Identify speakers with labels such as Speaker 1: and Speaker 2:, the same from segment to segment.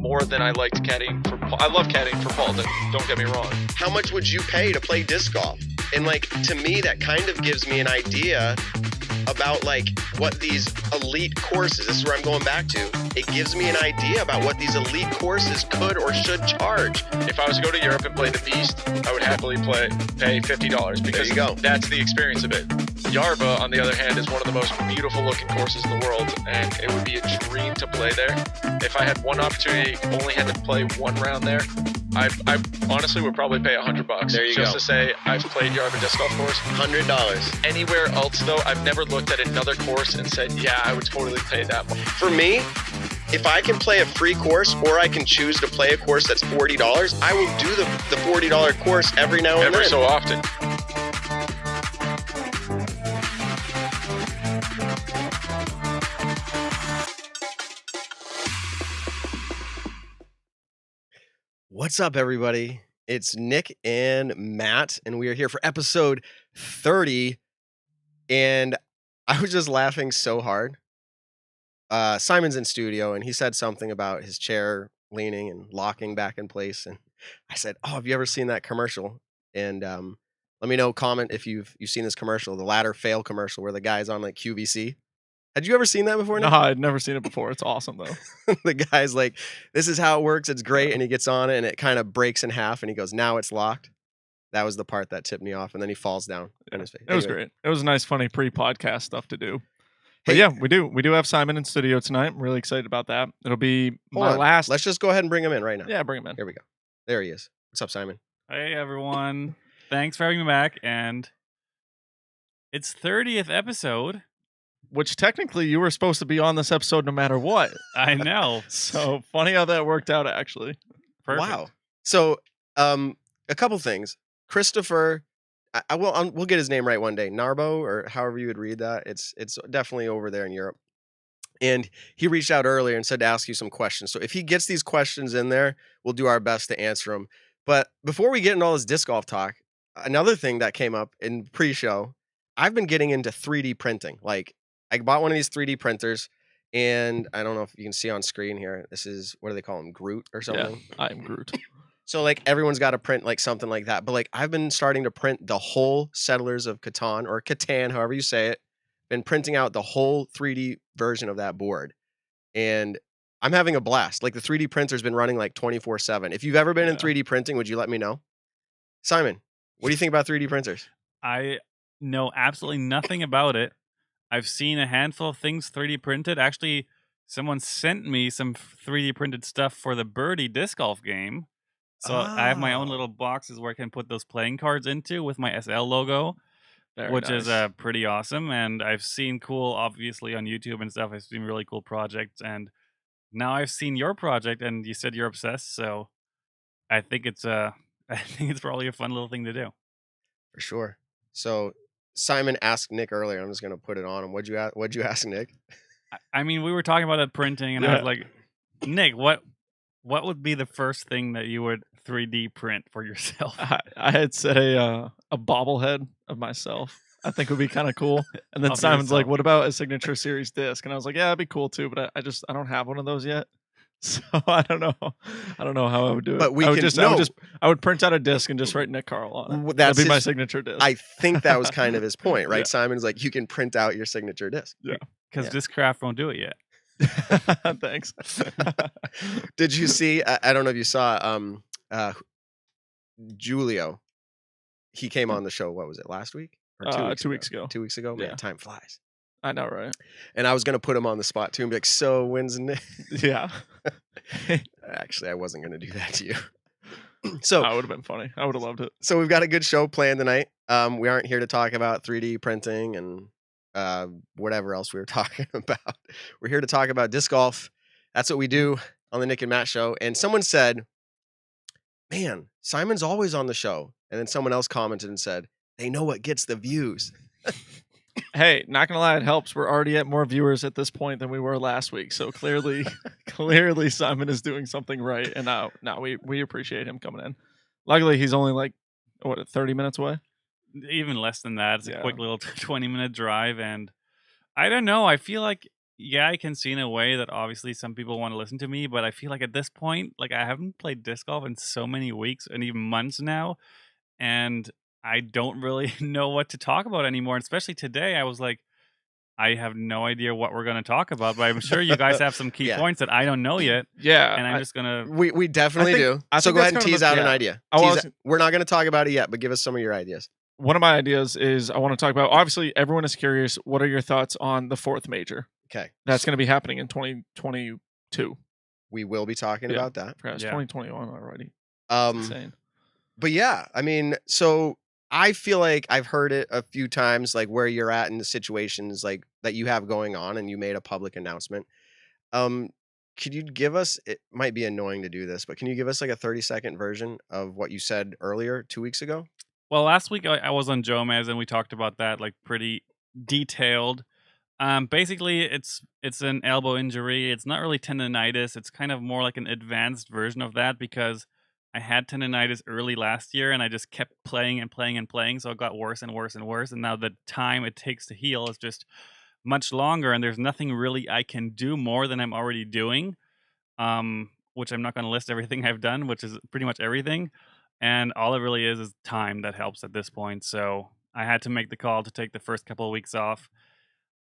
Speaker 1: more than I liked caddying for Paul. I love caddying for Paul, don't get me wrong.
Speaker 2: How much would you pay to play disc golf? And like, to me, that kind of gives me an idea about like what these elite courses, this is where I'm going back to, it gives me an idea about what these elite courses could or should charge.
Speaker 1: If I was to go to Europe and play the Beast, I would happily pay $50 because
Speaker 2: There you go.
Speaker 1: That's the experience of it. Yarba, on the other hand, is one of the most beautiful looking courses in the world, and it would be a dream to play there. If I had one opportunity, only had to play one round there, I honestly would probably pay $100
Speaker 2: There you
Speaker 1: just
Speaker 2: go.
Speaker 1: to say I've played Yarba disc golf course.
Speaker 2: $100.
Speaker 1: Anywhere else though, I've never looked at another course and said, yeah, I would totally pay that much.
Speaker 2: For me, if I can play a free course or I can choose to play a course that's $40, I will do the $40 course every now and
Speaker 1: Every
Speaker 2: then.
Speaker 1: so often.
Speaker 2: What's up, everybody? It's Nick and Matt, and we are here for episode 30. And I was just laughing so hard. Simon's in studio, and he said something about his chair leaning and locking back in place. And I said, "Oh, have you ever seen that commercial?" And let me know, comment if you've seen this commercial, the ladder fail commercial, where the guy's on like QVC. Had you ever seen that before,
Speaker 3: No,
Speaker 2: Nick?
Speaker 3: I'd never seen it before. It's awesome though.
Speaker 2: The guy's like, "This is how it works. It's great." And he gets on it and it kind of breaks in half and he goes, "Now it's locked." That was the part that tipped me off. And then he falls down on his face.
Speaker 3: It was
Speaker 2: Anyway.
Speaker 3: great. It was nice, funny pre-podcast stuff to do. But
Speaker 2: Hey,
Speaker 3: yeah, we do have Simon in studio tonight. I'm really excited about that. It'll be
Speaker 2: hold
Speaker 3: my
Speaker 2: on.
Speaker 3: last.
Speaker 2: Let's just go ahead and bring him in right now.
Speaker 3: Yeah, bring him in.
Speaker 2: Here we go. There he is. What's up, Simon?
Speaker 4: Hey everyone. Thanks for having me back, and it's 30th episode.
Speaker 3: Which technically you were supposed to be on this episode no matter what.
Speaker 4: I know.
Speaker 3: So funny how that worked out actually.
Speaker 4: Perfect.
Speaker 2: Wow. So, a couple things. Christopher, we'll get his name right one day. Narbo, or however you would read that. It's definitely over there in Europe. And he reached out earlier and said to ask you some questions. So if he gets these questions in there, we'll do our best to answer them. But before we get into all this disc golf talk, another thing that came up in pre-show, I've been getting into 3D printing. Like, I bought one of these 3D printers, and I don't know if you can see on screen here. This is, what do they call him? Groot or something?
Speaker 3: Yeah, I am Groot.
Speaker 2: So like everyone's got to print like something like that. But like I've been starting to print the whole Settlers of Catan, or Catan, however you say it. Been printing out the whole 3D version of that board. And I'm having a blast. Like the 3D printer's been running like 24/7. If you've ever been in
Speaker 3: Yeah.
Speaker 2: 3D printing, would you let me know? Simon, what do you think about 3D printers?
Speaker 4: I know absolutely nothing about it. I've seen a handful of things 3D printed. Actually, someone sent me some 3D printed stuff for the Birdie disc golf game. So I have my own
Speaker 2: Oh.
Speaker 4: little boxes where I can put those playing cards into with my SL logo,
Speaker 3: Very
Speaker 4: which is
Speaker 3: nice.
Speaker 4: pretty awesome. And I've seen cool, obviously on YouTube and stuff. I've seen really cool projects, and now I've seen your project, and you said you're obsessed. So I think it's I think it's probably a fun little thing to do.
Speaker 2: For sure. So Simon asked Nick earlier. I'm just gonna put it on him. What'd you ask Nick?
Speaker 4: I mean, we were talking about that printing, and I
Speaker 3: Yeah.
Speaker 4: was like, Nick, what would be the first thing that you would 3D print for yourself?
Speaker 3: I had said a bobblehead of myself. I think would be kind of cool. And then
Speaker 4: Of
Speaker 3: Simon's like,
Speaker 4: yourself.
Speaker 3: "What about a signature series disc?" And I was like, "Yeah, that'd be cool too." But I don't have one of those yet. So I don't know how I would do it.
Speaker 2: But we
Speaker 3: I would
Speaker 2: can-
Speaker 3: I would print out a disc and just write Nick Carl on it.
Speaker 2: That's
Speaker 3: That'd be my
Speaker 2: his-
Speaker 3: signature disc.
Speaker 2: I think that was kind of his point, right?
Speaker 3: Yeah.
Speaker 2: Simon's like, you can print out your signature disc.
Speaker 4: Because
Speaker 2: Yeah.
Speaker 4: Discraft won't do it yet.
Speaker 3: Thanks.
Speaker 2: Did you see? I don't know if you saw. Julio, he came on the show. What was it, last week or 2 weeks?
Speaker 3: 2 weeks ago.
Speaker 2: 2 weeks ago. Man,
Speaker 3: Yeah.
Speaker 2: time flies.
Speaker 3: I know, right?
Speaker 2: And I was gonna put him on the spot too and be like, "So when's Nick?"
Speaker 3: Yeah.
Speaker 2: Actually, I wasn't gonna do that to you. So
Speaker 3: That would have been funny. I would have loved it.
Speaker 2: so we've got a good show planned tonight. We aren't here to talk about 3D printing and whatever else we were talking about. We're here to talk about disc golf. That's what we do on the Nick and Matt show. And someone said, "Man, Simon's always on the show." And then someone else commented and said, "They know what gets the views."
Speaker 3: Hey, not gonna lie, it helps. We're already at more viewers at this point than we were last week. So clearly Simon is doing something right. And now we appreciate him coming in. Luckily, he's only like 30 minutes away.
Speaker 4: Even less than that. It's
Speaker 3: Yeah.
Speaker 4: a quick little 20-minute drive, and I don't know. I feel like yeah, I can see in a way that obviously some people want to listen to me, but I feel like at this point, like I haven't played disc golf in so many weeks and even months now, and I don't really know what to talk about anymore. And especially today, I was like, I have no idea what we're going to talk about, but I'm sure you guys have some key
Speaker 2: Yeah.
Speaker 4: points that I don't know yet,
Speaker 3: Yeah,
Speaker 4: and I'm just gonna.
Speaker 2: We definitely do.
Speaker 3: I
Speaker 2: So
Speaker 3: think
Speaker 2: go
Speaker 3: that's
Speaker 2: ahead and
Speaker 3: kind of
Speaker 2: tease
Speaker 3: the-
Speaker 2: out an
Speaker 3: yeah.
Speaker 2: idea.
Speaker 3: I was-
Speaker 2: We're not going to talk about it yet, but give us some of your ideas.
Speaker 3: one of my ideas is I want to talk about. Obviously, everyone is curious. What are your thoughts on the fourth major
Speaker 2: Okay.
Speaker 3: that's going to be happening in 2022?
Speaker 2: We will be talking
Speaker 3: Yeah.
Speaker 2: about that.
Speaker 3: I forgot it's
Speaker 4: Yeah.
Speaker 3: 2021 already.
Speaker 2: Um,
Speaker 3: Insane.
Speaker 2: but yeah, I mean, so I feel like I've heard it a few times, like where you're at in the situations like that you have going on, and you made a public announcement. Could you give us? It might be annoying to do this, but can you give us like a 30-second version of what you said earlier 2 weeks ago?
Speaker 4: Well, last week I was on Jomez and we talked about that like pretty detailed. Basically, it's an elbow injury. It's not really tendonitis. It's kind of more like an advanced version of that because I had tendonitis early last year and I just kept playing and playing and playing, so it got worse and worse and worse. And now the time it takes to heal is just much longer, and there's nothing really I can do more than I'm already doing. Which I'm not going to list everything I've done, which is pretty much everything. And all it really is time that helps at this point. So I had to make the call to take the first couple of weeks off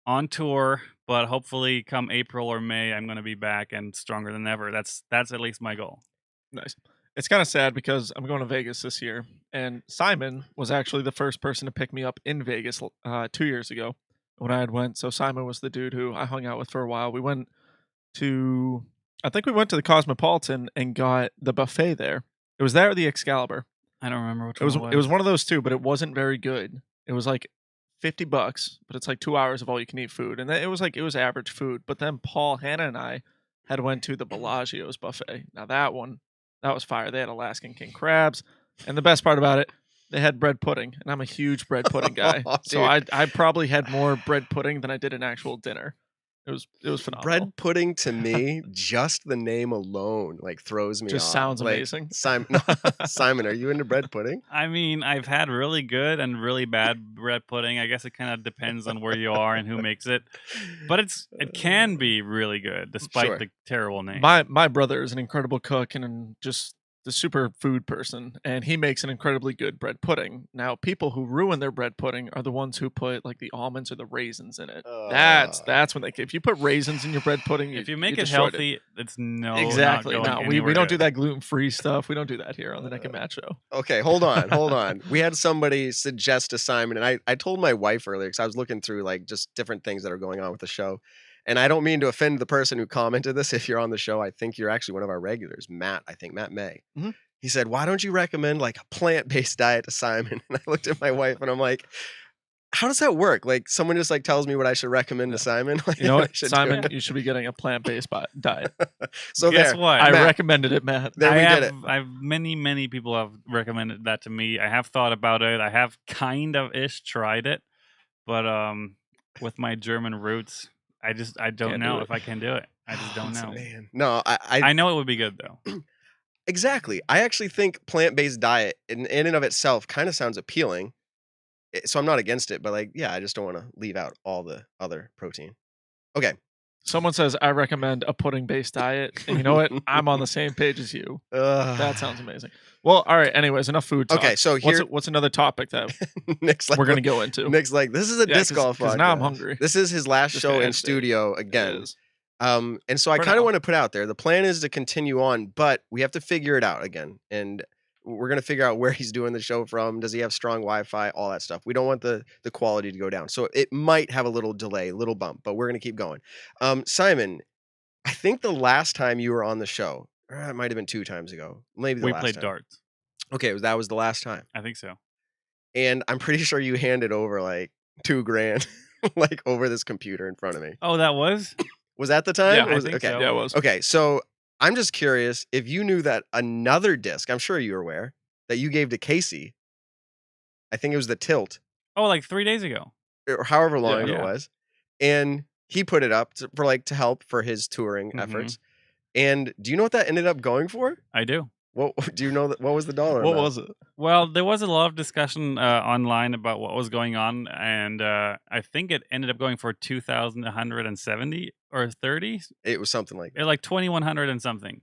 Speaker 4: on tour, but hopefully come April or May, I'm going to be back and stronger than ever. That's at least my goal.
Speaker 3: Nice. It's kind of sad because I'm going to Vegas this year, and Simon was actually the first person to pick me up in Vegas 2 years ago when I had went. So Simon was the dude who I hung out with for a while. I think we went to the Cosmopolitan and got the buffet there. It was there or the Excalibur.
Speaker 4: I don't remember which
Speaker 3: It was
Speaker 4: one
Speaker 3: it was one of those two, but it wasn't very good. It was like $50, but it's like 2 hours of all you can eat food, and then it was average food. But then Paul, Hannah, and I had went to the Bellagio's buffet. Now that was fire. They had Alaskan king crabs, and the best part about it, they had bread pudding, and I'm a huge bread pudding guy. So I probably had more bread pudding than I did an actual dinner. It was phenomenal.
Speaker 2: Bread pudding to me, just the name alone, like throws me
Speaker 3: Just
Speaker 2: off.
Speaker 3: sounds
Speaker 2: Like,
Speaker 3: amazing.
Speaker 2: Simon, are you into bread pudding?
Speaker 4: I mean, I've had really good and really bad bread pudding. I guess it kind of depends on where you are and who makes it. But it can be really good despite
Speaker 2: Sure.
Speaker 4: the terrible name.
Speaker 3: My brother is an incredible cook and just the super food person, and he makes an incredibly good bread pudding. Now, people who ruin their bread pudding are the ones who put like the almonds or the raisins in it. That's when if you put raisins in your bread pudding,
Speaker 4: if you make it
Speaker 3: destroyed
Speaker 4: healthy, it's
Speaker 3: exactly.
Speaker 4: not
Speaker 3: No,
Speaker 4: going
Speaker 3: we
Speaker 4: anywhere
Speaker 3: don't do
Speaker 4: good.
Speaker 3: that gluten-free stuff. We don't do that here on the Neck and Matt show.
Speaker 2: Okay, hold on. We had somebody suggest to Simon, and I told my wife earlier because I was looking through like just different things that are going on with the show. And I don't mean to offend the person who commented this. If you're on the show, I think you're actually one of our regulars, Matt. I think Matt May.
Speaker 3: Mhm.
Speaker 2: He said, "Why don't you recommend like a plant-based diet to Simon?" And I looked at my wife and I'm like, "How does that work? Like someone just like tells me what I should recommend to Simon? Like,
Speaker 3: You know
Speaker 2: I
Speaker 3: what,
Speaker 2: should do
Speaker 3: Simon?
Speaker 2: it?"
Speaker 3: You should be getting a plant-based diet.
Speaker 2: So
Speaker 4: Guess
Speaker 2: there,
Speaker 4: what?
Speaker 3: I
Speaker 2: Matt,
Speaker 3: recommended it, Matt.
Speaker 2: there we
Speaker 4: I
Speaker 2: did
Speaker 4: have,
Speaker 2: it.
Speaker 4: I've many people have recommended that to me. I have thought about it. I have kind of tried it, but with my German roots, I don't
Speaker 3: Can't
Speaker 4: know
Speaker 3: do
Speaker 4: if I can do it. I just don't know.
Speaker 2: Man, no,
Speaker 4: I know it would be good though.
Speaker 2: exactly. I actually think plant-based diet in and of itself kind of sounds appealing. So I'm not against it, but like, yeah, I just don't want to leave out all the other protein. Okay.
Speaker 3: Someone says I recommend a pudding-based diet, and you know what? I'm on the same page as you. That sounds amazing. Well, all right. Anyways, enough food talk.
Speaker 2: Okay, so here
Speaker 3: what's another topic that
Speaker 2: Nick's like,
Speaker 3: we're gonna go into?
Speaker 2: Nick's like, this is a
Speaker 3: Yeah,
Speaker 2: disc golf
Speaker 3: because now I'm
Speaker 2: podcast.
Speaker 3: hungry.
Speaker 2: This is his last
Speaker 3: Just
Speaker 2: show
Speaker 3: to
Speaker 2: in
Speaker 3: end it.
Speaker 2: studio
Speaker 3: It
Speaker 2: again.
Speaker 3: is.
Speaker 2: And so I
Speaker 3: For
Speaker 2: kind of
Speaker 3: now.
Speaker 2: want to put out there, the plan is to continue on, but we have to figure it out again. And we're going to figure out where he's doing the show from. Does he have strong Wi-Fi? All that stuff. We don't want the quality to go down. So it might have a little delay, little bump, but we're going to keep going. Simon, I think the last time you were on the show, or it might have been 2 times ago. Maybe the
Speaker 4: We
Speaker 2: last
Speaker 4: played
Speaker 2: time.
Speaker 4: darts.
Speaker 2: Okay, that was the last time.
Speaker 4: I think so.
Speaker 2: And I'm pretty sure you handed over like $2,000 like over this computer in front of me.
Speaker 4: Oh, that was?
Speaker 2: Was that the time?
Speaker 3: Yeah,
Speaker 2: Or
Speaker 4: I
Speaker 2: was
Speaker 4: think
Speaker 2: okay.
Speaker 4: so.
Speaker 3: Yeah, it was.
Speaker 2: Okay, so I'm just curious if you knew that another disc, I'm sure you're aware, that you gave to Casey, I think it was the Tilt,
Speaker 4: Oh, like 3 days ago.
Speaker 2: or however long ago
Speaker 4: Yeah.
Speaker 2: it was, and he put it up to help for his touring
Speaker 4: Mhm.
Speaker 2: efforts. And do you know what that ended up going for?
Speaker 4: I do.
Speaker 2: What do you know? What was the dollar
Speaker 3: What
Speaker 2: amount?
Speaker 3: was it?
Speaker 4: Well, there was a lot of discussion online about what was going on, and I think it ended up going for 2,170 or 30.
Speaker 2: It was something like that.
Speaker 4: Like 2,100 and something,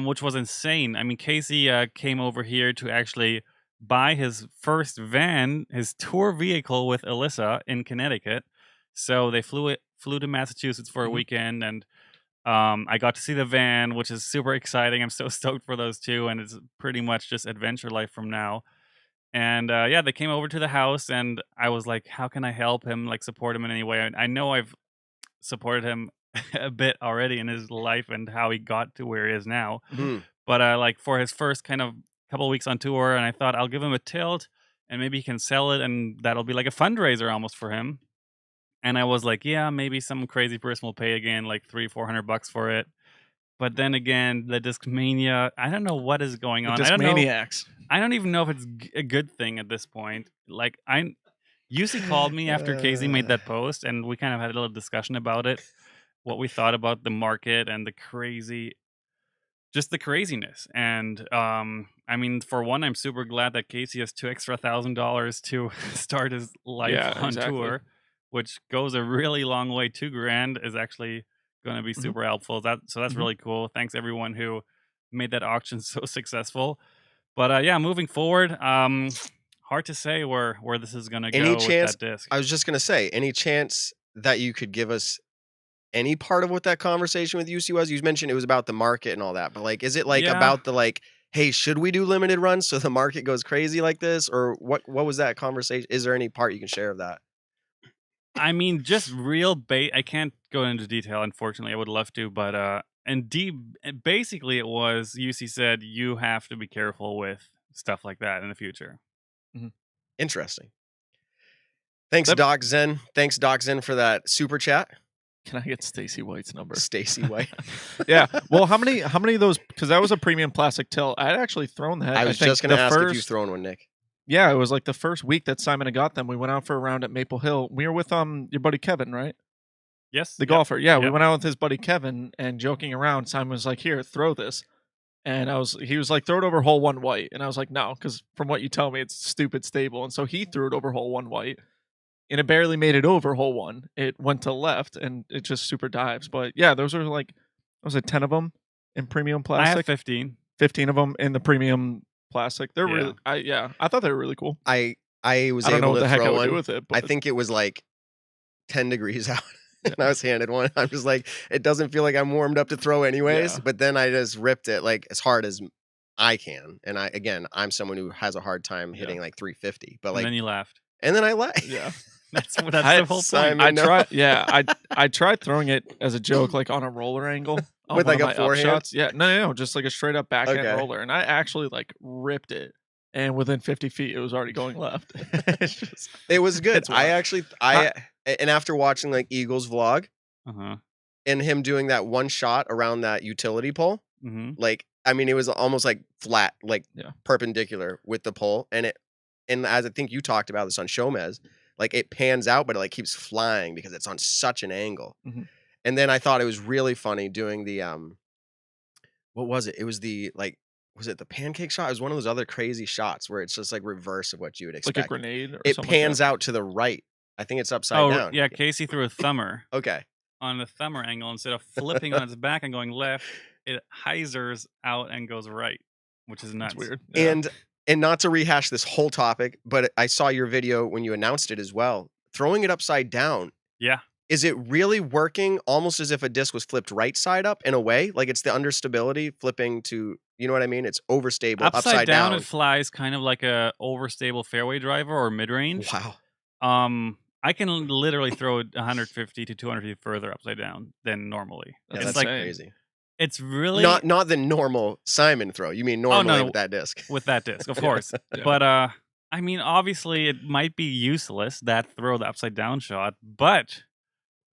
Speaker 4: which was insane. I mean, Casey came over here to actually buy his first van, his tour vehicle with Alyssa in Connecticut. So they flew to Massachusetts for a weekend, and I got to see the van, which is super exciting. I'm so stoked for those two, and it's pretty much just adventure life from now. And yeah, they came over to the house, and I was like, how can I help him, like support him in any way? I know I've supported him a bit already in his life and how he got to where he is now. But like for his first kind of couple of weeks on tour, and I thought I'll give him a tilt and maybe he can sell it, and that'll be like a fundraiser almost for him. And I was like, yeah, maybe some crazy person will pay again like $300-400 for it. But then again, the Discmania, I don't know what is going on.
Speaker 3: Discmaniacs.
Speaker 4: I don't even know if it's a good thing at this point. Like UC called me after Casey made that post, and we kind of had a little discussion about it, what we thought about the market and the craziness. And I mean, for one, I'm super glad that Casey has $2,000 extra to start his life on tour, which goes a really long way. $2,000 is actually going to be super helpful. So that's really cool. Thanks everyone who made that auction so successful. But yeah, moving forward, hard to say where this is going to go with that disc.
Speaker 2: I was just going to say, any chance that you could give us any part of what that conversation with UC was? You mentioned it was about the market and all that, but like, is it like about the like, hey, should we do limited runs so the market goes crazy like this? Or what was that conversation? Is there any part you can share of that?
Speaker 4: I mean, just real I can't go into detail, unfortunately. I would love to, but basically it was UC said you have to be careful with stuff like that in the future.
Speaker 2: Interesting. Thanks, Doc Zen. Thanks, Doc Zen, for that super chat.
Speaker 3: Can I get Stacy White's number?
Speaker 2: Stacy White.
Speaker 3: Yeah. Well, how many of those? Because that was a premium plastic tilt. I had actually thrown that.
Speaker 2: I was just going to ask if you've thrown one, Nick.
Speaker 3: Yeah, it was like the first week that Simon had got them. We went out for a round at Maple Hill. We were with your buddy Kevin, right?
Speaker 4: Yes.
Speaker 3: The golfer. Yeah, we went out with his buddy Kevin, and joking around, Simon was like, "Here, throw this." And he was like, "Throw it over hole 1 white." And I was like, "No, because from what you tell me, it's stupid stable." And so he threw it over hole 1 white, and it barely made it over hole 1. It went to left, and it just super dives. But yeah, those are like, was it 10 of them in premium plastic?
Speaker 4: I have 15.
Speaker 3: 15 of them in the premium plastic. They're really, I thought they were really cool.
Speaker 2: I was
Speaker 3: I don't know
Speaker 2: able
Speaker 3: what
Speaker 2: to
Speaker 3: the heck I
Speaker 2: throw
Speaker 3: would
Speaker 2: one.
Speaker 3: do with it. But
Speaker 2: I think it was like 10 degrees out. And I was handed one. I was like, it doesn't feel like I'm warmed up to throw anyways.
Speaker 3: Yeah.
Speaker 2: But then I just ripped it like as hard as I can. And I'm someone who has a hard time hitting like 350. But like,
Speaker 4: and then you laughed.
Speaker 2: And then I laughed.
Speaker 4: Yeah. That's the whole point.
Speaker 3: I tried throwing it as a joke, like on a roller angle.
Speaker 2: With like a forehand?
Speaker 3: Yeah. No, just like a straight up backhand roller. And I actually like ripped it. And within 50 feet, it was already going left.
Speaker 2: It was good. And after watching like Eagle's vlog and him doing that one shot around that utility pole, like, I mean, it was almost like flat, like perpendicular with the pole. And as I think you talked about this on Showmez, like it pans out, but it like keeps flying because it's on such an angle. And then I thought it was really funny doing the, what was it? It was the like, was it the pancake shot? It was one of those other crazy shots where it's just like reverse of what you would expect.
Speaker 3: Like a grenade or
Speaker 2: it
Speaker 3: something
Speaker 2: pans
Speaker 3: like
Speaker 2: out to the right. I think it's upside down.
Speaker 4: Yeah, Casey threw a thumber.
Speaker 2: Okay.
Speaker 4: On the thumber angle, instead of flipping on its back and going left, it hyzers out and goes right, which is nuts.
Speaker 3: That's weird. Yeah.
Speaker 2: And not to rehash this whole topic, but I saw your video when you announced it as well. Throwing it upside down.
Speaker 4: Yeah.
Speaker 2: Is it really working almost as if a disc was flipped right side up in a way? Like it's the understability flipping to, you know what I mean? It's overstable upside down.
Speaker 4: It flies kind of like a overstable fairway driver or mid-range.
Speaker 2: Wow.
Speaker 4: I can literally throw it 150 to 200 feet further upside down than normally.
Speaker 2: Yeah,
Speaker 4: it's
Speaker 2: that's
Speaker 4: like
Speaker 2: crazy.
Speaker 4: It's really
Speaker 2: not the normal Simon throw. You mean normally with that disc?
Speaker 4: With that disc, of course. But I mean, obviously, it might be useless that throw, the upside down shot. But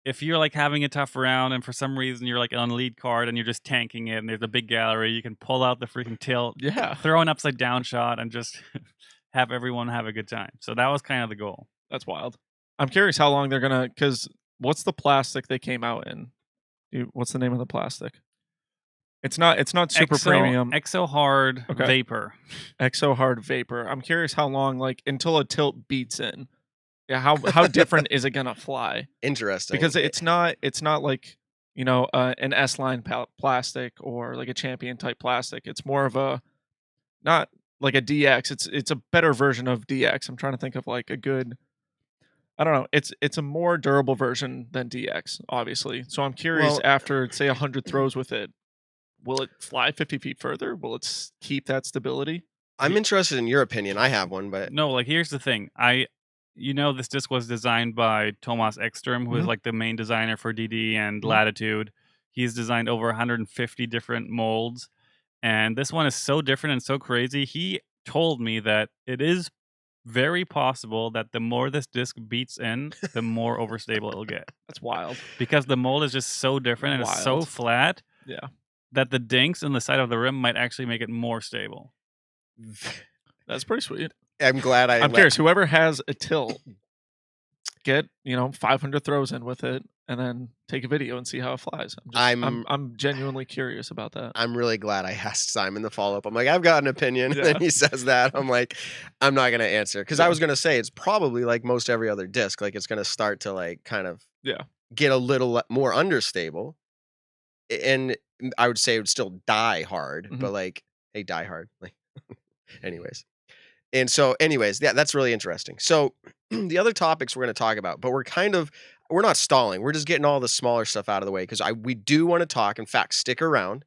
Speaker 4: if you're like having a tough round and for some reason you're like on lead card and you're just tanking it and there's a big gallery, you can pull out the freaking tilt, throw an upside down shot, and just have everyone have a good time. So that was kind of the goal.
Speaker 3: That's wild. I'm curious how long they're gonna. Because what's the plastic they came out in? What's the name of the plastic? It's not super premium.
Speaker 4: Exo Hard Vapor.
Speaker 3: Exo Hard Vapor. I'm curious how long, like until a tilt beats in. Yeah, how different is it gonna fly?
Speaker 2: Interesting.
Speaker 3: Because it's not like an S-line plastic or like a champion type plastic. It's more of a not like a DX. It's a better version of DX. I'm trying to think of like a good. I don't know. It's a more durable version than DX, obviously. So I'm curious.
Speaker 2: Well-
Speaker 3: After say 100 throws with it, will it fly 50 feet further? Will it keep that stability?
Speaker 2: I'm interested in your opinion. I have one, but
Speaker 4: No, like here's the thing. This disc was designed by Thomas Ekström, who is
Speaker 3: Mhm.
Speaker 4: like the main designer for DD and
Speaker 3: Mhm.
Speaker 4: Latitude. He's designed over 150 different molds, and this one is so different and so crazy. He told me that it is very possible that the more this disc beats in, the more overstable it'll get,
Speaker 3: That's wild.
Speaker 4: because the mold is just so different and it's so
Speaker 3: Wild.
Speaker 4: flat
Speaker 3: Yeah.
Speaker 4: that the dinks in the side of the rim might actually make it more stable.
Speaker 3: That's pretty sweet.
Speaker 2: I'm glad I.
Speaker 3: I'm curious. Whoever has a tilt, get 500 throws in with it, and then take a video and see how it flies. I'm genuinely curious about that.
Speaker 2: I'm really glad I asked Simon the follow up. I'm like, I've got an opinion. And then
Speaker 3: Yeah.
Speaker 2: he says that. I'm like, I'm not gonna answer because I
Speaker 3: Yeah.
Speaker 2: was gonna say it's probably like most every other disc. Like it's gonna start to like kind of
Speaker 3: Yeah.
Speaker 2: get a little more understable, and I would say it would still die hard,
Speaker 3: Mhm.
Speaker 2: but like, hey, die hard. Like, anyways. And so, anyways, yeah, that's really interesting. So, the other topics we're going to talk about, but we're not stalling. We're just getting all the smaller stuff out of the way because we do want to talk. In fact, stick around.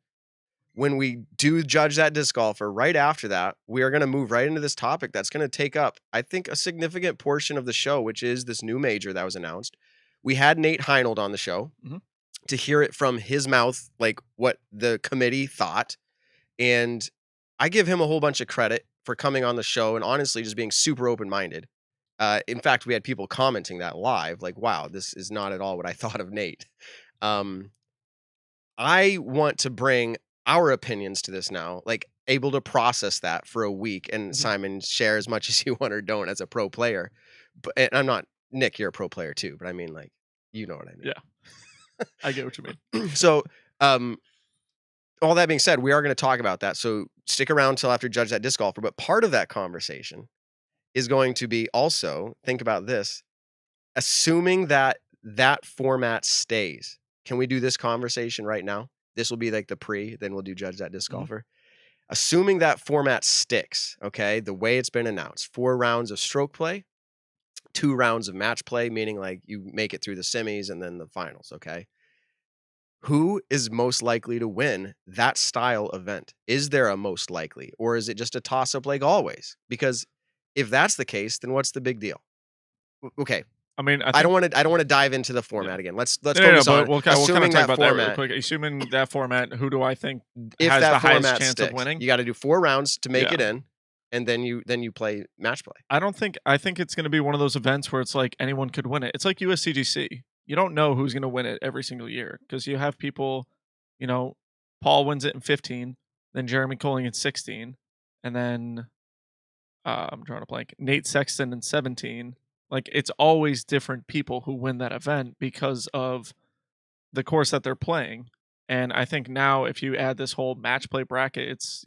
Speaker 2: When we do judge that disc golfer, right after that, we are going to move right into this topic that's going to take up, I think, a significant portion of the show, which is this new major that was announced. We had Nate Heinold on the show
Speaker 3: Mhm.
Speaker 2: to hear it from his mouth, like what the committee thought. And I give him a whole bunch of credit for coming on the show and honestly just being super open-minded. In fact, we had people commenting that live, like, wow, this is not at all what I thought of Nate. I want to bring our opinions to this now, like able to process that for a week and
Speaker 3: Mhm.
Speaker 2: Simon, share as much as you want or don't as a pro player. But and I'm not Nick, you're a pro player too, but I mean like, you know what I mean.
Speaker 3: Yeah. I get what you mean.
Speaker 2: So, all that being said, we are going to talk about that. So stick around until after Judge That Disc Golfer. But part of that conversation is going to be also, think about this, assuming that that format stays. Can we do this conversation right now? This will be like the pre, then we'll do Judge That Disc
Speaker 3: Mhm.
Speaker 2: Golfer. Assuming that format sticks, okay, the way it's been announced, 4 rounds of stroke play, 2 rounds of match play, meaning like you make it through the semis and then the finals, okay? Who is most likely to win that style event? Is there a most likely, or is it just a toss up like always? Because if that's the case, then what's the big deal? Okay,
Speaker 3: I mean,
Speaker 2: I don't want to dive into the format again. Let's
Speaker 3: No,
Speaker 2: focus on
Speaker 3: but we'll kind of
Speaker 2: assuming
Speaker 3: talk
Speaker 2: that
Speaker 3: about that real
Speaker 2: format.
Speaker 3: quick. Assuming that format, who do I think
Speaker 2: If
Speaker 3: has
Speaker 2: that
Speaker 3: the highest
Speaker 2: format
Speaker 3: chance
Speaker 2: sticks,
Speaker 3: of winning?
Speaker 2: you got to do 4 rounds to make
Speaker 3: Yeah.
Speaker 2: it in, and then you play match play.
Speaker 3: I think it's going to be one of those events where it's like anyone could win it. It's like USCGC. You don't know who's going to win it every single year because you have people, Paul wins it in 15, then Jeremy Colling in 16, and then I'm drawing a blank. Nate Sexton in 17. Like it's always different people who win that event because of the course that they're playing. And I think now if you add this whole match play bracket, it's,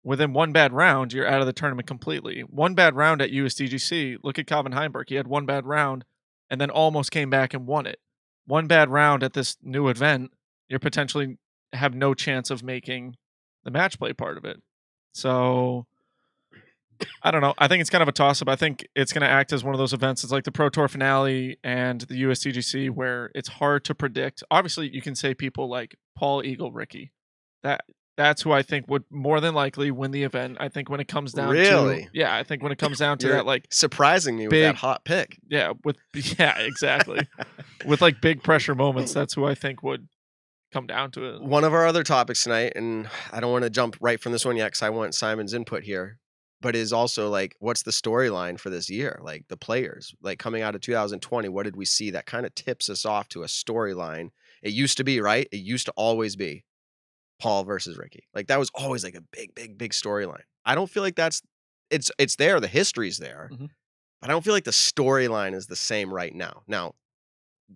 Speaker 3: within one bad round, you're out of the tournament completely. One bad round at USDGC, look at Calvin Heimberg. He had one bad round and then almost came back and won it. One bad round at this new event, you're potentially have no chance of making the match play part of it. So I don't know. I think it's kind of a toss-up. I think it's going to act as one of those events. It's like the Pro Tour finale and the USDGC where it's hard to predict. Obviously, you can say people like Paul, Eagle, Ricky. That's who I think would more than likely win the event. I think when it comes down
Speaker 2: Really?
Speaker 3: to I think when it comes down to
Speaker 2: You're
Speaker 3: that like
Speaker 2: surprising me with that
Speaker 3: big-
Speaker 2: hot pick.
Speaker 3: exactly. With like big pressure moments, that's who I think would come down to it.
Speaker 2: One of our other topics tonight, and I don't want to jump right from this one yet because I want Simon's input here, but is also like, what's the storyline for this year? Like the players, like coming out of 2020, what did we see that kind of tips us off to a storyline? It used to be, right? It used to always be Paul versus Ricky. Like that was always like a big storyline. I don't feel like it's there. The history's there,
Speaker 3: Mhm.
Speaker 2: but I don't feel like the storyline is the same right now. Now,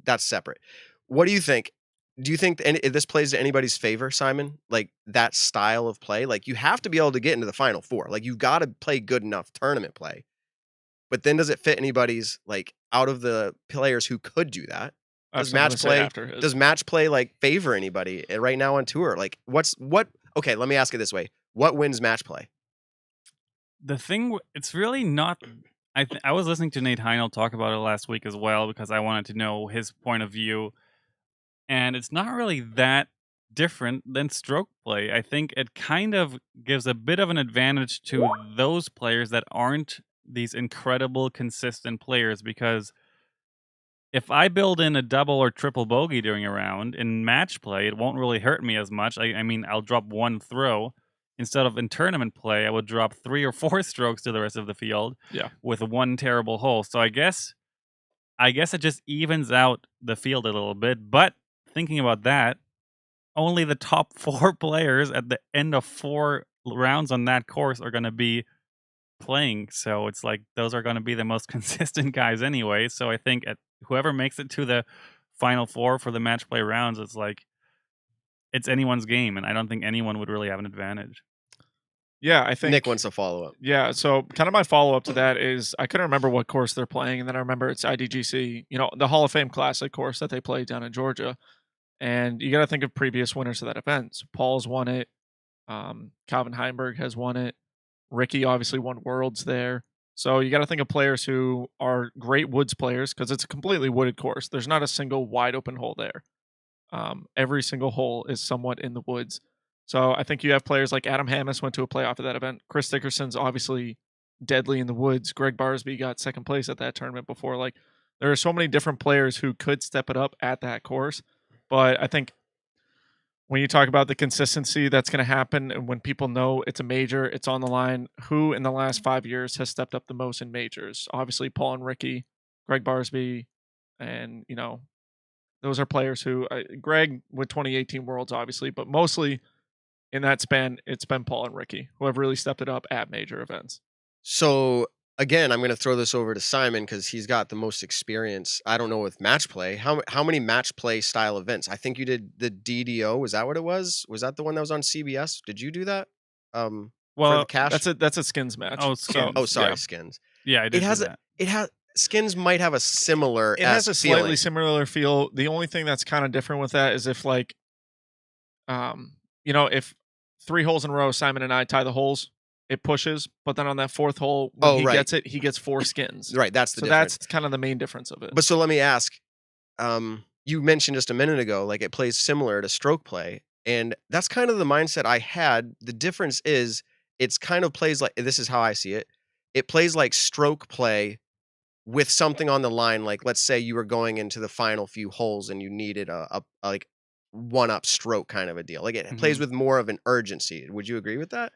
Speaker 2: that's separate. What do you think? Do you think if this plays to anybody's favor, Simon? Like that style of play? Like you have to be able to get into the Final Four. Like you've got to play good enough tournament play. But then does it fit anybody's, like out of the players who could do that?
Speaker 3: I have
Speaker 2: Does
Speaker 3: something to
Speaker 2: match
Speaker 3: say
Speaker 2: play
Speaker 3: after his.
Speaker 2: does match play like favor anybody right now on tour? Like what okay, let me ask it this way. What wins match play?
Speaker 4: The thing, it's really not. I was listening to Nate Heinel talk about it last week as well because I wanted to know his point of view, and it's not really that different than stroke play. I think it kind of gives a bit of an advantage to those players that aren't these incredible consistent players, because if I build in a double or triple bogey during a round in match play, it won't really hurt me as much. I mean, I'll drop one throw. Instead of in tournament play, I would drop 3 or 4 strokes to the rest of the field
Speaker 3: Yeah.
Speaker 4: with one terrible hole. So I guess it just evens out the field a little bit. But thinking about that, only the top 4 players at the end of 4 rounds on that course are going to be playing. So it's like those are going to be the most consistent guys anyway. So I think whoever makes it to the final 4 for the match play rounds, it's like it's anyone's game, and I don't think anyone would really have an advantage.
Speaker 3: Yeah, I think
Speaker 2: Nick wants a follow-up.
Speaker 3: Yeah, so kind of my follow-up to that is I couldn't remember what course they're playing, and then I remember it's IDGC, the Hall of Fame Classic course that they play down in Georgia. And you got to think of previous winners of that event. So Paul's won it. Calvin Heinberg has won it. Ricky obviously won Worlds there. So you got to think of players who are great woods players because it's a completely wooded course. There's not a single wide open hole there. Every single hole is somewhat in the woods. So I think you have players like Adam Hammis went to a playoff at that event. Chris Dickerson's obviously deadly in the woods. Greg Barsby got second place at that tournament before. Like, there are so many different players who could step it up at that course. But I think when you talk about the consistency that's going to happen, and when people know it's a major, it's on the line, who in the last 5 years has stepped up the most in majors? Obviously, Paul and Ricky, Greg Barsby, and, those are players who, Greg with 2018 Worlds, obviously, but mostly in that span, it's been Paul and Ricky who have really stepped it up at major events.
Speaker 2: So again, I'm going to throw this over to Simon because he's got the most experience. I don't know with match play. How many match play style events? I think you did the DDO. Was that what it was? Was that the one that was on CBS? Did you do that? For the cash?
Speaker 3: That's a skins match.
Speaker 4: Oh, Skins.
Speaker 2: Oh, sorry,
Speaker 3: Yeah.
Speaker 2: Skins.
Speaker 4: Yeah, I did do that.
Speaker 2: It has Skins might have a similar.
Speaker 3: It has a slightly
Speaker 2: feeling.
Speaker 3: similar feel. The only thing that's kind of different with that is if if 3 holes in a row, Simon and I tie the holes, it pushes. But then on that 4th hole, when gets it, he gets 4 skins.
Speaker 2: Right, that's the difference.
Speaker 3: That's kind of the main difference of it.
Speaker 2: But so let me ask, you mentioned just a minute ago, like it plays similar to stroke play, and that's kind of the mindset I had. The difference is it's kind of plays like, this is how I see it. It plays like stroke play with something on the line. Like, let's say you were going into the final few holes and you needed a like one-up stroke kind of a deal. Like it plays with more of an urgency. Would you agree with that?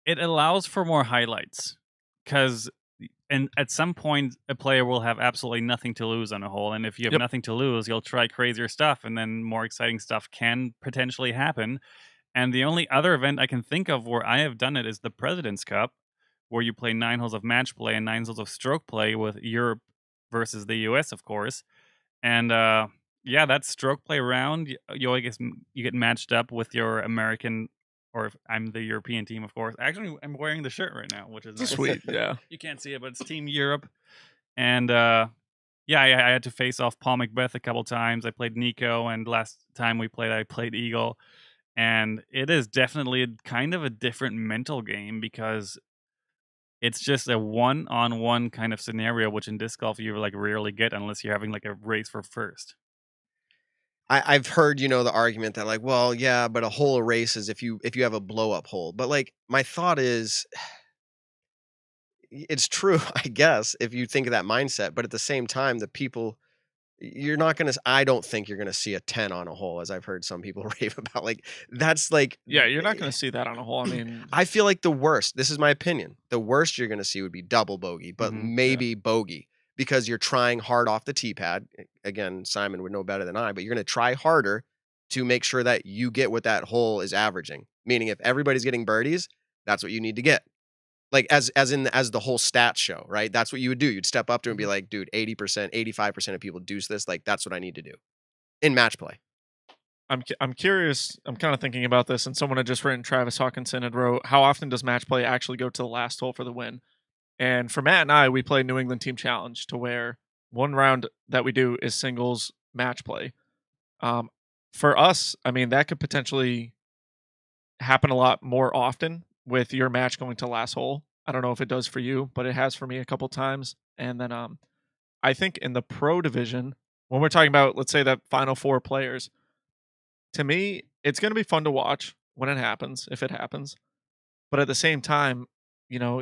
Speaker 4: It allows for more highlights because at some point a player will have absolutely nothing to lose on a hole, and if you have nothing to lose, you'll try crazier stuff, and then more exciting stuff can potentially happen. And the only other event I can think of where I have done it is the President's Cup, where you play 9 holes of match play and 9 holes of stroke play with Europe versus the US, of course. And that stroke play round, you get matched up with your American, or if I'm the European team, of course. Actually, I'm wearing the shirt right now, which is nice.
Speaker 3: Sweet. Yeah.
Speaker 4: You can't see it, but it's Team Europe. And I had to face off Paul Macbeth a couple times. I played Nico, and last time we played, I played Eagle. And it is definitely kind of a different mental game because it's just a one-on-one kind of scenario, which in disc golf you like rarely get unless you're having like a race for first.
Speaker 2: I've heard, the argument that like, well, yeah, but a hole of race is if you have a blow up hole. But like, my thought is, it's true, I guess, if you think of that mindset. But at the same time, the people, I don't think you're gonna see a 10 on a hole, as I've heard some people rave about. Like, that's like,
Speaker 3: Yeah, you're not going to see that on a hole. I mean,
Speaker 2: I feel like the worst. This is my opinion. The worst you're gonna see would be double bogey, but maybe bogey. Because you're trying hard off the tee pad. Again, Simon would know better than I, but you're going to try harder to make sure that you get what that hole is averaging. Meaning if everybody's getting birdies, that's what you need to get. Like as the whole stats show, right? That's what you would do. You'd step up to and be like, dude, 80%, 85% of people deuce this. Like, that's what I need to do in match play.
Speaker 3: I'm curious. I'm kind of thinking about this, and someone had just written, Travis Hawkinson had wrote, how often does match play actually go to the last hole for the win? And for Matt and I, we play New England Team Challenge, to where one round that we do is singles, match play. For us, I mean, that could potentially happen a lot more often with your match going to last hole. I don't know if it does for you, but it has for me a couple times. And then I think in the pro division, when we're talking about, let's say, that final 4 players, to me, it's going to be fun to watch when it happens, if it happens. But at the same time, you know,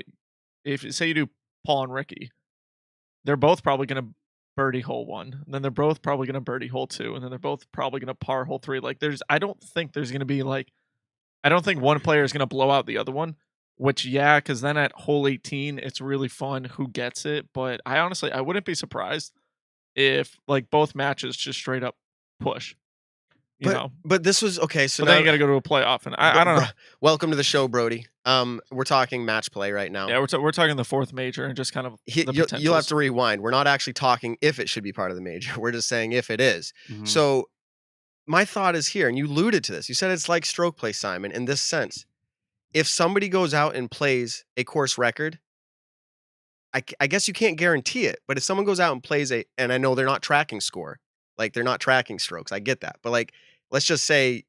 Speaker 3: if say you do Paul and Ricky, they're both probably going to birdie hole 1, and then they're both probably going to birdie hole 2, and then they're both probably going to par hole 3. Like I don't think there's going to be I don't think one player is going to blow out the other one, which because then at hole 18, it's really fun who gets it. But I wouldn't be surprised if like both matches just straight up push. You know,
Speaker 2: but this was okay. So
Speaker 3: but
Speaker 2: now
Speaker 3: then you got to go to a playoff, and I don't know.
Speaker 2: Welcome to the show, Brody. We're talking match play right now.
Speaker 3: Yeah, we're talking the 4th major and just kind of
Speaker 2: you'll have to rewind. We're not actually talking if it should be part of the major. We're just saying if it is.
Speaker 4: Mhm.
Speaker 2: So my thought is here, and you alluded to this. You said it's like stroke play, Simon, in this sense. If somebody goes out and plays a course record, I guess you can't guarantee it. But if someone goes out and plays and I know they're not tracking score, like they're not tracking strokes, I get that. But like, let's just say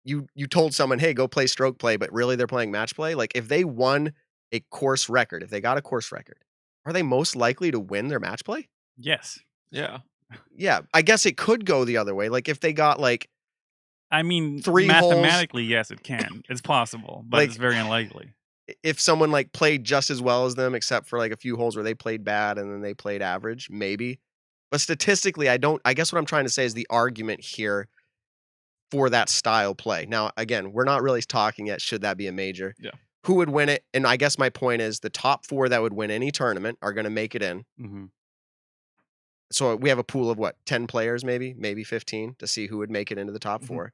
Speaker 2: you told someone, hey, go play stroke play, but really they're playing match play. Like if they won a course record, if they got a course record, are they most likely to win their match play?
Speaker 4: Yes.
Speaker 3: Yeah.
Speaker 2: Yeah, I guess it could go the other way. Like if they got like,
Speaker 4: I mean,
Speaker 2: 3 holes.
Speaker 4: mathematically, yes, it can. It's possible, but
Speaker 2: Like-
Speaker 4: it's very unlikely.
Speaker 2: if someone like played just as well as them, except for like a few holes where they played bad and then they played average, maybe. But statistically, I guess what I'm trying to say is the argument here for that style play. Now, again, we're not really talking yet, should that be a major?
Speaker 3: Yeah.
Speaker 2: Who would win it? And I guess my point is the top 4 that would win any tournament are going to make it in.
Speaker 4: Mm-hmm.
Speaker 2: So we have a pool of what, 10 players, maybe 15 to see who would make it into the top 4.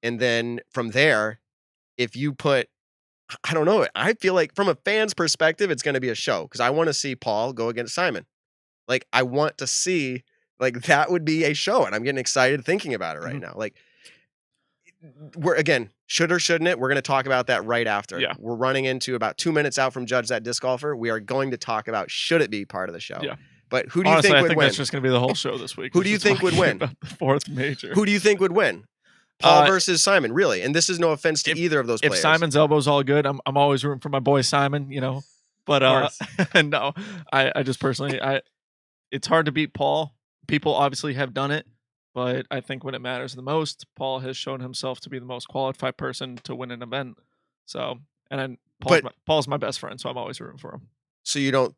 Speaker 2: And then from there, if you put, I don't know, I feel like from a fan's perspective, it's going to be a show because I want to see Paul go against Simon. Like I want to see, like that would be a show, and I'm getting excited thinking about it right now. Like we're again, should or shouldn't it? We're going to talk about that right after.
Speaker 3: Yeah.
Speaker 2: We're running into about 2 minutes out from Judge That Disc Golfer. We are going to talk about should it be part of the show.
Speaker 3: Yeah.
Speaker 2: But who do you
Speaker 3: Honestly,
Speaker 2: think
Speaker 3: I
Speaker 2: would
Speaker 3: think
Speaker 2: win?
Speaker 3: that's just going to be the whole show this week.
Speaker 2: Who do you
Speaker 3: Just
Speaker 2: think would
Speaker 3: talking
Speaker 2: win?
Speaker 3: about the 4th major.
Speaker 2: Who do you think would win? Paul versus Simon, really? And this is no offense to either of those
Speaker 3: If
Speaker 2: players.
Speaker 3: Simon's elbow's all good, I'm always rooting for my boy Simon, you know. But no, I just personally it's hard to beat Paul. People obviously have done it, but I think when it matters the most, Paul has shown himself to be the most qualified person to win an event. So, and then Paul's my best friend, so I'm always rooting for him.
Speaker 2: So you don't.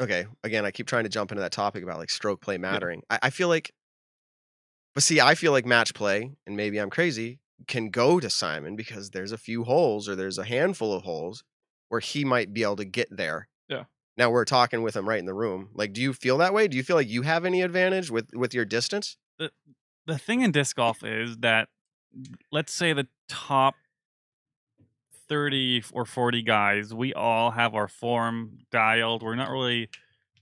Speaker 2: Okay, again, I keep trying to jump into that topic about like stroke play mattering. I feel like, but see, I feel like match play, and maybe I'm crazy, can go to Simon because there's a few holes or there's a handful of holes where he might be able to get there.
Speaker 3: Yeah.
Speaker 2: Now we're talking with him right in the room. Like, do you feel that way? Do you feel like you have any advantage with your distance?
Speaker 4: The thing in disc golf is that, let's say the top 30 or 40 guys, we all have our form dialed. We're not really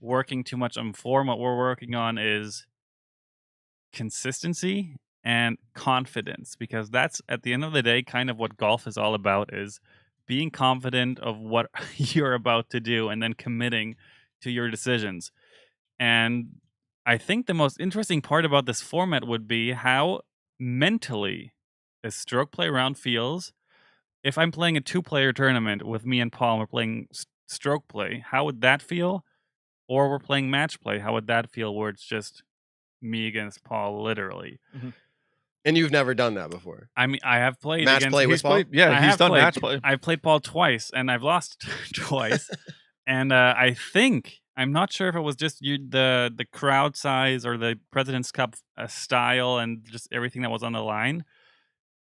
Speaker 4: working too much on form. What we're working on is consistency and confidence, because that's at the end of the day kind of what golf is all about, is being confident of what you're about to do and then committing to your decisions. And I think the most interesting part about this format would be how mentally a stroke play round feels. If I'm playing a 2-player tournament with me and Paul and we're playing stroke play, how would that feel? Or we're playing match play, how would that feel where it's just me against Paul, literally?
Speaker 2: And you've never done that before.
Speaker 4: I mean, I have played
Speaker 2: Match
Speaker 4: against
Speaker 2: play with Paul?
Speaker 3: He's done match play.
Speaker 4: I've played Paul twice, and I've lost twice. And I think, I'm not sure if it was just the crowd size or the President's Cup style and just everything that was on the line,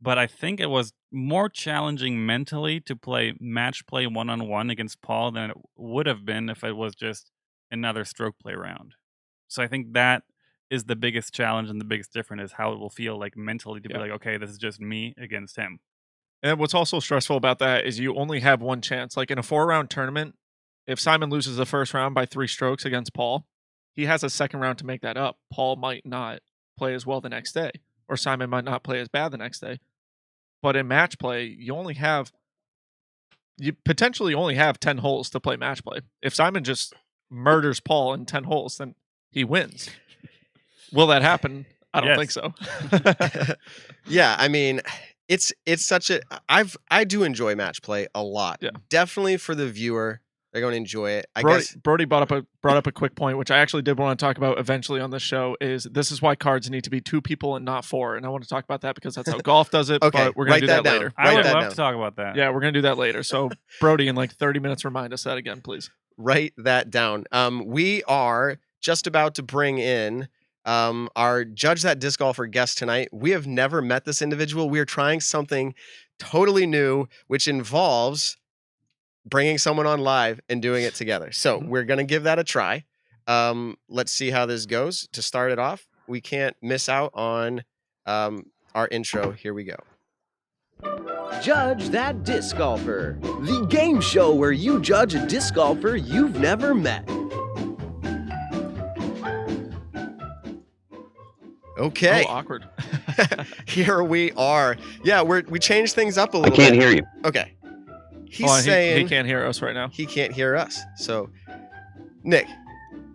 Speaker 4: but I think it was more challenging mentally to play match play one-on-one against Paul than it would have been if it was just another stroke play round. So I think that is the biggest challenge and the biggest difference is how it will feel like mentally to be like, okay, this is just me against him.
Speaker 3: And what's also stressful about that is you only have one chance. Like in a 4-round tournament, if Simon loses the first round by 3 strokes against Paul, he has a second round to make that up. Paul might not play as well the next day, or Simon might not play as bad the next day. But in match play, you potentially only have 10 holes to play match play. If Simon just murders Paul in 10 holes, then he wins. Will that happen? I don't think
Speaker 4: Yes.
Speaker 3: so.
Speaker 2: Yeah, I mean, it's such a I do enjoy match play a lot.
Speaker 3: Yeah.
Speaker 2: Definitely for the viewer, they're going to enjoy it. I guess
Speaker 3: Brody brought up a quick point, which I actually did want to talk about eventually on this show. Is this is why cards need to be 2 people and not 4, and I want to talk about that because that's how golf does it.
Speaker 2: Okay,
Speaker 3: But we're gonna
Speaker 2: write
Speaker 3: do
Speaker 2: that
Speaker 3: that
Speaker 2: down.
Speaker 3: later.
Speaker 4: I
Speaker 2: Write
Speaker 4: would
Speaker 2: that
Speaker 4: love
Speaker 2: down.
Speaker 4: to talk about that.
Speaker 3: Yeah, we're gonna do that later. So Brody, in like 30 minutes, remind us that again, please.
Speaker 2: write that down. We are just about to bring in our Judge That Disc Golfer guest tonight. We have never met this individual. We are trying something totally new, which involves bringing someone on live and doing it together. So we're going to give that a try. Let's see how this goes. To start it off, we can't miss out on our intro. Here we go.
Speaker 5: Judge That Disc Golfer, the game show where you judge a disc golfer you've never met.
Speaker 2: Okay,
Speaker 3: Oh, awkward.
Speaker 2: here we are. Yeah, we changed things up a
Speaker 6: I
Speaker 2: little
Speaker 6: can't
Speaker 2: bit.
Speaker 6: hear you.
Speaker 2: Okay. He's
Speaker 3: Hold on,
Speaker 2: saying
Speaker 3: he can't hear us right now.
Speaker 2: he can't hear us. So, Nick,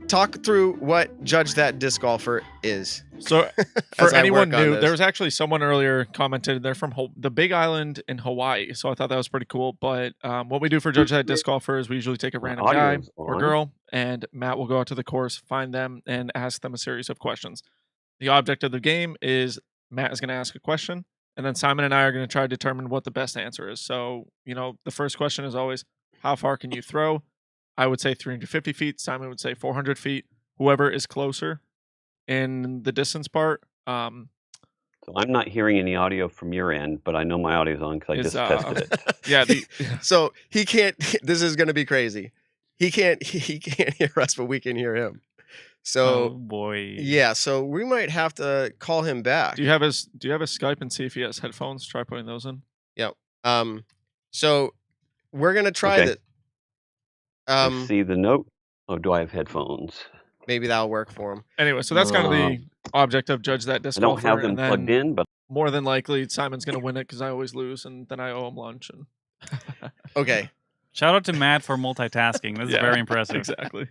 Speaker 2: talk through what Judge That Disc Golfer is.
Speaker 3: So,
Speaker 2: As
Speaker 3: for
Speaker 2: I
Speaker 3: anyone
Speaker 2: work on
Speaker 3: new,
Speaker 2: this.
Speaker 3: there was actually someone earlier commented they're from the Big Island in Hawaii. So I thought that was pretty cool. But what we do for Judge That Disc Golfer is we usually take a random
Speaker 6: audio
Speaker 3: guy
Speaker 6: is
Speaker 3: or
Speaker 6: on.
Speaker 3: girl, and Matt will go out to the course, find them, and ask them a series of questions. The object of the game is Matt is going to ask a question, and then Simon and I are going to try to determine what the best answer is. So, the first question is always, how far can you throw? I would say 350 feet. Simon would say 400 feet. Whoever is closer in the distance part
Speaker 6: So I'm not hearing any audio from your end, but I know my audio's on because I
Speaker 3: Is,
Speaker 6: just tested it.
Speaker 3: yeah,
Speaker 2: So he can't. This is going to be crazy. He can't hear us, but we can hear him.
Speaker 4: Oh
Speaker 2: So
Speaker 4: boy.
Speaker 2: yeah, so we might have to call him back.
Speaker 3: do you have his Skype and see if he has headphones? Try putting those in.
Speaker 2: So we're gonna try
Speaker 6: Okay.
Speaker 2: that.
Speaker 6: I see the note. Oh, do I have headphones?
Speaker 2: Maybe that'll work for him.
Speaker 3: Anyway, so that's kind of the object of Judge That Disc
Speaker 6: I don't
Speaker 3: Golfer,
Speaker 6: have them
Speaker 3: and then
Speaker 6: plugged in, but
Speaker 3: more than likely Simon's gonna win it because I always lose, and then I owe him lunch. And
Speaker 2: Okay.
Speaker 4: Shout out to Matt for multitasking. This is
Speaker 3: Yeah,
Speaker 4: very impressive.
Speaker 3: exactly.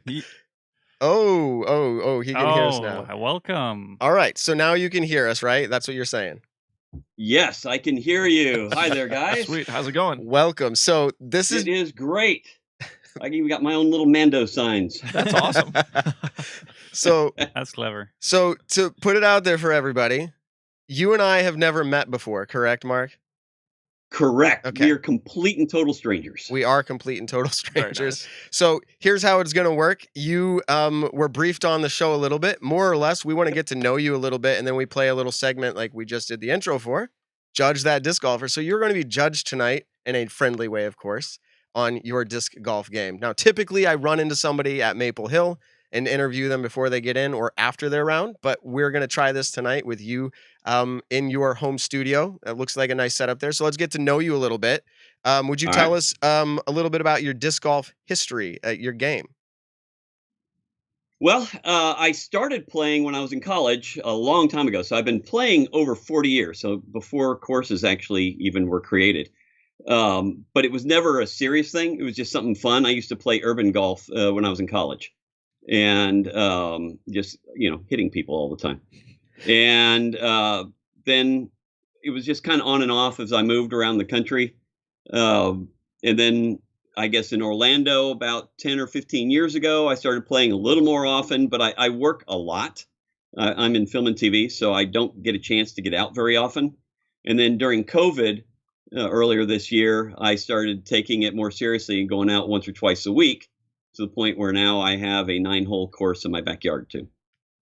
Speaker 2: Oh, he can hear us now.
Speaker 4: Welcome.
Speaker 2: All right, so now you can hear us, right? That's what you're saying.
Speaker 7: Yes, I can hear you. Hi there, guys.
Speaker 3: Sweet. How's it going?
Speaker 2: Welcome. So this is
Speaker 7: It is great. I even got my own little Mando signs.
Speaker 3: That's awesome.
Speaker 2: so
Speaker 4: That's clever.
Speaker 2: so to put it out there for everybody, you and I have never met before, correct, Mark?
Speaker 7: Correct.
Speaker 2: Okay.
Speaker 7: We are complete and total strangers.
Speaker 2: We are complete and total
Speaker 3: Very
Speaker 2: strangers.
Speaker 3: nice.
Speaker 2: So here's how it's going to work. You were briefed on the show a little bit, more or less. We want to get to know you a little bit, and then we play a little segment like we just did the intro for, Judge That Disc Golfer. So you're going to be judged tonight in a friendly way, of course, on your disc golf game. Now, typically I run into somebody at Maple Hill and interview them before they get in or after their round, but we're going to try this tonight with you in your home studio. It looks like a nice setup there. So let's get to know you a little bit. Would you
Speaker 7: All
Speaker 2: tell
Speaker 7: right.
Speaker 2: us a little bit about your disc golf history, your game?
Speaker 7: Well, I started playing when I was in college a long time ago. So I've been playing over 40 years. So before courses actually even were created. But it was never a serious thing. It was just something fun. I used to play urban golf when I was in college. And just hitting people all the time, and then it was just kind of on and off as I moved around the country, and then I guess in Orlando about 10 or 15 years ago I started playing a little more often. But I work a lot. I'm in film and TV, so I don't get a chance to get out very often. And then during COVID earlier this year, I started taking it more seriously and going out once or twice a week, to the point where now I have a 9-hole course in my backyard too.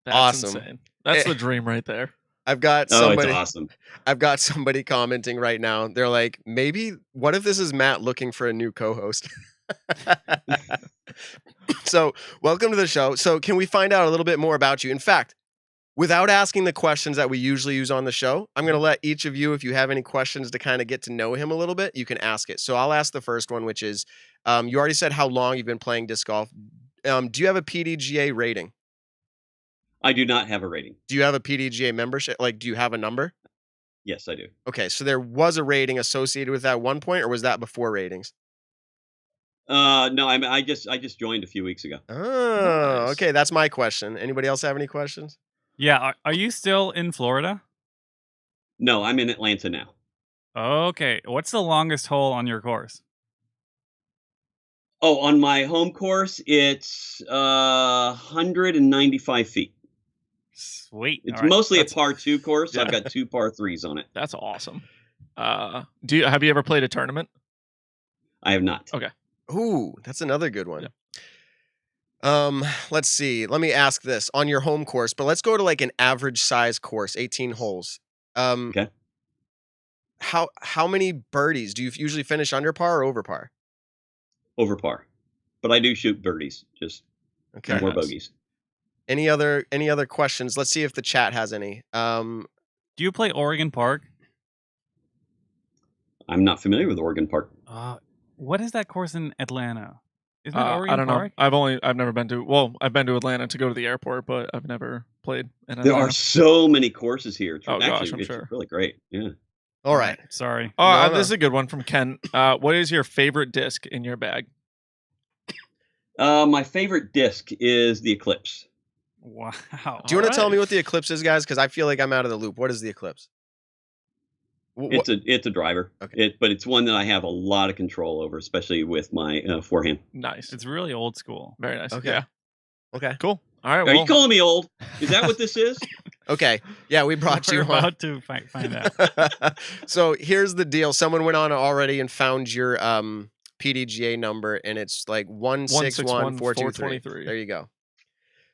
Speaker 3: That's
Speaker 2: Awesome.
Speaker 3: insane. That's the dream right there.
Speaker 2: I've got
Speaker 7: Oh,
Speaker 2: somebody.
Speaker 7: it's awesome.
Speaker 2: I've got somebody commenting right now. They're like, maybe what if this is Matt looking for a new co-host? So, welcome to the show. So, can we find out a little bit more about you? In fact, without asking the questions that we usually use on the show, I'm going to let each of you, if you have any questions to kind of get to know him a little bit, you can ask it. So, I'll ask the first one, which is, you already said how long you've been playing disc golf. Do you have a Pdga rating?
Speaker 7: I do not have a rating.
Speaker 2: Do you have a Pdga membership? Like, do you have a number?
Speaker 7: Yes, I do.
Speaker 2: Okay, so there was a rating associated with that one point, or was that before ratings?
Speaker 7: No, I just joined a few weeks ago.
Speaker 2: Oh,
Speaker 3: Nice.
Speaker 2: okay. That's my question. Anybody else have any questions?
Speaker 4: Yeah, are you still in Florida?
Speaker 7: No, I'm in Atlanta now.
Speaker 4: Okay, what's the longest hole on your course?
Speaker 7: Oh, on my home course, it's 195 feet.
Speaker 4: Sweet.
Speaker 7: It's
Speaker 4: All right.
Speaker 7: mostly a
Speaker 3: That's-
Speaker 7: par 2 course.
Speaker 3: yeah.
Speaker 7: I've got 2 par 3s on it.
Speaker 3: That's awesome. Have you ever played a tournament?
Speaker 7: I have not.
Speaker 3: Okay.
Speaker 2: Ooh, that's another good one. Let's see. Let me ask this on your home course, but let's go to like an average size course, 18 holes.
Speaker 7: Okay.
Speaker 2: How many birdies do you usually finish under par or over par?
Speaker 7: Over par. But I do shoot birdies, just
Speaker 2: Okay.
Speaker 7: more
Speaker 3: nice.
Speaker 7: bogeys.
Speaker 2: Any other questions? Let's see if the chat has any.
Speaker 4: Do you play Oregon Park?
Speaker 7: I'm not familiar with Oregon Park.
Speaker 4: What is that course in Atlanta? Isn't it Oregon
Speaker 3: I don't
Speaker 4: Park?
Speaker 3: know. I've never been to. Well, I've been to Atlanta to go to the airport, but I've never played in
Speaker 7: There
Speaker 3: Atlanta.
Speaker 7: are so many courses here.
Speaker 3: Oh,
Speaker 7: Actually,
Speaker 3: gosh, I'm
Speaker 7: it's
Speaker 3: sure.
Speaker 7: really great. Yeah.
Speaker 2: All right.
Speaker 4: Sorry.
Speaker 3: Oh,
Speaker 2: No,
Speaker 3: this is a good one from Ken. What is your favorite disc in your bag?
Speaker 7: My favorite disc is the Eclipse.
Speaker 4: Wow.
Speaker 2: Do you want to tell me
Speaker 3: Alright.
Speaker 2: what the Eclipse is, guys? Because I feel like I'm out of the loop. What is the Eclipse?
Speaker 7: It's a driver.
Speaker 2: Okay.
Speaker 7: But it's one that I have a lot of control over, especially with my forehand.
Speaker 3: Nice.
Speaker 4: It's really old school.
Speaker 3: Very nice.
Speaker 2: Okay.
Speaker 3: Yeah.
Speaker 2: Okay.
Speaker 3: Cool. All right.
Speaker 7: Are
Speaker 3: Well,
Speaker 7: you calling me old? Is that what this is?
Speaker 2: Okay. Yeah, we brought
Speaker 4: We're
Speaker 2: you on.
Speaker 4: about to find out.
Speaker 2: So here's the deal. Someone went on already and found your PDGA number, and it's like 161,423. There you go.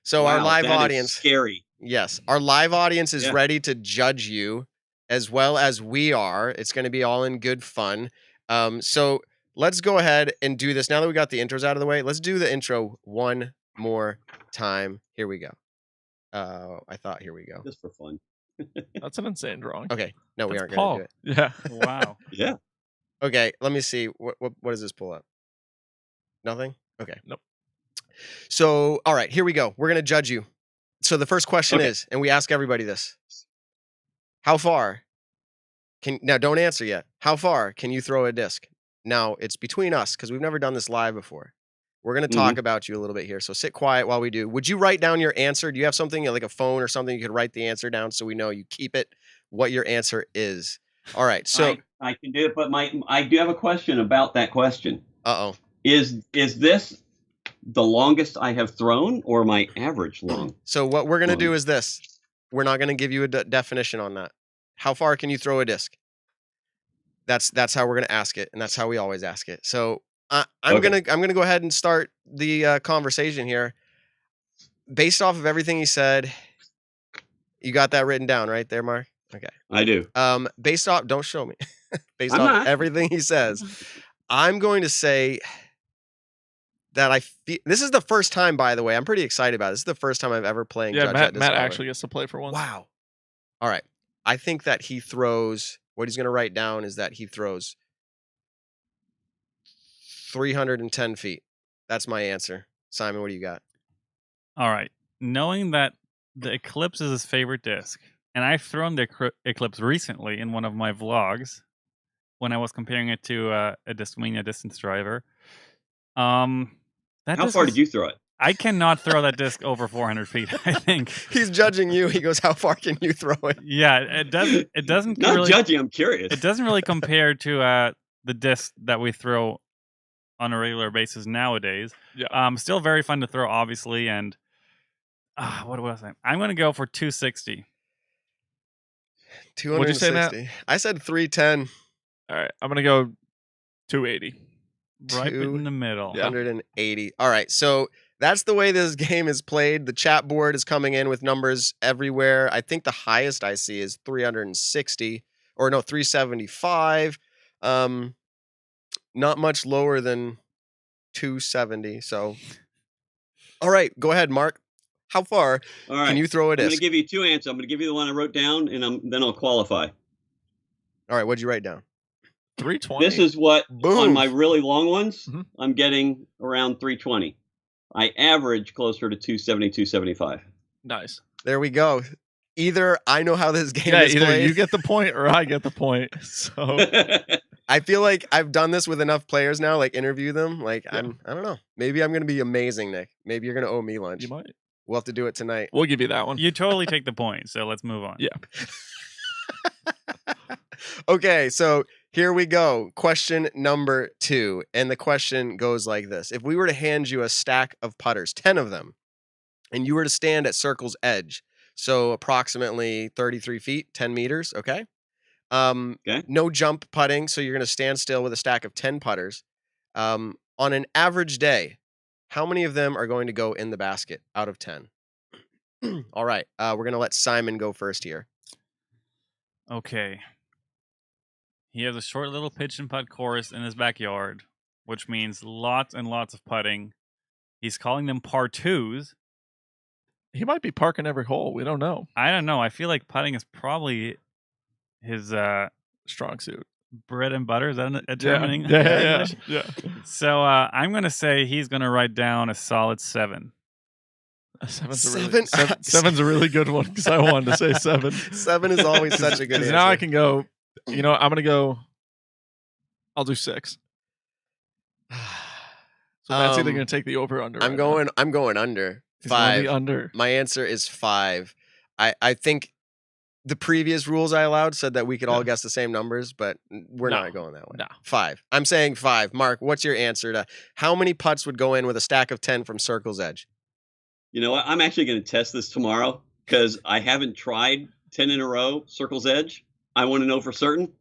Speaker 2: So our
Speaker 7: Wow,
Speaker 2: live
Speaker 7: that is
Speaker 2: audience,
Speaker 7: scary.
Speaker 2: yes, our live audience is
Speaker 7: Yeah.
Speaker 2: ready to judge you as well as we are. It's going to be all in good fun. So let's go ahead and do this. Now that we got the intros out of the way, let's do the intro one more time. Here we go. Here we go.
Speaker 7: Just for fun.
Speaker 3: that's an insane drawing.
Speaker 2: Okay. No, we
Speaker 4: That's
Speaker 2: aren't going to do
Speaker 3: Yeah.
Speaker 4: Wow.
Speaker 7: Yeah.
Speaker 2: it. Okay. Let me see. What does this pull up? Nothing? Okay.
Speaker 3: Nope.
Speaker 2: So, all right, here we go. We're going to judge you. So the first question
Speaker 7: Okay.
Speaker 2: is, and we ask everybody this. How far now don't answer yet. How far can you throw a disc? Now, it's between us because we've never done this live before. We're going to talk about you a little bit here. So sit quiet while we do. Would you write down your answer? Do you have something like a phone or something you could write the answer down so we know you keep it, what your answer is? All right. So,
Speaker 7: I can do it, but I do have a question about that question.
Speaker 2: uh-oh.
Speaker 7: Is this the longest I have thrown or my average long?
Speaker 2: So what we're going to do is this. We're not going to give you a definition on that. How far can you throw a disc? That's how we're going to ask it, and that's how we always ask it. So I'm going to go ahead and start the conversation here. Based off of everything he said, you got that written down right there, Mark? Okay.
Speaker 7: I do.
Speaker 2: Based off, don't show me. Based
Speaker 7: I'm
Speaker 2: off
Speaker 7: not.
Speaker 2: everything he says, I'm going to say that I feel this is the first time, by the way. I'm pretty excited about it. This is the first time I've ever playing.
Speaker 3: Yeah.
Speaker 2: Judge
Speaker 3: Matt
Speaker 2: at Discover.
Speaker 3: actually gets to play for once.
Speaker 2: Wow. All right. I think that he throws. What he's going to write down is that he throws 310 feet. That's my answer. Simon, what do you got?
Speaker 4: All right. Knowing that the Eclipse is his favorite disc, and I've thrown the Eclipse recently in one of my vlogs when I was comparing it to a Discmania distance driver.
Speaker 7: How far did you throw it?
Speaker 4: I cannot throw that disc over 400 feet. I think
Speaker 2: He's judging you. He goes, "How far can you throw it?"
Speaker 4: Yeah, it doesn't.
Speaker 7: Not
Speaker 4: really,
Speaker 7: judging. I'm curious.
Speaker 4: It doesn't really compare to the disc that we throw on a regular basis nowadays.
Speaker 3: Yeah.
Speaker 4: Still very fun to throw, obviously, and what was I? I'm going to go for 260.
Speaker 2: 260.
Speaker 3: What'd you say, Matt?
Speaker 2: I said 310.
Speaker 3: All right. I'm gonna go 280.
Speaker 4: Right in the middle.
Speaker 3: Yeah.
Speaker 2: 180. All right. So that's the way this game is played. The chat board is coming in with numbers everywhere. I think the highest I see is 360 or no, 375. Not much lower than 270. So, all right, go ahead, Mark. How far
Speaker 7: All right.
Speaker 2: can you throw a
Speaker 7: I'm going to
Speaker 2: disc?
Speaker 7: give you two answers. I'm going to give you the one I wrote down, and then I'll qualify.
Speaker 2: All right, what'd you write down?
Speaker 3: 320.
Speaker 7: This is what,
Speaker 2: Boom.
Speaker 7: on my really long ones,
Speaker 3: Mhm.
Speaker 7: I'm getting around 320. I average closer to 270, 275.
Speaker 3: nice.
Speaker 2: There we go. Either I know how this game
Speaker 3: Yeah.
Speaker 2: is
Speaker 3: Either
Speaker 2: played.
Speaker 3: you get the point or I get the point. So
Speaker 2: I feel like I've done this with enough players now, like interview them. Like
Speaker 3: Yeah.
Speaker 2: I don't know. Maybe I'm gonna be amazing, Nick. Maybe you're gonna owe me lunch.
Speaker 3: you might.
Speaker 2: We'll have to do it tonight.
Speaker 3: We'll give you that one.
Speaker 4: You totally take the point, so let's move on.
Speaker 3: Yeah.
Speaker 2: Okay, so here we go. Question number 2. And the question goes like this. If we were to hand you a stack of putters, 10 of them, and you were to stand at circle's edge, so approximately 33 feet, 10 meters, okay?
Speaker 7: Okay.
Speaker 2: No jump putting, so you're going to stand still with a stack of 10 putters. On an average day, how many of them are going to go in the basket out of 10? All right, we're going to let Simon go first here.
Speaker 4: Okay. He has a short little pitch and putt course in his backyard, which means lots and lots of putting. He's calling them par 2s.
Speaker 3: He might be parking every hole. We don't know.
Speaker 4: I don't know. I feel like putting is probably his
Speaker 3: Strong suit.
Speaker 4: bread and butter. Is that a term?
Speaker 3: Yeah.
Speaker 4: So I'm going to say he's going to write down a solid 7.
Speaker 3: Seven's a really good one because I wanted to say 7.
Speaker 2: 7 is always such a good answer.
Speaker 3: Now I can go, I'm going to go, I'll do 6. So that's either going to take the over or under.
Speaker 2: I'm going under.
Speaker 3: He's going
Speaker 2: 5.
Speaker 3: the under.
Speaker 2: My answer is 5. I think the previous rules I allowed said that we could all guess the same numbers, but we're not going that way.
Speaker 3: No.
Speaker 2: 5. I'm saying 5. Mark, what's your answer to how many putts would go in with a stack of 10 from circle's edge?
Speaker 7: You know what? I'm actually going to test this tomorrow because I haven't tried 10 in a row, circle's edge. I want to know for certain.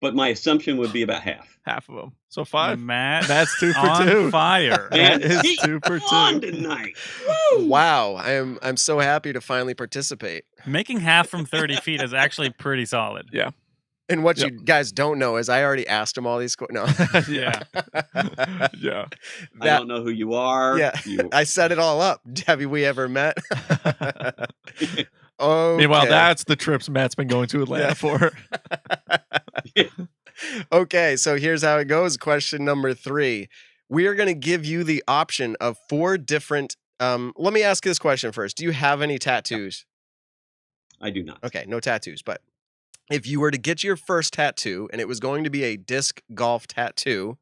Speaker 7: But my assumption would be about half.
Speaker 3: Half of them. So 5.
Speaker 4: Matt,
Speaker 3: That's 2 for
Speaker 4: on
Speaker 3: 2.
Speaker 4: fire.
Speaker 7: Man,
Speaker 3: That is
Speaker 7: he
Speaker 3: 2 for 2.
Speaker 7: won tonight. Woo!
Speaker 2: Wow, I'm so happy to finally participate.
Speaker 4: Making half from 30 feet is actually pretty solid.
Speaker 3: Yeah.
Speaker 2: And what
Speaker 3: Yep.
Speaker 2: you guys don't know is I already asked him all these no.
Speaker 4: Yeah.
Speaker 3: Yeah.
Speaker 7: I don't know who you are.
Speaker 2: Yeah.
Speaker 7: You-
Speaker 2: I set it all up. Have we ever met? Okay.
Speaker 3: Meanwhile, that's the trips Matt's been going to Atlanta for.
Speaker 2: Okay, so here's how it goes. Question number 3. We are going to give you the option of 4 different. Let me ask this question first. Do you have any tattoos?
Speaker 7: I do not.
Speaker 2: Okay, no tattoos. But if you were to get your first tattoo and it was going to be a disc golf tattoo,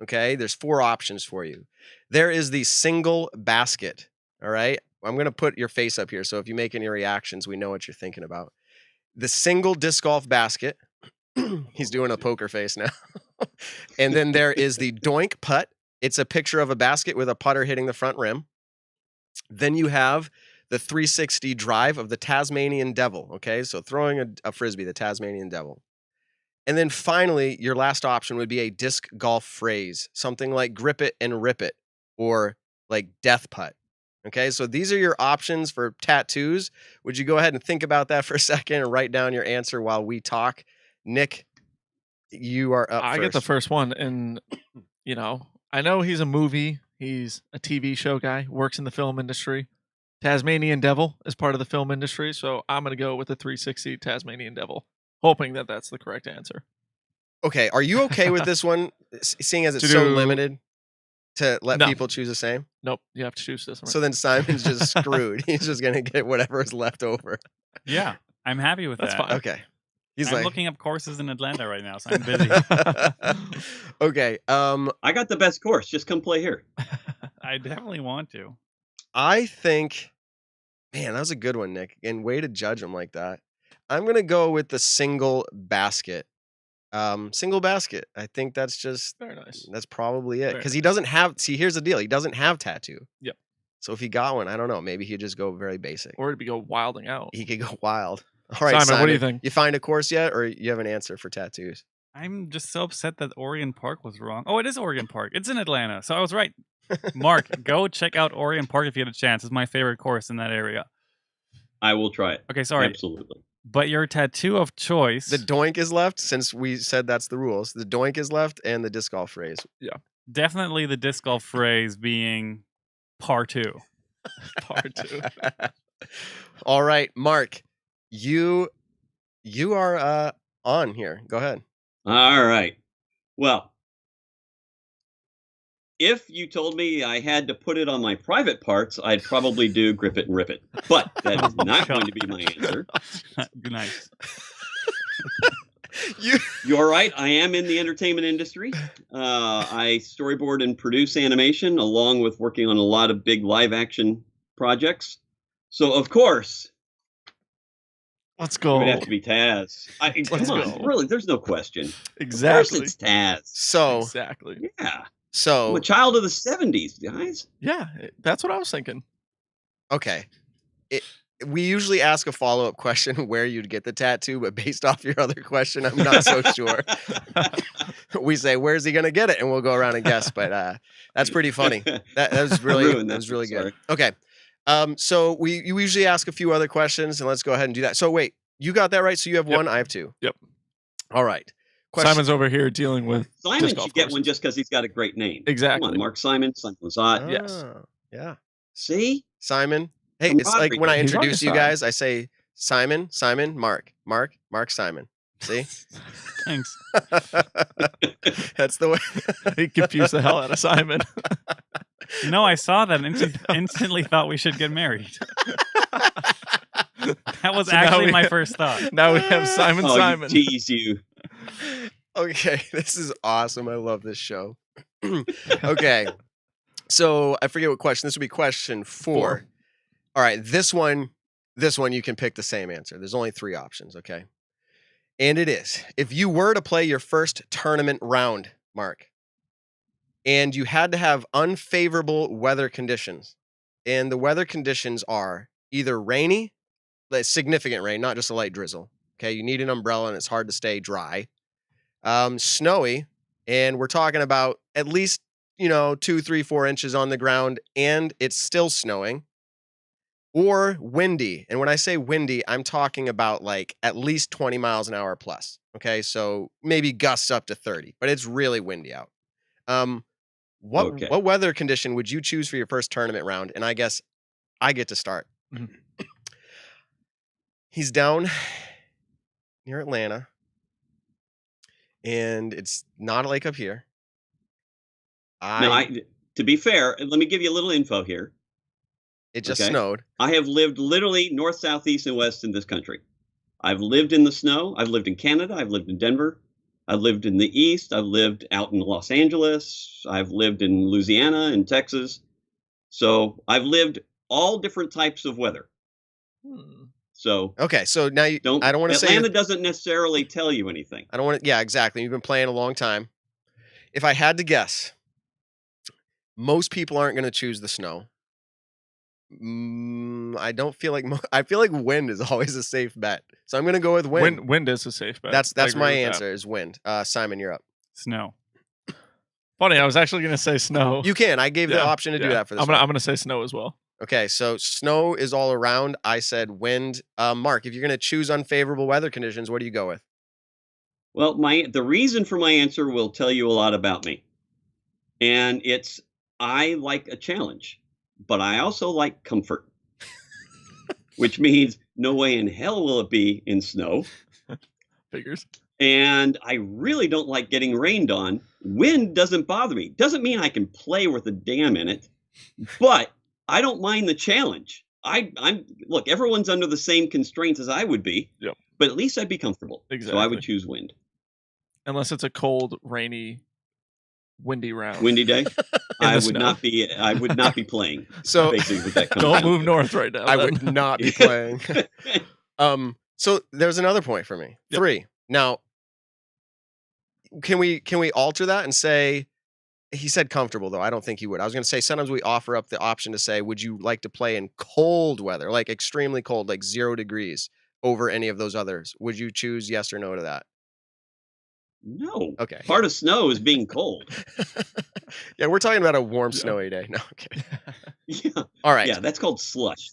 Speaker 2: okay, there's 4 options for you. There is the single basket. All right. I'm going to put your face up here. So if you make any reactions, we know what you're thinking about. The single disc golf basket. He's doing a poker face now. And then there is the doink putt. It's a picture of a basket with a putter hitting the front rim. Then you have the 360 drive of the Tasmanian Devil. Okay, so throwing a frisbee, the Tasmanian Devil. And then finally, your last option would be a disc golf phrase, something like grip it and rip it, or like death putt. Okay, so these are your options for tattoos. Would you go ahead and think about that for a second and write down your answer while we talk? Nick, you are up
Speaker 3: I
Speaker 2: first.
Speaker 3: get the first one. And, I know he's a movie. He's a TV show guy, works in the film industry. Tasmanian Devil is part of the film industry. So I'm going to go with the 360 Tasmanian Devil, hoping that that's the correct answer.
Speaker 2: Okay, are you okay with this one, seeing as it's
Speaker 3: To
Speaker 2: so
Speaker 3: do-
Speaker 2: limited to let
Speaker 3: No.
Speaker 2: people choose the same?
Speaker 3: Nope, you have to choose this one.
Speaker 2: So then Simon's just screwed. He's just going to get whatever is left over.
Speaker 4: Yeah. I'm happy with
Speaker 3: That's
Speaker 4: that.
Speaker 3: fine.
Speaker 2: Okay. He's
Speaker 4: I'm
Speaker 2: like,
Speaker 4: looking up courses in Atlanta right now, so I'm busy.
Speaker 2: okay.
Speaker 7: I got the best course. Just come play here.
Speaker 4: I definitely want to.
Speaker 2: I think, man, that was a good one, Nick. And way to judge him like that. I'm gonna go with the single basket. Single basket. I think that's just
Speaker 3: Very nice.
Speaker 2: that's probably it.
Speaker 3: Very
Speaker 2: Because he doesn't have. See, here's the deal. He doesn't have tattoo.
Speaker 3: Yep.
Speaker 2: So if he got one, I don't know. Maybe he'd just go very basic.
Speaker 3: Or to go wilding out.
Speaker 2: He could go wild. All right,
Speaker 3: Simon, what do you think?
Speaker 2: You find a course yet, or you have an answer for tattoos?
Speaker 4: I'm just so upset that Orion Park was wrong. Oh, it is Orion Park. It's in Atlanta, so I was right. Mark, go check out Orion Park if you get a chance. It's my favorite course in that area.
Speaker 7: I will try it.
Speaker 4: Okay, sorry.
Speaker 7: Absolutely.
Speaker 4: But your tattoo of choice,
Speaker 2: The doink is left, since we said that's the rules. The doink is left, and the disc golf phrase.
Speaker 4: definitely the disc golf phrase being par 2.
Speaker 3: Part 2.
Speaker 2: All right, Mark, you are on here. Go ahead.
Speaker 7: All right. Well, if you told me I had to put it on my private parts, I'd probably do grip it and rip it. But that is not going to be my answer.
Speaker 4: Nice.
Speaker 7: You're right. I am in the entertainment industry. I storyboard and produce animation, along with working on a lot of big live action projects. So, of course,
Speaker 3: Let's
Speaker 7: it
Speaker 3: go.
Speaker 7: would have to be Taz. Come on,
Speaker 3: go.
Speaker 7: really, there's no question.
Speaker 3: Exactly.
Speaker 7: Of course, it's Taz.
Speaker 2: So
Speaker 3: Exactly.
Speaker 7: Yeah, I'm
Speaker 2: so
Speaker 7: a child of the '70s, guys.
Speaker 3: Yeah, that's what I was thinking.
Speaker 2: okay. We usually ask a follow-up question where you'd get the tattoo, but based off your other question, I'm not so sure. We say, "Where's he gonna get it?" and we'll go around and guess. But that's pretty funny. That was really
Speaker 7: ruined
Speaker 2: that
Speaker 7: that
Speaker 2: was
Speaker 7: one,
Speaker 2: really good.
Speaker 7: sorry.
Speaker 2: Okay, so you usually ask a few other questions, and let's go ahead and do that. So wait, you got that right. So you have
Speaker 3: Yep.
Speaker 2: one, I have two.
Speaker 3: Yep.
Speaker 2: All right. Question.
Speaker 3: Simon's over here dealing with
Speaker 7: Simon
Speaker 3: disc golf
Speaker 7: should get one
Speaker 3: courses.
Speaker 7: just because he's got a great name. Come
Speaker 3: Exactly.
Speaker 7: on, Mark Simon, Simon Lizotte.
Speaker 3: Yes.
Speaker 2: Yeah.
Speaker 7: See?
Speaker 2: Simon. Hey, it's like
Speaker 7: Camaraderie.
Speaker 2: when I
Speaker 3: He's on
Speaker 2: introduce
Speaker 3: your
Speaker 2: you
Speaker 3: side.
Speaker 2: guys, I say Simon, Mark, Simon. See?
Speaker 4: Thanks.
Speaker 2: That's the way.
Speaker 3: He confused the hell out of Simon.
Speaker 4: You know, I saw that and instantly thought we should get married. That was
Speaker 3: So now
Speaker 4: actually
Speaker 3: we-
Speaker 4: my first thought.
Speaker 3: Now we have Simon.
Speaker 7: Oh,
Speaker 3: Simon.
Speaker 7: you tease you.
Speaker 2: Okay, this is awesome. I love this show. Okay. So I forget what question. This would be question 4. All right, this one you can pick the same answer. There's only 3 options, okay? And it is, if you were to play your first tournament round, Mark, and you had to have unfavorable weather conditions, and the weather conditions are either rainy, like significant rain, not just a light drizzle, okay? You need an umbrella and it's hard to stay dry. Snowy, and we're talking about at least, 2, 3, 4 inches on the ground, and it's still snowing. Or windy. And when I say windy, I'm talking about like at least 20 miles an hour plus. Okay, so maybe gusts up to 30, but it's really windy out.
Speaker 7: Okay.
Speaker 2: What weather condition would you choose for your first tournament round? And I guess I get to start.
Speaker 3: Mhm.
Speaker 2: He's down near Atlanta, and it's not like up here.
Speaker 7: Now, to be fair, let me give you a little info here.
Speaker 2: It just
Speaker 7: Okay.
Speaker 2: snowed.
Speaker 7: I have lived literally north, south, east, and west in this country. I've lived in the snow. I've lived in Canada. I've lived in Denver. I've lived in the east. I've lived out in Los Angeles. I've lived in Louisiana and Texas. So I've lived all different types of weather. So
Speaker 2: Okay, so now I don't want to say
Speaker 7: Atlanta doesn't necessarily tell you anything.
Speaker 2: I don't want to. Yeah, exactly. You've been playing a long time. If I had to guess, most people aren't going to choose the snow. I don't feel like I feel like wind is always a safe bet, so I'm going to go with wind.
Speaker 3: Wind is a safe bet.
Speaker 2: That's
Speaker 3: I agree
Speaker 2: my
Speaker 3: with that.
Speaker 2: answer. Is wind. Simon, you're up.
Speaker 4: Snow.
Speaker 3: Funny, I was actually going to say snow.
Speaker 2: You can. I gave the
Speaker 3: Yeah,
Speaker 2: option to do
Speaker 3: yeah.
Speaker 2: that for this.
Speaker 3: I'm gonna say snow as well.
Speaker 2: Okay, so snow is all around. I said wind. Mark, if you're going to choose unfavorable weather conditions, what do you go with?
Speaker 7: Well, the reason for my answer will tell you a lot about me. And it's I like a challenge, but I also like comfort. Which means no way in hell will it be in snow.
Speaker 3: Figures.
Speaker 7: And I really don't like getting rained on. Wind doesn't bother me. Doesn't mean I can play with a dam in it, but I don't mind the challenge. Look, everyone's under the same constraints as I would be.
Speaker 3: Yep.
Speaker 7: But at least I'd be comfortable. So I
Speaker 3: Exactly.
Speaker 7: would choose wind.
Speaker 3: Unless it's a cold, rainy, windy round.
Speaker 7: Windy day.
Speaker 3: In
Speaker 7: I
Speaker 3: the
Speaker 7: would
Speaker 3: snow.
Speaker 7: not be playing.
Speaker 2: So
Speaker 7: Basically, with that
Speaker 3: Don't move north right now.
Speaker 2: I
Speaker 3: then.
Speaker 2: would not be playing. So there's another point for me.
Speaker 3: Yep.
Speaker 2: 3. Now, can we alter that and say he said comfortable though? I don't think he would. I was going to say sometimes we offer up the option to say, would you like to play in cold weather, like extremely cold, like 0 degrees over any of those others? Would you choose yes or no to that?
Speaker 7: No.
Speaker 2: Okay.
Speaker 7: Part of snow is being cold.
Speaker 2: Yeah, we're talking about a warm, snowy day. No, okay.
Speaker 7: Yeah.
Speaker 2: All right.
Speaker 7: Yeah, that's called slush.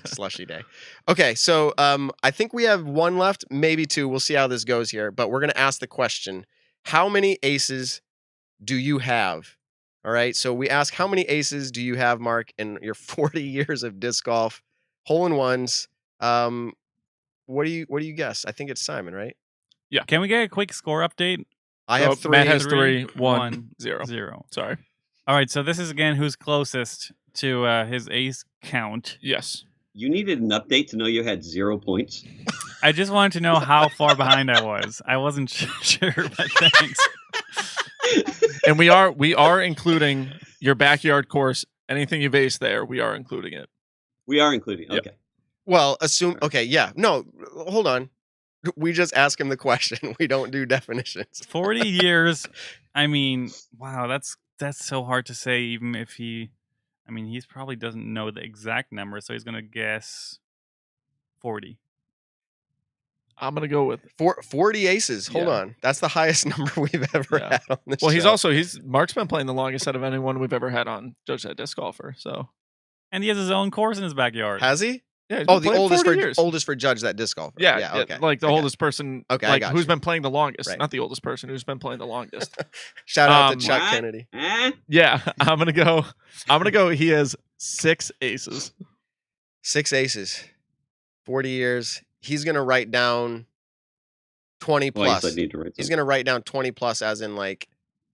Speaker 2: Slushy day. Okay, so I think we have 1 left, maybe 2. We'll see how this goes here. But we're going to ask the question, how many aces do you have? All right, so we ask, how many aces do you have, Mark, in your 40 years of disc golf, hole-in-ones? What do you guess? I think it's Simon, right?
Speaker 3: Yeah.
Speaker 4: Can we get a quick score update?
Speaker 2: I have 3.
Speaker 3: Matt has
Speaker 4: 3,
Speaker 3: 3, 1, 0.
Speaker 4: 0.
Speaker 3: Sorry.
Speaker 4: All right, so this is again who's closest to his ace count.
Speaker 3: Yes.
Speaker 7: You needed an update to know you had 0 points.
Speaker 4: I just wanted to know how far behind I was. I wasn't sure, but thanks.
Speaker 3: And we are including your backyard course. Anything you've aced there, we are including it.
Speaker 7: We are including.
Speaker 3: Yep.
Speaker 7: Okay.
Speaker 2: Well, assume. Okay, yeah. No, hold on. We just ask him the question. We don't do definitions.
Speaker 4: 40 years. I mean, wow, that's so hard to say. Even if he's probably doesn't know the exact number, so he's gonna guess 40.
Speaker 3: I'm gonna go with
Speaker 2: 40 aces. Hold
Speaker 3: Yeah.
Speaker 2: on. That's the highest number we've ever
Speaker 3: Yeah.
Speaker 2: had on this
Speaker 3: Well,
Speaker 2: show.
Speaker 3: Mark's been playing the longest out of anyone we've ever had on Judge That Disc Golfer. So
Speaker 4: And he has his own course in his backyard.
Speaker 2: Has he?
Speaker 3: yeah, he's
Speaker 2: Oh,
Speaker 3: been
Speaker 2: the
Speaker 3: playing
Speaker 2: oldest
Speaker 3: 40 years.
Speaker 2: oldest for Judge That Disc Golfer.
Speaker 3: Yeah,
Speaker 2: Okay.
Speaker 3: like the
Speaker 2: I got
Speaker 3: oldest person.
Speaker 2: Okay, I
Speaker 3: like
Speaker 2: got
Speaker 3: who's
Speaker 2: you.
Speaker 3: been playing the longest,
Speaker 2: Right.
Speaker 3: not the oldest person who's been playing the longest.
Speaker 2: it. Shout out to Chuck
Speaker 7: What?
Speaker 2: Kennedy.
Speaker 3: Yeah, I'm gonna go. He has 6 aces.
Speaker 2: 6 aces. 40 years. He's gonna write down 20
Speaker 7: Well, I guess
Speaker 2: plus.
Speaker 7: I need to write
Speaker 2: He's
Speaker 7: something.
Speaker 2: gonna write down 20 plus as in like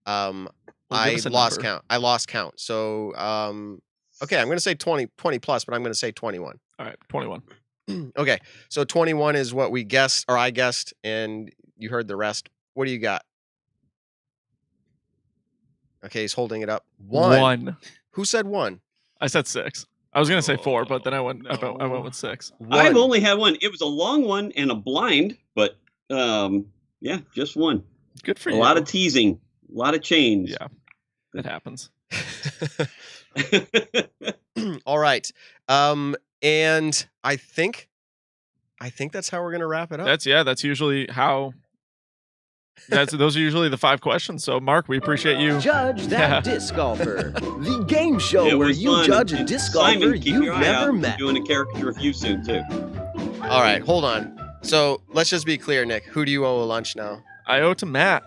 Speaker 3: Well,
Speaker 2: I
Speaker 3: give us a
Speaker 2: lost
Speaker 3: number.
Speaker 2: count. I lost count. So okay, I'm gonna say 20 plus, but I'm gonna say 21.
Speaker 3: All right, 21.
Speaker 2: Okay. So 21 is what we guessed, or I guessed, and you heard the rest. What do you got? Okay, he's holding it up. One. Who said 1?
Speaker 3: I said 6. I was gonna say 4, but then I went
Speaker 4: no.
Speaker 3: with 6.
Speaker 7: I've
Speaker 2: 1.
Speaker 7: only had one. It was a long one and a blind, but yeah, just one.
Speaker 3: Good for
Speaker 7: A
Speaker 3: you.
Speaker 7: lot of teasing, a lot of change.
Speaker 3: Yeah, it happens.
Speaker 2: All right. And I think that's how we're gonna wrap it up.
Speaker 3: That's usually how. Those are usually the 5 questions. So, Mark, we appreciate you.
Speaker 5: Judge That
Speaker 3: Yeah.
Speaker 5: Disc Golfer, the game show
Speaker 7: It
Speaker 5: where
Speaker 7: was
Speaker 5: you
Speaker 7: fun.
Speaker 5: judge a
Speaker 7: And
Speaker 5: disc
Speaker 7: Simon,
Speaker 5: golfer
Speaker 7: keep
Speaker 5: you've
Speaker 7: your eye
Speaker 5: never
Speaker 7: out. I'm
Speaker 5: met.
Speaker 7: doing a character review soon too.
Speaker 2: All right, hold on. So let's just be clear, Nick. Who do you owe a lunch now?
Speaker 3: I owe it to Matt.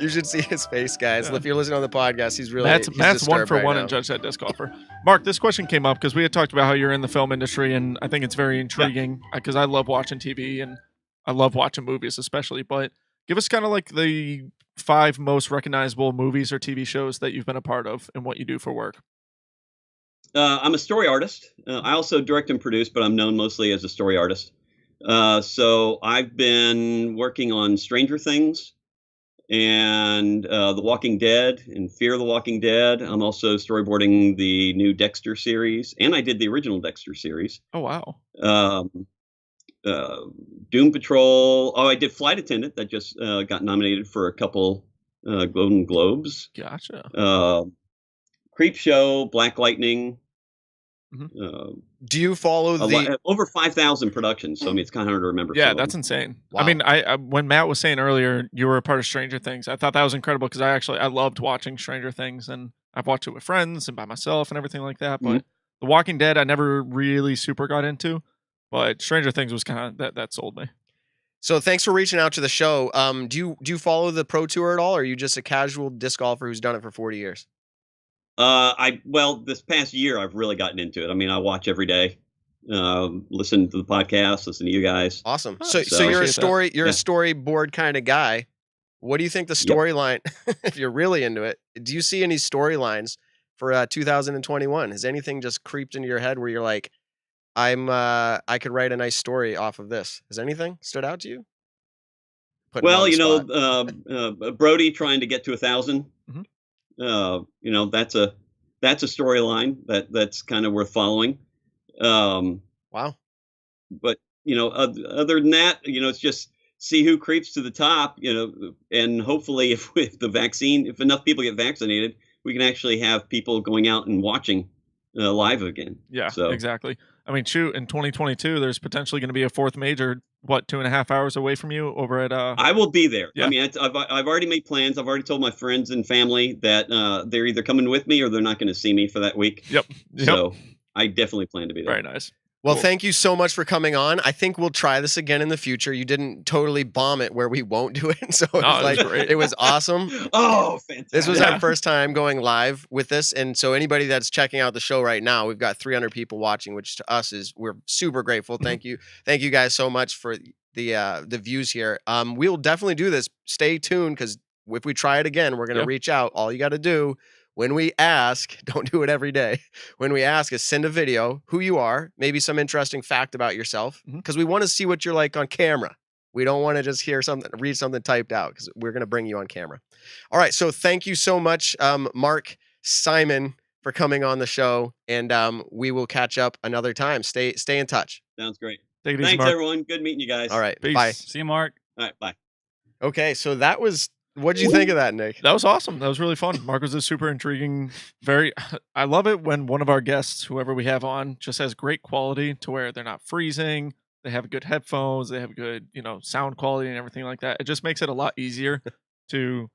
Speaker 2: You should see his face, guys.
Speaker 3: Yeah.
Speaker 2: If you're listening on the podcast, he's really
Speaker 3: Matt's
Speaker 2: he's
Speaker 3: 1
Speaker 2: disturbed
Speaker 3: for
Speaker 2: right
Speaker 3: 1
Speaker 2: now.
Speaker 3: in Judge That Disc Golfer. Mark, this question came up because we had talked about how you're in the film industry, and I think it's very intriguing because I love watching TV and I love watching movies, especially. But give us kind of like the 5 most recognizable movies or TV shows that you've been a part of and what you do for work.
Speaker 7: I'm a story artist. I also direct and produce, but I'm known mostly as a story artist. So I've been working on Stranger Things and The Walking Dead and Fear the Walking Dead. I'm also storyboarding the new Dexter series, and I did the original Dexter series.
Speaker 3: Oh, wow.
Speaker 7: Doom Patrol. Oh, I did Flight Attendant. That just got nominated for a couple Golden Globes.
Speaker 3: Gotcha.
Speaker 7: Creep Show, Black Lightning.
Speaker 2: Do you follow the?
Speaker 7: Over 5,000 productions. So I mean, it's kind of hard to remember.
Speaker 3: Yeah,
Speaker 7: some of
Speaker 3: that's
Speaker 7: them.
Speaker 3: insane.
Speaker 2: Wow.
Speaker 3: I mean, I when Matt was saying earlier you were a part of Stranger Things, I thought that was incredible because I loved watching Stranger Things, and I've watched it with friends and by myself and everything like that. But The Walking Dead, I never really super got into, but Stranger Things was kind of that sold me.
Speaker 2: So thanks for reaching out to the show. Do you follow the Pro Tour at all, or are you just a casual disc golfer who's done it for 40 years?
Speaker 7: This past year I've really gotten into it. I mean, I watch every day, listen to the podcast, listen to you guys.
Speaker 2: Awesome.
Speaker 3: Oh,
Speaker 2: So
Speaker 7: so-
Speaker 2: you're a
Speaker 3: Appreciate
Speaker 2: a storyboard kind of guy. What do you think the storyline? If you're really into it, do you see any storylines for 2021? Has anything just creeped into your head where you're like, I could write a nice story off of this? Has anything stood out to you? Putting
Speaker 7: Well,
Speaker 2: on
Speaker 7: you
Speaker 2: the
Speaker 7: know,
Speaker 2: spot.
Speaker 7: Brody trying to get to 1,000.
Speaker 3: Mhm.
Speaker 7: You know, that's a storyline that's kind of worth following.
Speaker 2: Wow.
Speaker 7: But you know, other than that, you know, it's just see who creeps to the top. You know, and hopefully, if enough people get vaccinated, we can actually have people going out and watching live again.
Speaker 3: Yeah,
Speaker 7: So-
Speaker 3: exactly. I mean, shoot, in 2022, there's potentially going to be a 4th major. What, 2.5 hours away from you over at?
Speaker 7: I will be there.
Speaker 3: Yeah.
Speaker 7: I mean, I've already made plans. I've already told my friends and family that they're either coming with me or they're not going to see me for that week.
Speaker 3: Yep.
Speaker 7: So I definitely plan to be there.
Speaker 3: Very nice.
Speaker 2: Well,
Speaker 3: Cool.
Speaker 2: thank you so much for coming on. I think we'll try this again in the future. You didn't totally bomb it where we won't do it. So it was,
Speaker 3: No, it was
Speaker 2: like,
Speaker 3: great.
Speaker 2: it was awesome.
Speaker 7: Oh, fantastic!
Speaker 2: This was
Speaker 3: Yeah.
Speaker 2: our first time going live with this. And so anybody that's checking out the show right now, we've got 300 people watching, which to us we're super grateful. Thank you. Thank you guys so much for the views here. We'll definitely do this. Stay tuned, because if we try it again, we're going to
Speaker 3: Yeah.
Speaker 2: reach out. All you got to do when we ask, don't do it every day. When we ask is send a video, who you are, maybe some interesting fact about yourself, because we want to see what you're like on camera. We don't want to just read something typed out, because we're going to bring you on camera. All right. So thank you so much, Mark, Simon, for coming on the show, and we will catch up another time. Stay in touch.
Speaker 7: Sounds great.
Speaker 3: Take it easy,
Speaker 7: Thanks,
Speaker 3: Mark.
Speaker 7: everyone. Good meeting you guys.
Speaker 2: All right.
Speaker 3: Peace.
Speaker 2: Bye.
Speaker 4: See you, Mark.
Speaker 7: All right. Bye.
Speaker 2: Okay. So that was, what did you think of that, Nick?
Speaker 3: That was awesome. That was really fun. Mark was a super intriguing, I love it when one of our guests, whoever we have on, just has great quality to where they're not freezing. They have good headphones. They have good, sound quality and everything like that. It just makes it a lot easier to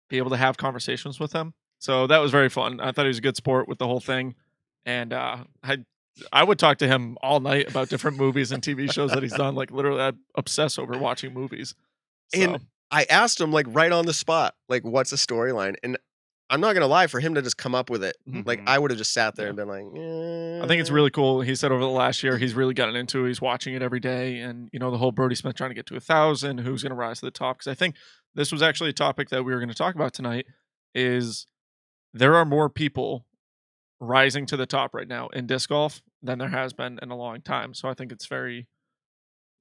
Speaker 3: be able to have conversations with them. So that was very fun. I thought he was a good sport with the whole thing. And I would talk to him all night about different movies and TV shows that he's done. Like literally, I obsess over watching movies. So,
Speaker 2: And I asked him like right on the spot, like, what's a storyline? And I'm not gonna lie, for him to just come up with it, like I would have just sat there and been like,
Speaker 3: I think it's really cool. He said over the last year he's really gotten into it. He's watching it every day, and the whole Brody Smith trying to get to 1,000, who's going to rise to the top. Because I think this was actually a topic that we were going to talk about tonight. Is there are more people rising to the top right now in disc golf than there has been in a long time. So I think it's very,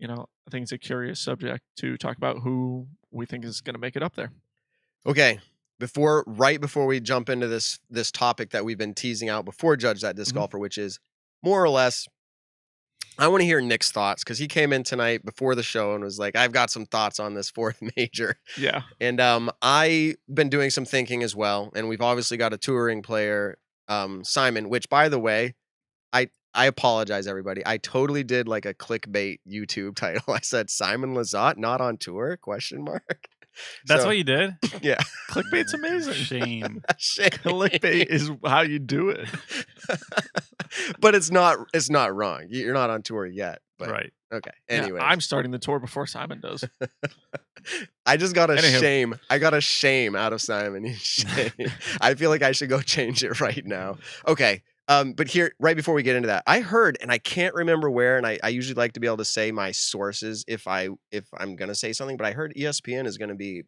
Speaker 3: I think it's a curious subject to talk about who we think is going to make it up there.
Speaker 2: Okay. Right before we jump into this topic that we've been teasing out before Judge That Disc Golfer, which is more or less, I want to hear Nick's thoughts, because he came in tonight before the show and was like, I've got some thoughts on this fourth major.
Speaker 3: Yeah.
Speaker 2: And I've been doing some thinking as well. And we've obviously got a touring player, Simon, which, by the way, I apologize, everybody. I totally did like a clickbait YouTube title. I said, Simon Lizotte not on tour? ?
Speaker 4: That's what you did?
Speaker 2: Yeah.
Speaker 3: Clickbait's amazing.
Speaker 4: Shame.
Speaker 3: Clickbait is how you do it.
Speaker 2: But it's not wrong. You're not on tour yet. But,
Speaker 4: Right.
Speaker 2: Okay.
Speaker 3: Yeah,
Speaker 2: Anyway,
Speaker 3: I'm starting the tour before Simon does.
Speaker 2: I just got a
Speaker 3: Anywho.
Speaker 2: shame. I got a shame out of Simon. Shame. I feel like I should go change it right now. Okay. But here, right before we get into that, I heard, and I can't remember where, and I usually like to be able to say my sources if I'm gonna say something, but I heard ESPN is gonna be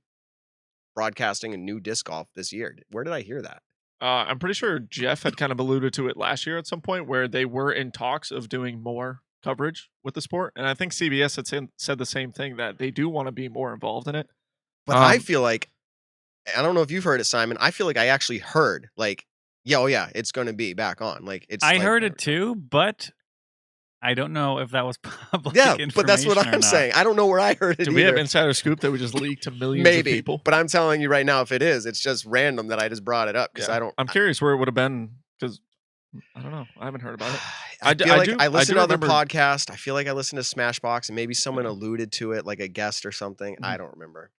Speaker 2: broadcasting a new disc golf this year. Where did I hear that?
Speaker 3: I'm pretty sure Jeff had kind of alluded to it last year at some point, where they were in talks of doing more coverage with the sport. And I think CBS had said the same thing, that they do want to be more involved in it.
Speaker 2: But I feel like, I don't know if you've heard it, Simon. I feel like I actually heard like, yeah, it's going to be back on. Like it's.
Speaker 4: I heard it too, but I don't know if that was public.
Speaker 2: Yeah, but that's what
Speaker 4: information or
Speaker 2: I'm
Speaker 4: not.
Speaker 2: saying. I don't know where I heard it.
Speaker 3: Do we have
Speaker 2: either.
Speaker 3: insider scoop that we just leaked to millions
Speaker 2: Maybe,
Speaker 3: of people?
Speaker 2: but I'm telling you right now, if it is, it's just random that I just brought it up because
Speaker 3: Yeah. I'm curious where it would have been, because I don't know. I haven't heard about it.
Speaker 2: I feel like I listened to other
Speaker 3: remember-
Speaker 2: podcasts. I feel like I listened to Smashbox, and maybe someone alluded to it, like a guest or something. I don't remember.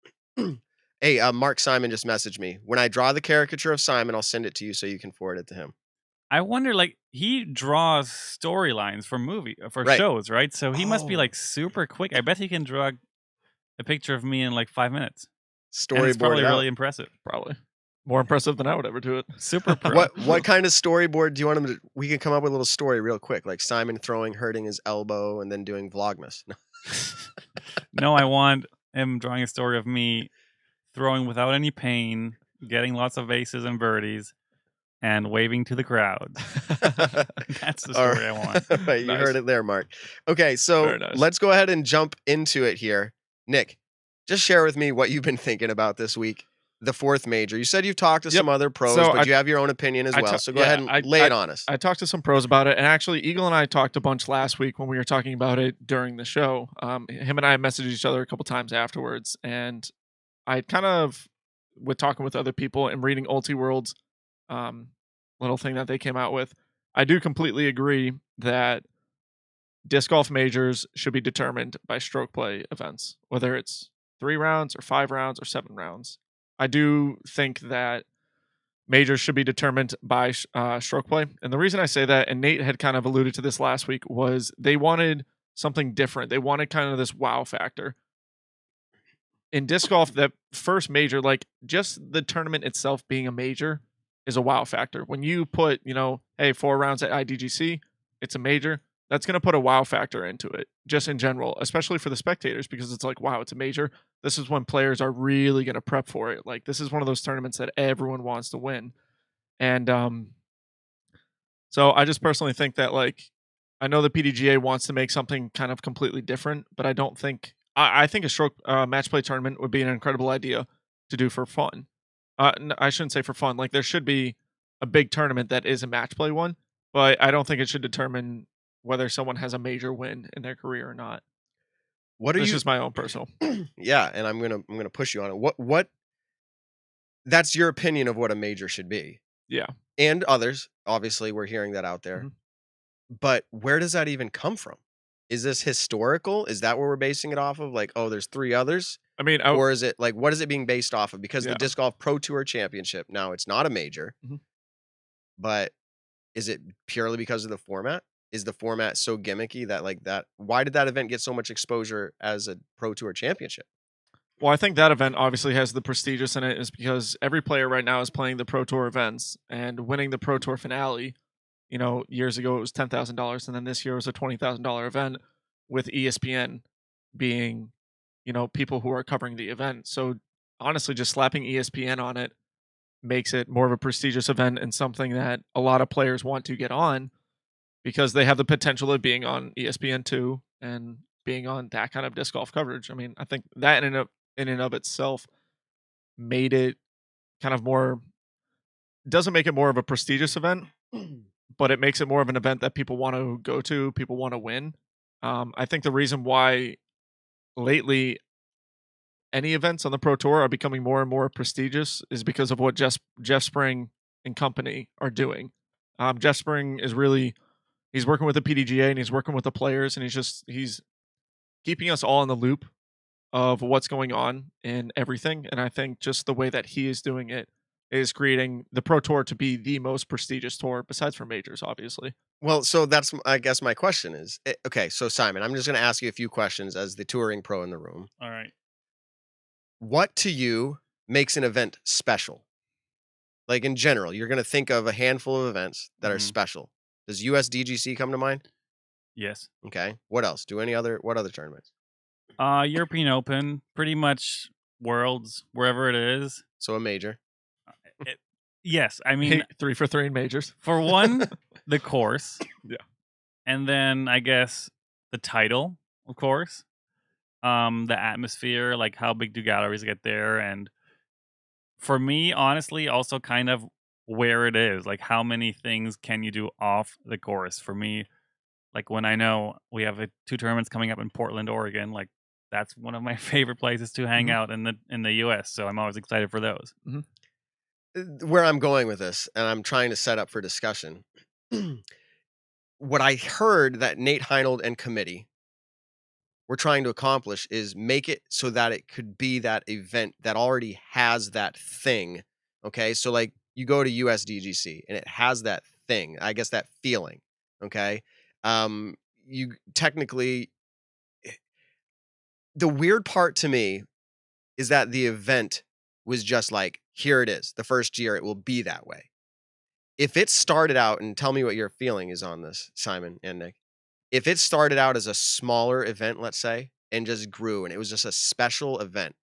Speaker 2: Hey, Mark Simon just messaged me. When I draw the caricature of Simon, I'll send it to you so you can forward it to him.
Speaker 4: I wonder, like, he draws storylines for
Speaker 2: Right.
Speaker 4: shows, right? So he must be
Speaker 2: Oh.
Speaker 4: like super quick. I bet he can draw a picture of me in like 5 minutes. And it's
Speaker 2: Storyboard
Speaker 4: probably
Speaker 2: it out.
Speaker 4: really impressive.
Speaker 3: Probably more impressive than I would ever do it.
Speaker 4: Super pro.
Speaker 2: What kind of storyboard do you want him to? We can come up with a little story real quick, like Simon hurting his elbow and then doing Vlogmas.
Speaker 4: No, I want him drawing a story of me throwing without any pain, getting lots of aces and birdies, and waving to the crowd. That's the
Speaker 2: All
Speaker 4: story I want.
Speaker 2: Right, you
Speaker 3: Nice.
Speaker 2: heard it there, Mark. Okay, so
Speaker 3: Very nice.
Speaker 2: let's go ahead and jump into it here. Nick, just share with me what you've been thinking about this week, the fourth major. You said you've talked to some other pros,
Speaker 3: So
Speaker 2: but you have your own opinion as
Speaker 3: I
Speaker 2: well.
Speaker 3: ta-
Speaker 2: So go
Speaker 3: yeah,
Speaker 2: ahead and
Speaker 3: I-
Speaker 2: lay it on us.
Speaker 3: I talked to some pros about it, and actually Eagle and I talked a bunch last week when we were talking about it during the show. Him and I messaged each other a couple times afterwards, and I kind of, with talking with other people and reading Ultiworld's little thing that they came out with, I do completely agree that disc golf majors should be determined by stroke play events, whether it's 3 rounds or 5 rounds or 7 rounds. I do think that majors should be determined by stroke play. And the reason I say that, and Nate had kind of alluded to this last week, was they wanted something different. They wanted kind of this wow factor. In disc golf, that first major, like just the tournament itself being a major is a wow factor. When you put, hey, 4 rounds at IDGC, it's a major. That's going to put a wow factor into it, just in general, especially for the spectators, because it's like, wow, it's a major. This is when players are really going to prep for it. Like, this is one of those tournaments that everyone wants to win. And so I just personally think that, like, I know the PDGA wants to make something kind of completely different, but I don't think I think a stroke match play tournament would be an incredible idea to do for fun. I shouldn't say for fun. Like, there should be a big tournament that is a match play one, but I don't think it should determine whether someone has a major win in their career or not.
Speaker 2: What are
Speaker 3: It's
Speaker 2: you?
Speaker 3: just my own personal.
Speaker 2: Yeah, and I'm gonna push you on it. What? That's your opinion of what a major should be,
Speaker 3: Yeah.
Speaker 2: and others. Obviously, we're hearing that out there.
Speaker 3: Mhm.
Speaker 2: But where does that even come from? Is this historical? Is that what we're basing it off of? Like, oh, there's 3 others?
Speaker 3: I mean,
Speaker 2: Or is it like, what is it being based off of? Because the
Speaker 3: Yeah.
Speaker 2: Disc Golf Pro Tour Championship, now it's not a major,
Speaker 3: Mhm.
Speaker 2: but is it purely because of the format? Is the format so gimmicky that like that? Why did that event get so much exposure as a Pro Tour Championship?
Speaker 3: Well, I think that event obviously has the prestigious in it is because every player right now is playing the Pro Tour events and winning the Pro Tour finale. You know, years ago it was $10,000, and then this year was a $20,000 event with ESPN being, you know, people who are covering the event. So honestly, just slapping ESPN on it makes it more of a prestigious event and something that a lot of players want to get on because they have the potential of being on ESPN2 and being on that kind of disc golf coverage. I mean, I think that in and of itself made it kind of more doesn't make it more of a prestigious event, but it makes it more of an event that people want to go to, people want to win. I think the reason why lately any events on the Pro Tour are becoming more and more prestigious is because of what Jeff Spring and company are doing. Jeff Spring is really he's working with the PDGA and he's working with the players and he's keeping us all in the loop of what's going on in everything. And I think just the way that he is doing it is creating the Pro Tour to be the most prestigious tour, besides for majors, obviously.
Speaker 2: Well, so that's I guess my question is okay. So Simon, I'm just going to ask you a few questions as the touring pro in the room.
Speaker 4: All right.
Speaker 2: What to you makes an event special? Like in general, you're going to think of a handful of events that are
Speaker 4: Mhm.
Speaker 2: special. Does USDGC come to mind?
Speaker 4: Yes.
Speaker 2: Okay. What else? What other tournaments?
Speaker 4: European Open, pretty much Worlds, wherever it is.
Speaker 2: So a major.
Speaker 4: Yes, I mean
Speaker 3: 3 for 3 in majors.
Speaker 4: for one, the course.
Speaker 3: Yeah.
Speaker 4: And then I guess the title, of course. The atmosphere, like how big do galleries get there, and for me, honestly, also kind of where it is. Like how many things can you do off the course? For me, like when I know we have 2 tournaments coming up in Portland, Oregon, like that's one of my favorite places to hang
Speaker 3: Mhm.
Speaker 4: out in the US. So I'm always excited for those.
Speaker 2: Where I'm going with this, and I'm trying to set up for discussion. What I heard that Nate Heinold and committee were trying to accomplish is make it so that it could be that event that already has that thing. Okay. So like you go to USDGC and it has that thing, I guess that feeling. Okay. You technically the weird part to me is that the event was just like, here it is. The first year it will be that way. If it started out, and tell me what your feeling is on this, Simon and Nick. If it started out as a smaller event, let's say, and just grew, and it was just a special event,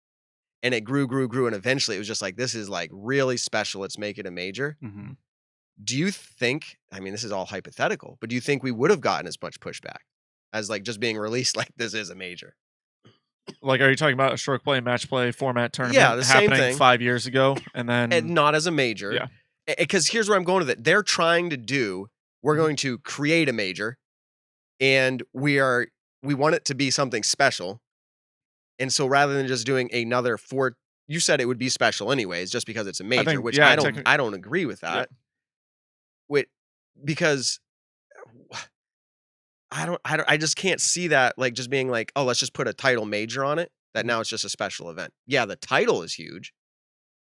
Speaker 2: and it grew, and eventually it was just like, this is like really special. Let's make it a major.
Speaker 4: Mm-hmm.
Speaker 2: Do you think, I mean, this is all hypothetical, but do you think we would have gotten as much pushback as like just being released like this is a major?
Speaker 3: Like, are you talking about a stroke play, match play format tournament
Speaker 2: Yeah, the same
Speaker 3: happening
Speaker 2: thing.
Speaker 3: 5 years ago, and then
Speaker 2: And not as a major.
Speaker 3: Yeah.
Speaker 2: Because here's where I'm going with it. They're trying to do, we're going to create a major, and we want it to be something special. And so rather than just doing another 4, you said it would be special anyways, just because it's a major,
Speaker 3: think,
Speaker 2: which
Speaker 3: yeah,
Speaker 2: I don't agree with that. Because I just can't see that like just being like, oh, let's just put a title major on it. That now it's just a special event. Yeah, the title is huge,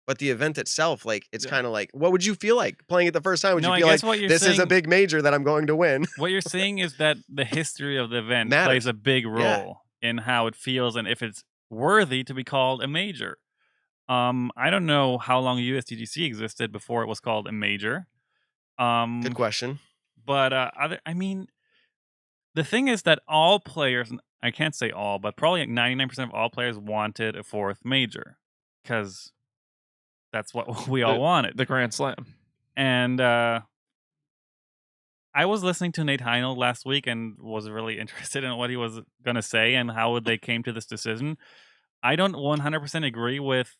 Speaker 2: but the event itself, like, it's kind of like, what would you feel like playing it the first time? Would
Speaker 4: No,
Speaker 2: you
Speaker 4: I
Speaker 2: feel
Speaker 4: guess
Speaker 2: like
Speaker 4: what you're
Speaker 2: this is a
Speaker 4: saying-
Speaker 2: big major that I'm going to win?
Speaker 4: What you're saying is that the history of the event
Speaker 2: Matters.
Speaker 4: plays a big role in how it feels and if it's worthy to be called a major. I don't know how long USDGC existed before it was called a major.
Speaker 2: Good question.
Speaker 4: But I mean, the thing is that all players, I can't say all, but probably like 99% of all players wanted a 4th major because that's what we all wanted.
Speaker 3: the Grand Slam.
Speaker 4: And I was listening to Nate Heinold last week and was really interested in what he was going to say and how they came to this decision. I don't 100% agree with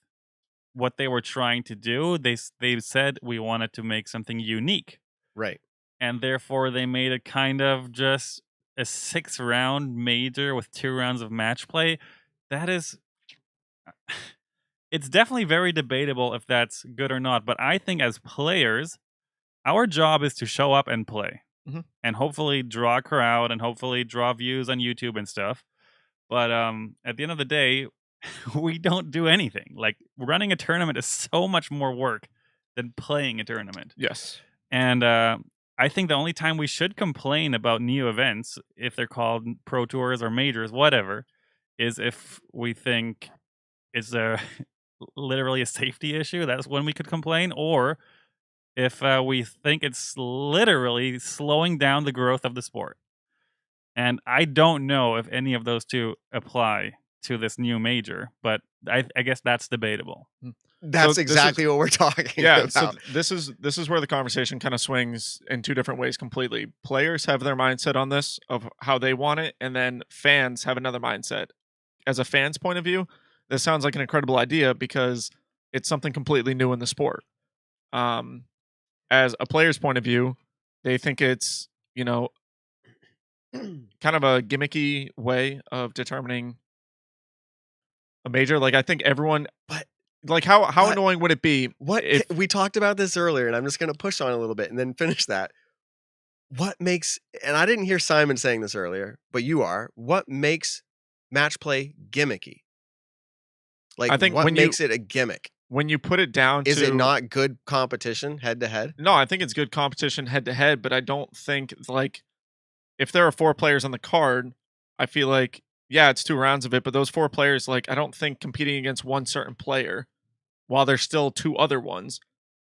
Speaker 4: what they were trying to do. They said we wanted to make something unique,
Speaker 2: Right.
Speaker 4: and therefore they made it kind of just a 6-round major with 2 rounds of match play. That is, it's definitely very debatable if that's good or not. But I think as players, our job is to show up and play, and hopefully draw a crowd and hopefully draw views on YouTube and stuff. But at the end of the day, we don't do anything. Like, running a tournament is so much more work than playing a tournament.
Speaker 3: Yes.
Speaker 4: And I think the only time we should complain about new events, if they're called pro tours or majors, whatever, is if we think it's literally a safety issue. That's when we could complain. Or if we think it's literally slowing down the growth of the sport. And I don't know if any of those two apply to this new major, but I guess that's debatable.
Speaker 2: That's
Speaker 3: So
Speaker 2: exactly what we're talking
Speaker 3: Yeah,
Speaker 2: about.
Speaker 3: so this is where the conversation kind of swings in two different ways completely. Players have their mindset on this of how they want it, and then fans have another mindset. As a fan's point of view, this sounds like an incredible idea because it's something completely new in the sport. As a player's point of view, they think it's, kind of a gimmicky way of determining a major. Like, I think everyone,
Speaker 2: But-
Speaker 3: like, how
Speaker 2: but-
Speaker 3: annoying would it be?
Speaker 2: What
Speaker 3: if
Speaker 2: we talked about this earlier, and I'm just going to push on a little bit and then finish that. What makes, and I didn't hear Simon saying this earlier, but you are. What makes match play gimmicky? Like,
Speaker 3: I think
Speaker 2: what
Speaker 3: when you-
Speaker 2: makes it a gimmick?
Speaker 3: when you put it down
Speaker 2: Is
Speaker 3: to,
Speaker 2: it not good competition head to head?
Speaker 3: No, I think it's good competition head to head, but I don't think, like, if there are 4 players on the card, I feel like, yeah, it's 2 rounds of it, but those 4 players, like, I don't think competing against one certain player while there's still 2 other ones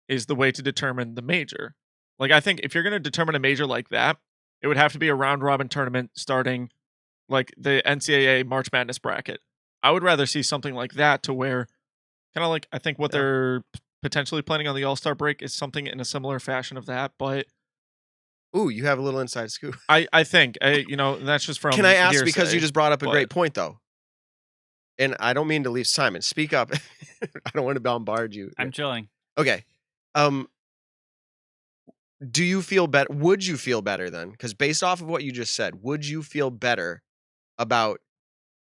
Speaker 3: is the way to determine the major. Like, I think if you're going to determine a major like that, it would have to be a round robin tournament starting like the NCAA March Madness bracket. I would rather see something like that, to where kind of like, I think what
Speaker 2: Yeah.
Speaker 3: they're potentially planning on the All-Star break is something in a similar fashion of that, but
Speaker 2: Ooh, you have a little inside scoop.
Speaker 3: I think, that's just from
Speaker 2: Can I ask, because
Speaker 3: hearsay,
Speaker 2: you just brought up a
Speaker 3: but-
Speaker 2: great point, though? And I don't mean to leave Simon. Speak up. I don't want to bombard you.
Speaker 4: I'm chilling.
Speaker 2: Okay. Do you feel better? Would you feel better then? Because based off of what you just said, would you feel better about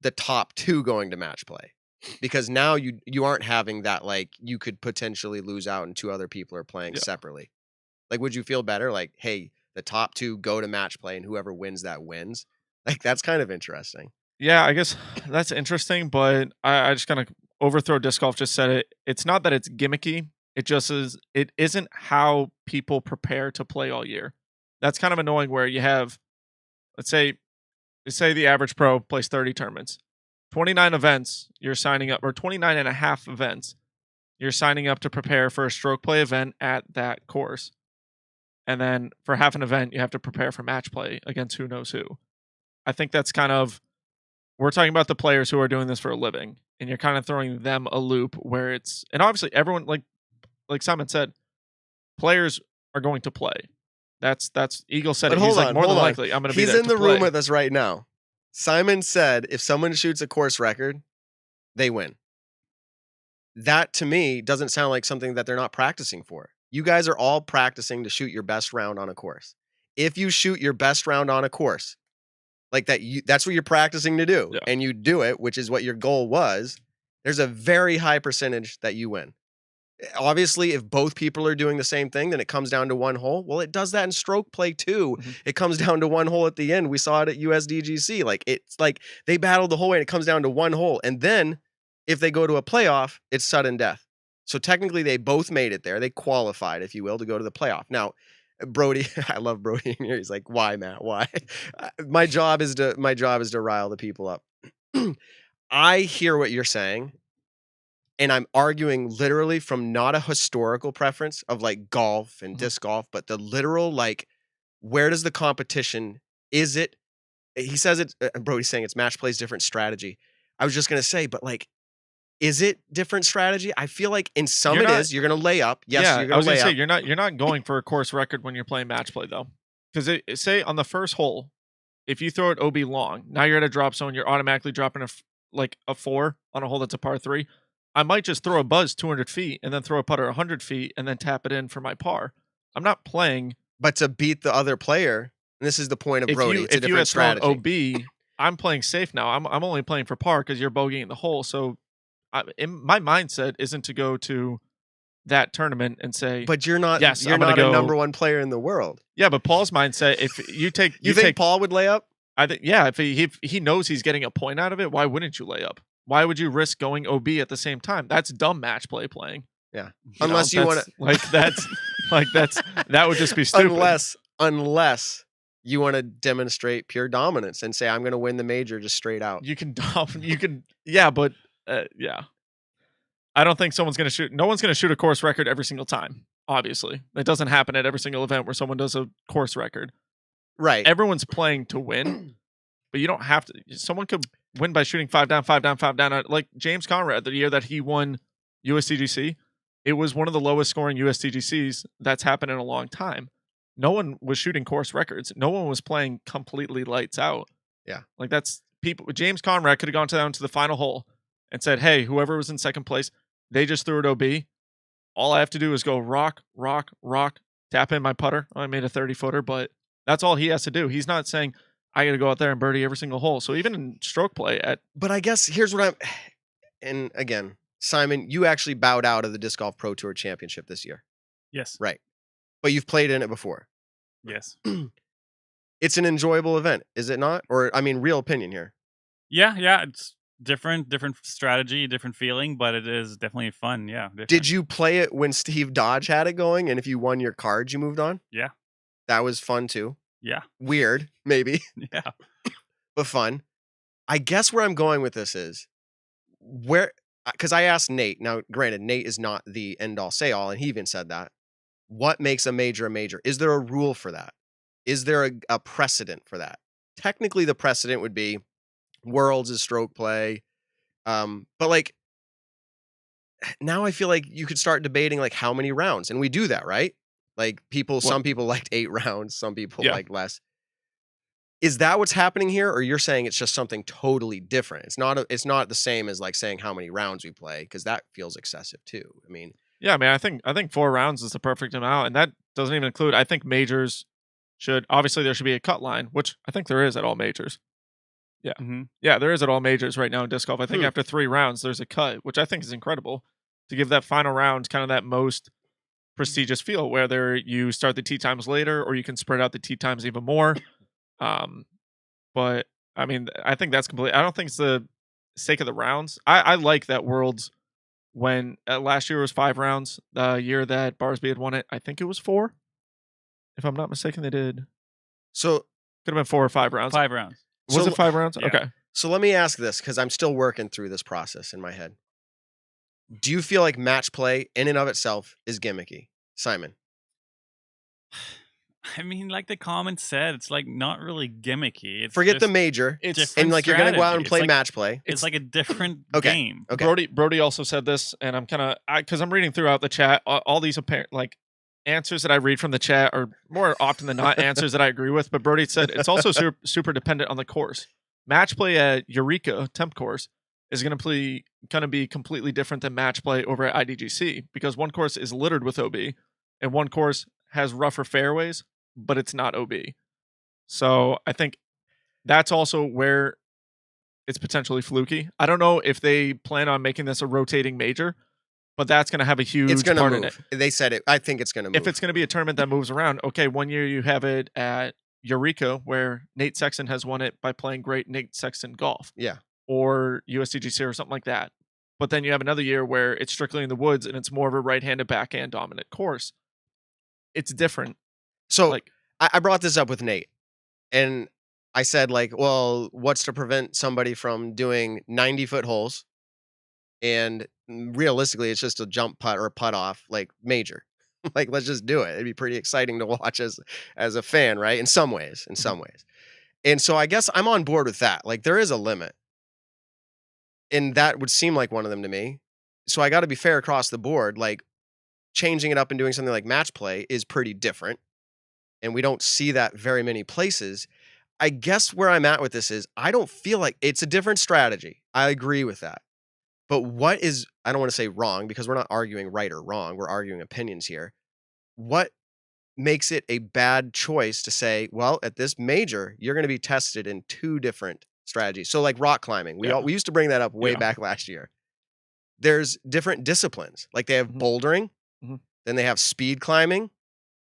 Speaker 2: the top 2 going to match play? Because now you aren't having that, like, you could potentially lose out and 2 other people are playing
Speaker 3: Yeah.
Speaker 2: separately. Like, would you feel better? Like, hey, the top 2 go to match play and whoever wins that wins. Like, that's kind of interesting.
Speaker 3: Yeah, I guess that's interesting, but I just kind of overthrow disc golf just said it. It's not that it's gimmicky. It just is. It isn't how people prepare to play all year. That's kind of annoying. Where you have, let's say the average pro plays 30 tournaments, 29 events you're signing up, or 29 and a half events you're signing up to prepare for a stroke play event at that course, and then for half an event you have to prepare for match play against who knows who. I think that's kind of, we're talking about the players who are doing this for a living, and you're kind of throwing them a loop where it's, and obviously everyone, like Simon said, players are going to play. That's Eagle said
Speaker 2: But
Speaker 3: it. He's
Speaker 2: hold
Speaker 3: like,
Speaker 2: on,
Speaker 3: more than
Speaker 2: hold on.
Speaker 3: likely I'm going to be
Speaker 2: He's
Speaker 3: there
Speaker 2: in
Speaker 3: to
Speaker 2: the room
Speaker 3: play.
Speaker 2: with us right now. Simon said if someone shoots a course record, they win. That, to me, doesn't sound like something that they're not practicing for. You guys are all practicing to shoot your best round on a course. If you shoot your best round on a course, like that, that's what you're practicing to do,
Speaker 3: Yeah.
Speaker 2: and you do it, which is what your goal was, there's a very high percentage that you win. Obviously, if both people are doing the same thing, then it comes down to one hole. Well, it does that in stroke play too.
Speaker 3: Mhm.
Speaker 2: It comes down to one hole at the end. We saw it at USDGC. Like, it's like they battled the whole way and it comes down to one hole. And then if they go to a playoff, it's sudden death. So technically they both made it there. They qualified, if you will, to go to the playoff. Now, Brody, I love Brody in here. He's like, why, Matt? Why? My job is to rile the people up. I hear what you're saying. And I'm arguing literally from not a historical preference of like golf and disc golf, but the literal, like, where does the competition, is it, he says it, Brody's saying it's match plays different strategy. I was just going to say, but like, is it different strategy? I feel like in some
Speaker 3: You're
Speaker 2: it
Speaker 3: not-
Speaker 2: is. You're going to lay up. Yes,
Speaker 3: yeah,
Speaker 2: you're
Speaker 3: I
Speaker 2: going
Speaker 3: was
Speaker 2: to lay
Speaker 3: gonna
Speaker 2: up.
Speaker 3: say you're not going for a course record when you're playing match play though, because say on the first hole, if you throw it OB long, now you're at a drop zone, you're automatically dropping a 4 on a hole that's a par 3. I might just throw a buzz 200 feet and then throw a putter 100 feet and then tap it in for my par. I'm not playing.
Speaker 2: But to beat the other player, and this is the point of Brody, it's a
Speaker 3: If you
Speaker 2: different
Speaker 3: had thrown
Speaker 2: strategy.
Speaker 3: OB, I'm playing safe now. I'm only playing for par because you're bogeying the hole. So my mindset isn't to go to that tournament and say,
Speaker 2: But you're not.
Speaker 3: Yes,
Speaker 2: you're
Speaker 3: I'm gonna
Speaker 2: not
Speaker 3: go-
Speaker 2: a number one player in the world.
Speaker 3: yeah, but Paul's mindset, if you take,
Speaker 2: You think
Speaker 3: take,
Speaker 2: Paul would lay up?
Speaker 3: I think, yeah, if he knows he's getting a point out of it, why wouldn't you lay up? Why would you risk going OB at the same time? That's dumb match play playing.
Speaker 2: Yeah.
Speaker 3: You
Speaker 2: Unless
Speaker 3: know,
Speaker 2: you
Speaker 3: that's-
Speaker 2: want
Speaker 3: that would just be stupid.
Speaker 2: unless you want to demonstrate pure dominance and say I'm going to win the major just straight out.
Speaker 3: you can, yeah, but yeah. I don't think someone's going to shoot. No one's going to shoot a course record every single time. Obviously, it doesn't happen at every single event where someone does a course record.
Speaker 2: Right.
Speaker 3: Everyone's playing to win, but you don't have to. Someone could win by shooting 5 down, 5 down, 5 down. Like James Conrad, the year that he won USDGC, it was one of the lowest scoring USDGCs that's happened in a long time. No one was shooting course records. No one was playing completely lights out.
Speaker 2: Yeah.
Speaker 3: Like that's people. James Conrad could have gone down to the final hole and said, "Hey, whoever was in second place, they just threw it OB. All I have to do is go rock, rock, rock, tap in my putter. Oh, I made a 30-footer, but that's all he has to do. He's not saying I got to go out there and birdie every single hole. So even in stroke play
Speaker 2: But I guess here's what I'm, and again, Simon, you actually bowed out of the Disc Golf Pro Tour Championship this year,
Speaker 4: Yes.
Speaker 2: right? But you've played in it before.
Speaker 4: Yes.
Speaker 2: It's an enjoyable event, is it not? Or I mean, real opinion here.
Speaker 4: Yeah. It's different strategy, different feeling, but it is definitely fun. Yeah. Different.
Speaker 2: Did you play it when Steve Dodge had it going, and if you won your cards, you moved on?
Speaker 4: Yeah.
Speaker 2: That was fun too.
Speaker 4: Yeah.
Speaker 2: Weird, maybe,
Speaker 4: Yeah.
Speaker 2: but fun. I guess where I'm going with this is because I asked Nate. Now, granted, Nate is not the end all say all, and he even said that. What makes a major a major? Is there a rule for that? Is there a precedent for that? Technically, the precedent would be Worlds is stroke play. But like now I feel like you could start debating like how many rounds, and we do that, right? Like some people liked 8 rounds, some people like less. Is that what's happening here, or you're saying it's just something totally different? It's not the same as like saying how many rounds we play, because that feels excessive too. I mean,
Speaker 3: yeah, I mean, I think 4 rounds is the perfect amount, and that doesn't even include. I think majors obviously there should be a cut line, which I think there is at all majors. Yeah, yeah, there is at all majors right now in disc golf. I think after 3 rounds, there's a cut, which I think is incredible to give that final round kind of that most prestigious feel, whether you start the tee times later or you can spread out the tee times even more. But I mean, I think that's complete. I don't think it's the sake of the rounds. I like that Worlds when last year was 5 rounds. The year that Barsby had won it, I think it was 4. If I'm not mistaken, they did.
Speaker 2: so
Speaker 3: Could have been 4 or 5 rounds.
Speaker 4: 5 rounds.
Speaker 3: Was
Speaker 2: So-
Speaker 3: it 5 rounds?
Speaker 4: Yeah.
Speaker 3: Okay.
Speaker 2: So let me ask this, because I'm still working through this process in my head. Do you feel like match play in and of itself is gimmicky, Simon?
Speaker 4: I mean, like the comment said, it's like not really gimmicky. It's
Speaker 2: Forget the
Speaker 4: just
Speaker 2: major,
Speaker 3: It's
Speaker 2: and like you're gonna go out and
Speaker 4: strategy.
Speaker 2: play
Speaker 4: It's like-
Speaker 2: match play.
Speaker 4: It's like a different
Speaker 2: Okay.
Speaker 4: game.
Speaker 2: Okay.
Speaker 3: Brody also said this, and I'm kind of because I'm reading throughout the chat. All these apparent like answers that I read from the chat are more often than not answers that I agree with. But Brody said it's also super dependent on the course. Match play at Eureka Temp course is going to be completely different than match play over at IDGC, because one course is littered with OB and one course has rougher fairways, but it's not OB. So I think that's also where it's potentially fluky. I don't know if they plan on making this a rotating major, but that's going to have a huge
Speaker 2: It's gonna
Speaker 3: part in it.
Speaker 2: move. They said it. I think it's gonna move.
Speaker 3: If it's going to be a tournament that moves around, okay, one year you have it at Eureka where Nate Sexton has won it by playing great Nate Sexton golf.
Speaker 2: Yeah.
Speaker 3: Or USDGC or something like that. But then you have another year where it's strictly in the woods and it's more of a right-handed backhand dominant course. It's different.
Speaker 2: So
Speaker 3: Like,
Speaker 2: I brought this up with Nate, and I said like, well, what's to prevent somebody from doing 90-foot holes? And realistically, it's just a jump putt or a putt off, like major. Like, let's just do it. It'd be pretty exciting to watch as a fan, right? In some ways. And so I guess I'm on board with that. Like, there is a limit. and that would seem like one of them to me. So I got to be fair across the board. Like changing it up and doing something like match play is pretty different, and we don't see that very many places. I guess where I'm at with this is I don't feel like it's a different strategy. I agree with that. But what is, I don't want to say wrong because we're not arguing right or wrong. We're arguing opinions here. What makes it a bad choice to say, well, at this major, you're going to be tested in 2 different strategies. So like rock climbing, we used to bring that up way back last year. There's different disciplines. Like they have bouldering, then they have speed climbing,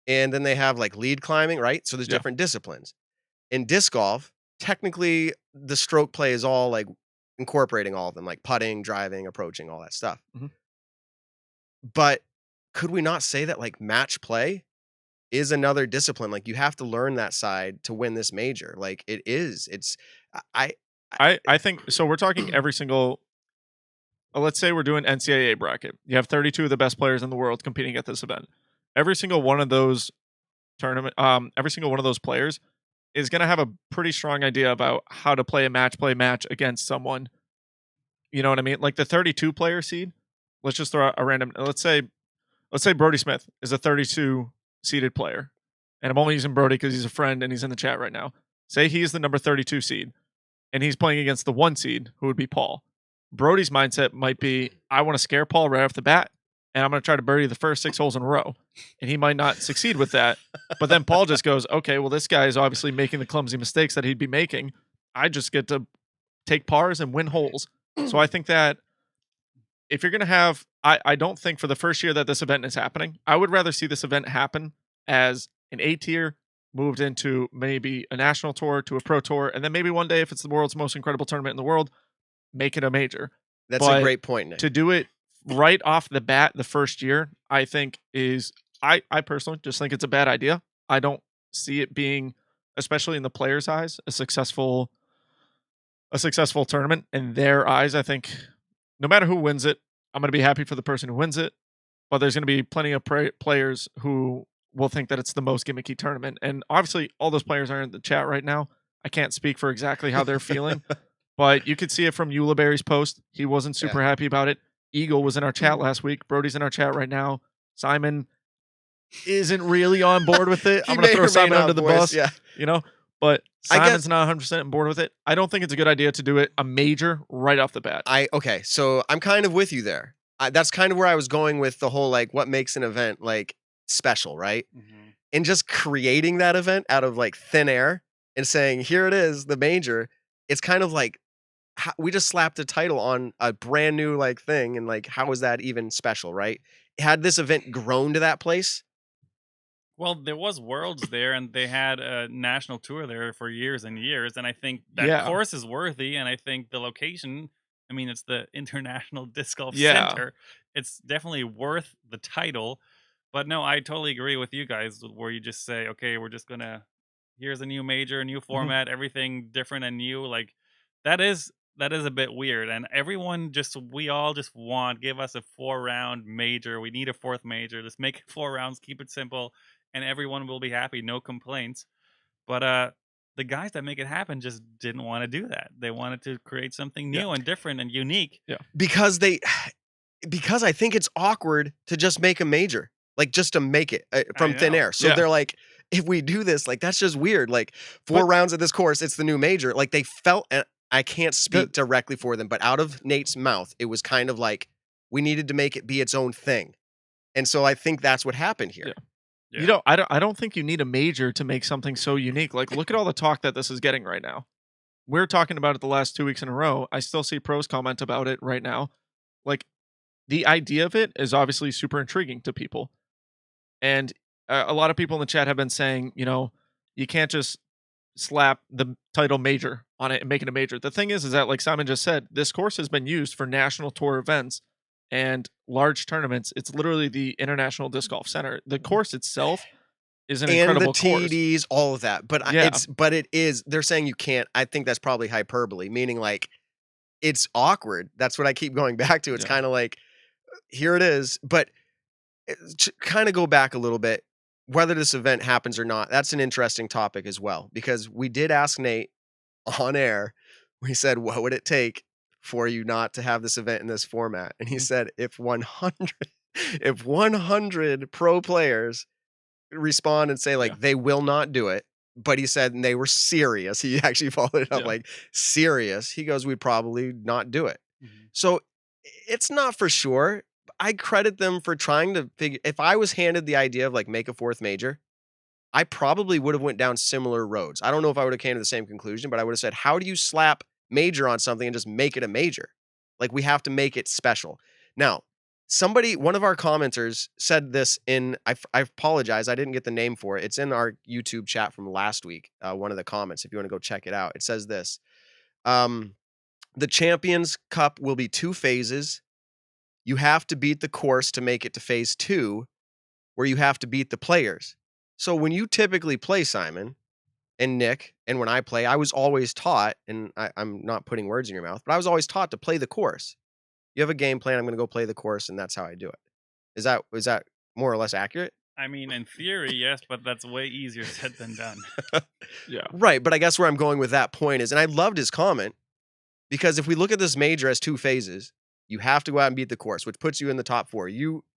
Speaker 2: and then they have like lead climbing, right? So there's different disciplines. In disc golf, technically the stroke play is all like incorporating all of them, like putting, driving, approaching, all that stuff. But could we not say that like match play is another discipline? Like you have to learn that side to win this major. Like it is. It's
Speaker 3: I think so. We're talking every single. Let's say we're doing NCAA bracket. You have 32 of the best players in the world competing at this event. Every single one of those every single one of those players is going to have a pretty strong idea about how to play a match against someone. You know what I mean? Like the 32 player seed. Let's just throw out a random. Let's say Brody Smith is a 32 seeded player, and I'm only using Brody because he's a friend and he's in the chat right now. Say he's the number 32 seed, and he's playing against the 1 seed, who would be Paul. Brody's mindset might be, I want to scare Paul right off the bat, and I'm going to try to birdie the first 6 holes in a row. And he might not succeed with that. But then Paul just goes, okay, well, this guy is obviously making the clumsy mistakes that he'd be making. I just get to take pars and win holes. So I think that if you're going to have, I don't think for the first year that this event is happening, I would rather see this event happen as an A tier moved into maybe a national tour to a pro tour. And then maybe one day, if it's the world's most incredible tournament in the world, make it a major.
Speaker 2: That's a great point, Nick.
Speaker 3: To do it right off the bat the first year, I think is, I personally just think it's a bad idea. I don't see it being, especially in the players' eyes, a successful tournament. In their eyes, I think no matter who wins it, I'm going to be happy for the person who wins it. But there's going to be plenty of players who will think that it's the most gimmicky tournament. And obviously, all those players are in the chat right now. I can't speak for exactly how they're feeling. But you could see it from Eulaberry's post. He wasn't super happy about it. Eagle was in our chat last week. Brody's in our chat right now. Simon isn't really on board with it. I'm going to throw Simon under the bus, you know. But Simon's not 100% on board with it. I don't think it's a good idea to do it a major right off the bat.
Speaker 2: Okay, so I'm kind of with you there. That's kind of where I was going with the whole like what makes an event like special, right? And just creating that event out of like thin air and saying, here it is, the major. It's kind of like we just slapped a title on a brand new like thing, and like how is that even special, right? Had this event grown to that place?
Speaker 4: Well, there was Worlds there, and they had a national tour there for years and years, and I think that course is worthy, and I think the location, I mean, it's the International Disc Golf Center. It's definitely worth the title, but no, I totally agree with you guys where you just say, okay, we're just going to, here's a new major, a new format, everything different and new. Like that is a bit weird. And everyone we all just want, give us a 4-round major. We need a 4th major. Just make it 4 rounds, keep it simple, and everyone will be happy. No complaints. But the guys that make it happen just didn't want to do that. They wanted to create something new and different and unique.
Speaker 2: Because I think it's awkward to just make a major, like just to make it from thin air. So they're like, if we do this, like, that's just weird. Like 4 rounds of this course, it's the new major. Like they felt, and I can't speak directly for them, but out of Nate's mouth, it was kind of like we needed to make it be its own thing. And so I think that's what happened here.
Speaker 3: You know, I don't think you need a major to make something so unique. Like, look at all the talk that this is getting right now. We're talking about it the last 2 weeks in a row. I still see pros comment about it right now. Like, the idea of it is obviously super intriguing to people. And a lot of people in the chat have been saying, you know, you can't just slap the title major on it and make it a major. The thing is that, like Simon just said, this course has been used for national tour events and large tournaments. It's literally the International Disc Golf Center. The course itself is an incredible course.
Speaker 2: And the TDs, all of that. But it is, they're saying you can't. I think that's probably hyperbole, meaning like it's awkward. That's what I keep going back to. It's kind of like, here it is. But to kind of go back a little bit, whether this event happens or not, that's an interesting topic as well, because we did ask Nate on air. We said, what would it take for you not to have this event in this format. And he said, if 100 pro players respond and say like they will not do it, but he said, and they were serious. He actually followed it up like serious. He goes, we'd probably not do it. So it's not for sure. I credit them for trying to figure. If I was handed the idea of like make a 4th major, I probably would have went down similar roads. I don't know if I would have came to the same conclusion, but I would have said, how do you slap major on something and just make it a major? Like we have to make it special. Now, one of our commenters said this I apologize. I didn't get the name for it. It's in our YouTube chat from last week. One of the comments, if you want to go check it out, it says this. The Champions Cup will be 2 phases. You have to beat the course to make it to phase 2, where you have to beat the players. So when you typically play, Simon and Nick, and when I play, I was always taught, and I'm not putting words in your mouth, but I was always taught to play the course. You have a game plan, I'm going to go play the course, and that's how I do it. Is that more or less accurate?
Speaker 4: I mean, in theory, yes, but that's way easier said than done.
Speaker 2: Right, but I guess where I'm going with that point is, and I loved his comment, because if we look at this major as 2 phases, you have to go out and beat the course, which puts you in the top 4.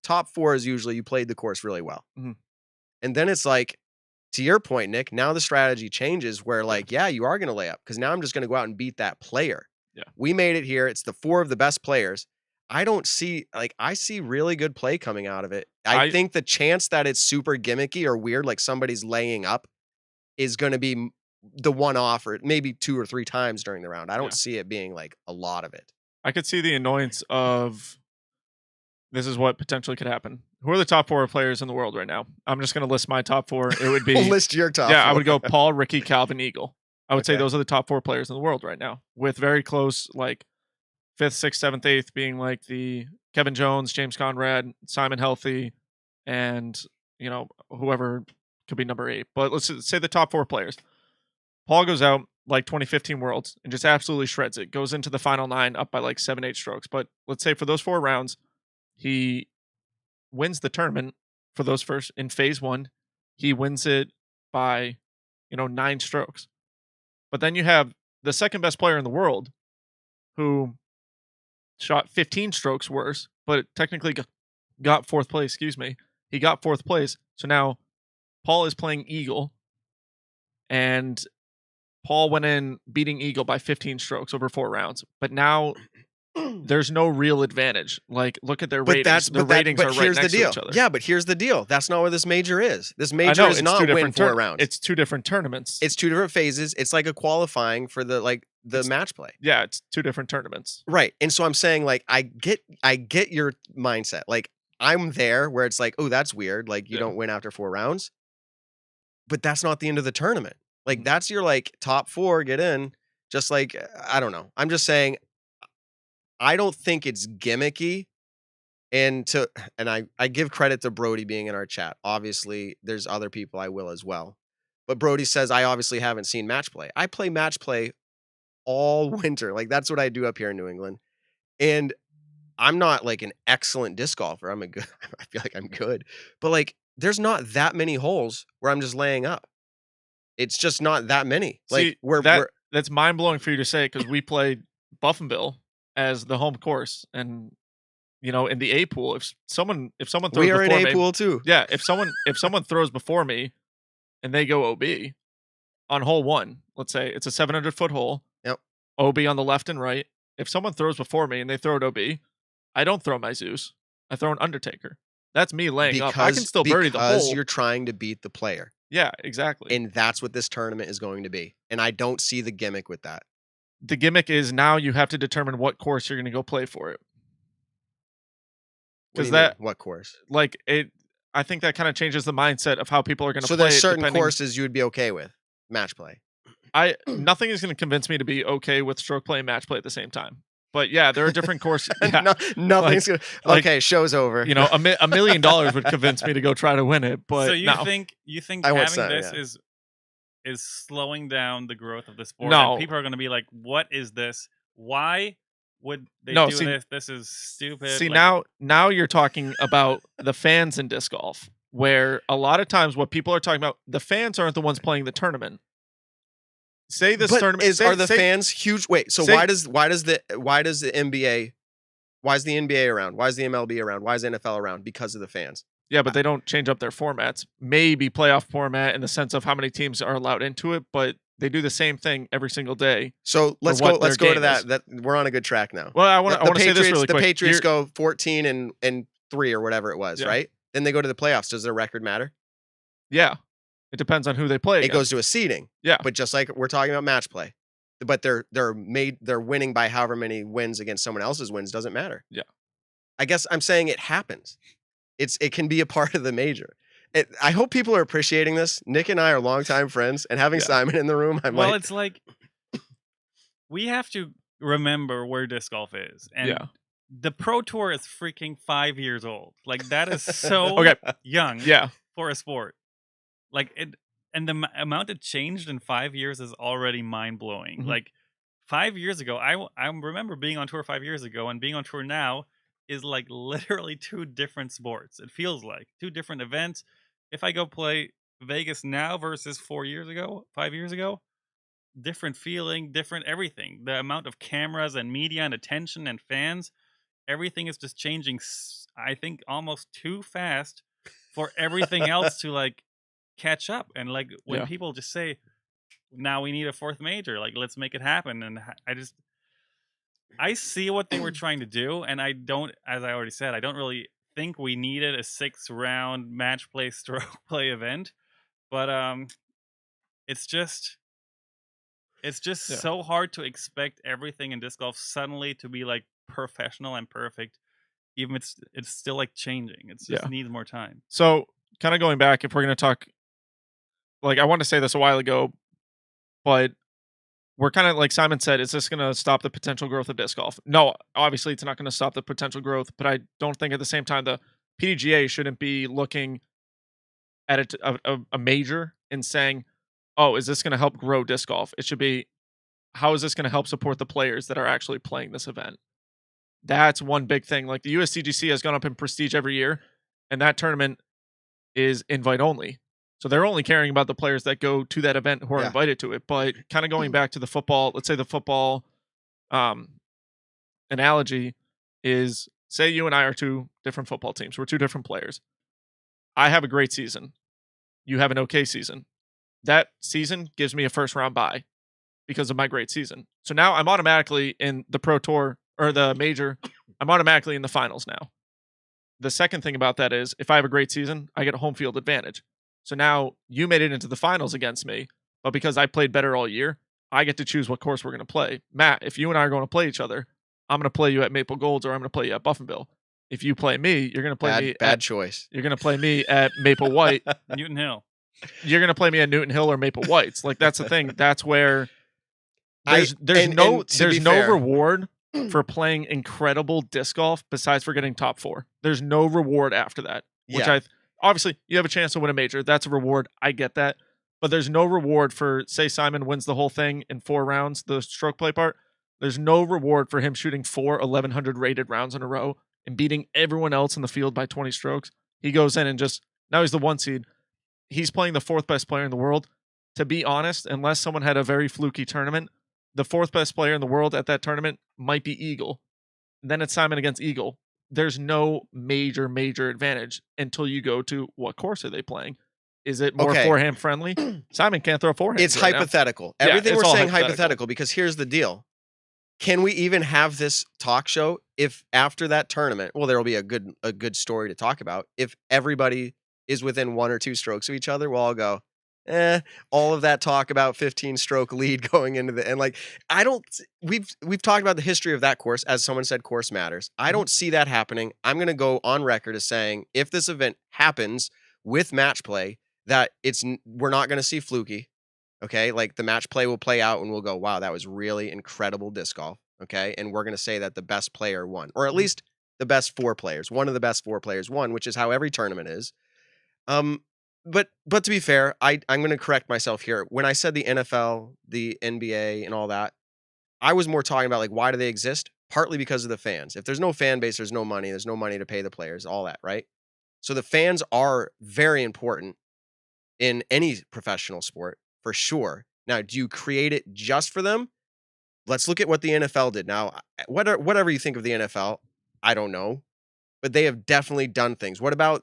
Speaker 2: Top 4 is usually you played the course really well. And then it's like, to your point, Nick, now the strategy changes where like, yeah, you are going to lay up because now I'm just going to go out and beat that player.
Speaker 3: Yeah.
Speaker 2: We made it here. It's the 4 of the best players. I see really good play coming out of it. I think the chance that it's super gimmicky or weird, like somebody's laying up, is going to be the one-off or maybe 2 or 3 times during the round. I don't see it being like a lot of it.
Speaker 3: I could see the annoyance of this is what potentially could happen. Who are the top 4 players in the world right now? I'm just going to list my top 4. It would be
Speaker 2: list your top.
Speaker 3: Yeah,
Speaker 2: 4.
Speaker 3: I would go Paul, Ricky, Calvin, Eagle. I would say those are the top 4 players in the world right now, with very close like 5th, 6th, 7th, 8th being like the Kevin Jones, James Conrad, Simon Healthy, and whoever could be number 8. But let's say the top 4 players. Paul goes out like 2015 Worlds and just absolutely shreds it. Goes into the final 9 up by like 7-8 strokes. But let's say for those 4 rounds, he wins the tournament for those first in phase 1. He wins it by 9 strokes. But then you have the second best player in the world who shot 15 strokes worse, but technically got 4th place. Excuse me. He got 4th place. So now Paul is playing Eagle, and Paul went in beating Eagle by 15 strokes over 4 rounds. But now there's no real advantage. Like, look at their ratings. Their ratings are right next to each other.
Speaker 2: Yeah, but here's the deal. That's not where this major is. This major is not win 4 rounds.
Speaker 3: It's 2 different tournaments.
Speaker 2: It's 2 different phases. It's like a qualifying for the match play.
Speaker 3: Yeah, it's 2 different tournaments.
Speaker 2: Right. And so I'm saying like I get your mindset. Like I'm there where it's like, oh, that's weird. Like you don't win after 4 rounds. But that's not the end of the tournament. Like that's your like top 4 get in. Just like I don't know. I'm just saying I don't think it's gimmicky. And I give credit to Brody being in our chat. Obviously, there's other people I will as well. But Brody says I obviously haven't seen match play. I play match play all winter. Like that's what I do up here in New England. And I'm not like an excellent disc golfer. I feel like I'm good. But like there's not that many holes where I'm just laying up. It's just not that many. Like
Speaker 3: See, that's mind blowing for you to say because we played Buffinville as the home course, and in the A pool, if someone throws
Speaker 2: we are
Speaker 3: before
Speaker 2: in A
Speaker 3: me,
Speaker 2: pool too.
Speaker 3: Yeah, if someone throws before me, and they go OB on hole 1, let's say it's a 700-foot hole.
Speaker 2: Yep.
Speaker 3: OB on the left and right. If someone throws before me and they throw it OB, I don't throw my Zeus. I throw an Undertaker. That's me laying up. I can still birdie the hole.
Speaker 2: Because you're trying to beat the player.
Speaker 3: Yeah, exactly.
Speaker 2: And that's what this tournament is going to be. And I don't see the gimmick with that.
Speaker 3: The gimmick is now you have to determine what course you're going to go play for it. Because
Speaker 2: what course?
Speaker 3: Like it, I think that kind of changes the mindset of how people are going to play.
Speaker 2: So there's certain courses you would be okay with match play.
Speaker 3: Nothing is going to convince me to be okay with stroke play and match play at the same time. But yeah, there are different courses. Yeah.
Speaker 2: Nothing's gonna. Okay, show's over.
Speaker 3: $1 million would convince me to go try to win it. But
Speaker 4: so you think having this is slowing down the growth of the sport?
Speaker 3: No,
Speaker 4: and people are going to be like, "What is this? Why would they do this? This is stupid."
Speaker 3: See, now you're talking about the fans in disc golf, where a lot of times what people are talking about, the fans aren't the ones playing the tournament. say this
Speaker 2: But
Speaker 3: tournament
Speaker 2: are the fans huge? Wait, so
Speaker 3: say-
Speaker 2: why does the NBA, why is the NBA around? Why is the MLB around? Why is the NFL around? Because of the fans.
Speaker 3: Yeah, but they don't change up their formats. Maybe playoff format in the sense of how many teams are allowed into it, but they do the same thing every single day.
Speaker 2: So let's
Speaker 3: what
Speaker 2: go
Speaker 3: their
Speaker 2: to
Speaker 3: game is.
Speaker 2: that. We're on a good track now.
Speaker 3: Well, I want to say this really
Speaker 2: The
Speaker 3: quick.
Speaker 2: Patriots go 14 and 3 or whatever it was,
Speaker 3: Yeah.
Speaker 2: right? Then they go to the playoffs. Does their record matter?
Speaker 3: Yeah, it depends on who they play.
Speaker 2: It
Speaker 3: against.
Speaker 2: goes to a seeding.
Speaker 3: Yeah.
Speaker 2: But just like we're talking about match play, but they're winning by however many wins against someone else's wins doesn't matter.
Speaker 3: Yeah.
Speaker 2: I guess I'm saying it happens. It can be a part of the major. I hope people are appreciating this. Nick and I are longtime friends, and having
Speaker 3: Yeah.
Speaker 2: Simon in the room, I'm
Speaker 4: Well,
Speaker 2: like,
Speaker 4: it's like we have to remember where disc golf is, and
Speaker 3: Yeah.
Speaker 4: the Pro Tour is freaking 5 years old. Like that is so
Speaker 3: Okay.
Speaker 4: young
Speaker 3: Yeah.
Speaker 4: for a sport. Like it, and the amount it changed in 5 years is already mind blowing.
Speaker 3: Mhm.
Speaker 4: Like 5 years ago, I remember being on tour 5 years ago, and being on tour now is like literally two different sports. It feels like two different events. If I go play Vegas now versus 4 years ago, 5 years ago, different feeling, different everything. The amount of cameras and media and attention and fans, everything is just changing. I think almost too fast for everything else to like catch up. And like when
Speaker 3: Yeah.
Speaker 4: people just say, "Now we need a fourth major," like let's make it happen. And I see what they were trying to do, and I don't, as I already said, I don't really think we needed a 6-round match play stroke play event. But it's just
Speaker 3: Yeah.
Speaker 4: so hard to expect everything in disc golf suddenly to be like professional and perfect. Even it's still like changing. It just
Speaker 3: Yeah.
Speaker 4: needs more time.
Speaker 3: So, kind of going back, if we're going to talk, like I wanted to say this a while ago, but we're kind of like Simon said, is this going to stop the potential growth of disc golf? No, obviously it's not going to stop the potential growth, but I don't think at the same time the PDGA shouldn't be looking at a major and saying, oh, is this going to help grow disc golf? It should be, how is this going to help support the players that are actually playing this event? That's one big thing. Like the USDGC has gone up in prestige every year, and that tournament is invite only. So they're only caring about the players that go to that event who are
Speaker 2: Yeah.
Speaker 3: invited to it. But kind of going back to the football, let's say the football analogy is, say you and I are two different football teams. We're two different players. I have a great season. You have an okay season. That season gives me a first round bye because of my great season. So now I'm automatically in the Pro Tour or the major. I'm automatically in the finals now. The second thing about that is if I have a great season, I get a home field advantage. So now you made it into the finals against me, but because I played better all year, I get to choose what course we're going to play. Matt, if you and I are going to play each other, I'm going to play you at Maple Golds or I'm going to play you at Buffinville. If you play me, you're going to play me
Speaker 2: bad
Speaker 3: at,
Speaker 2: choice.
Speaker 3: you're going to play me at Maple White.
Speaker 4: Newton Hill.
Speaker 3: You're going to play me at Newton Hill or Maple Whites. Like that's the thing. That's where there's
Speaker 2: and
Speaker 3: no
Speaker 2: to be
Speaker 3: there's no
Speaker 2: fair-
Speaker 3: reward for playing incredible disc golf besides for getting top 4. There's no reward after that. Which
Speaker 2: Yeah.
Speaker 3: obviously you have a chance to win a major. That's a reward. I get that. But there's no reward for, say Simon wins the whole thing in 4 rounds, the stroke play part. There's no reward for him shooting 4 1100 rated rounds in a row and beating everyone else in the field by 20 strokes. He goes in and just, now he's the 1 seed. He's playing the 4th best player in the world. To be honest, unless someone had a very fluky tournament, the 4th best player in the world at that tournament might be Eagle. Then it's Simon against Eagle. There's no major advantage until you go to what course are they playing? Is it more
Speaker 2: Okay.
Speaker 3: forehand friendly? Simon can't throw forehand.
Speaker 2: It's
Speaker 3: right now.
Speaker 2: hypothetical.
Speaker 3: Yeah,
Speaker 2: Everything
Speaker 3: it's
Speaker 2: we're
Speaker 3: all
Speaker 2: saying
Speaker 3: hypothetical.
Speaker 2: hypothetical because here's the deal. Can we even have this talk show if after that tournament, well, there will be a good story to talk about. If everybody is within 1 or 2 strokes of each other, we'll all go, all of that talk about 15 stroke lead going into the, and like, we've talked about the history of that course. As someone said, course matters. I don't see that happening. I'm going to go on record as saying if this event happens with match play, that we're not going to see fluky. Okay. Like the match play will play out and we'll go, wow, that was really incredible disc golf. Okay. And we're going to say that the best player won, or at least the best 4 players, one of the best 4 players won, which is how every tournament is. But to be fair, I'm going to correct myself here. When I said the NFL, the NBA and all that, I was more talking about like, why do they exist? Partly because of the fans. If there's no fan base, there's no money to pay the players, all that, right? So the fans are very important in any professional sport for sure. Now, do you create it just for them? Let's look at what the NFL did. Now, whatever you think of the NFL, I don't know, but they have definitely done things. What about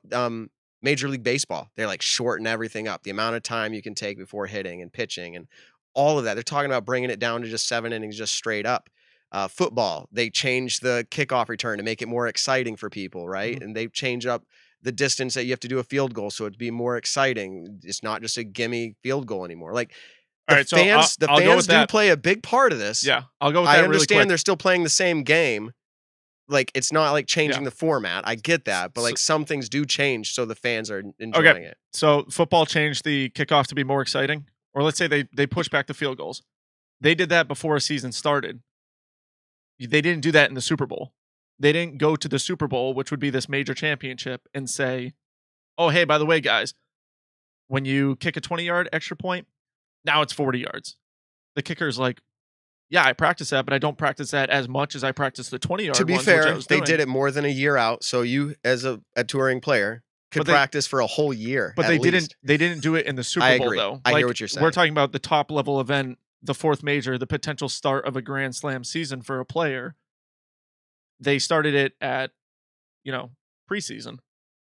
Speaker 2: Major League Baseball? They like shorten everything up, the amount of time you can take before hitting and pitching and all of that. They're talking about bringing it down to just 7 innings, just straight up. Football, they changed the kickoff return to make it more exciting for people, right?
Speaker 3: Mm-hmm.
Speaker 2: And they change up the distance that you have to do a field goal so it'd be more exciting. It's not just a gimme field goal anymore. Like
Speaker 3: All
Speaker 2: the
Speaker 3: right, so
Speaker 2: fans,
Speaker 3: I'll go
Speaker 2: fans
Speaker 3: with
Speaker 2: do
Speaker 3: that.
Speaker 2: play a big part of this.
Speaker 3: Yeah, I'll go with
Speaker 2: I
Speaker 3: that really
Speaker 2: understand
Speaker 3: quick.
Speaker 2: they're still playing the same game. Like it's not like changing the format. I get that, but like some things do change so the fans are enjoying it.
Speaker 3: So football changed the kickoff to be more exciting, or let's say they push back the field goals. They did that before a season started. They didn't do that in the Super Bowl. They didn't go to the Super Bowl, which would be this major championship, and say, "Oh, hey, by the way, guys, when you kick a 20-yard extra point, now it's 40 yards." The kicker's like, "Yeah, I practice that, but I don't practice that as much as I practice the 20-yard."
Speaker 2: To be fair, they did it more than a year out, so you, as a touring player, could practice for a whole year.
Speaker 3: But they didn't do it in the Super Bowl, though.
Speaker 2: I hear what you're saying.
Speaker 3: We're talking about the top level event, the fourth major, the potential start of a Grand Slam season for a player. They started it at, preseason.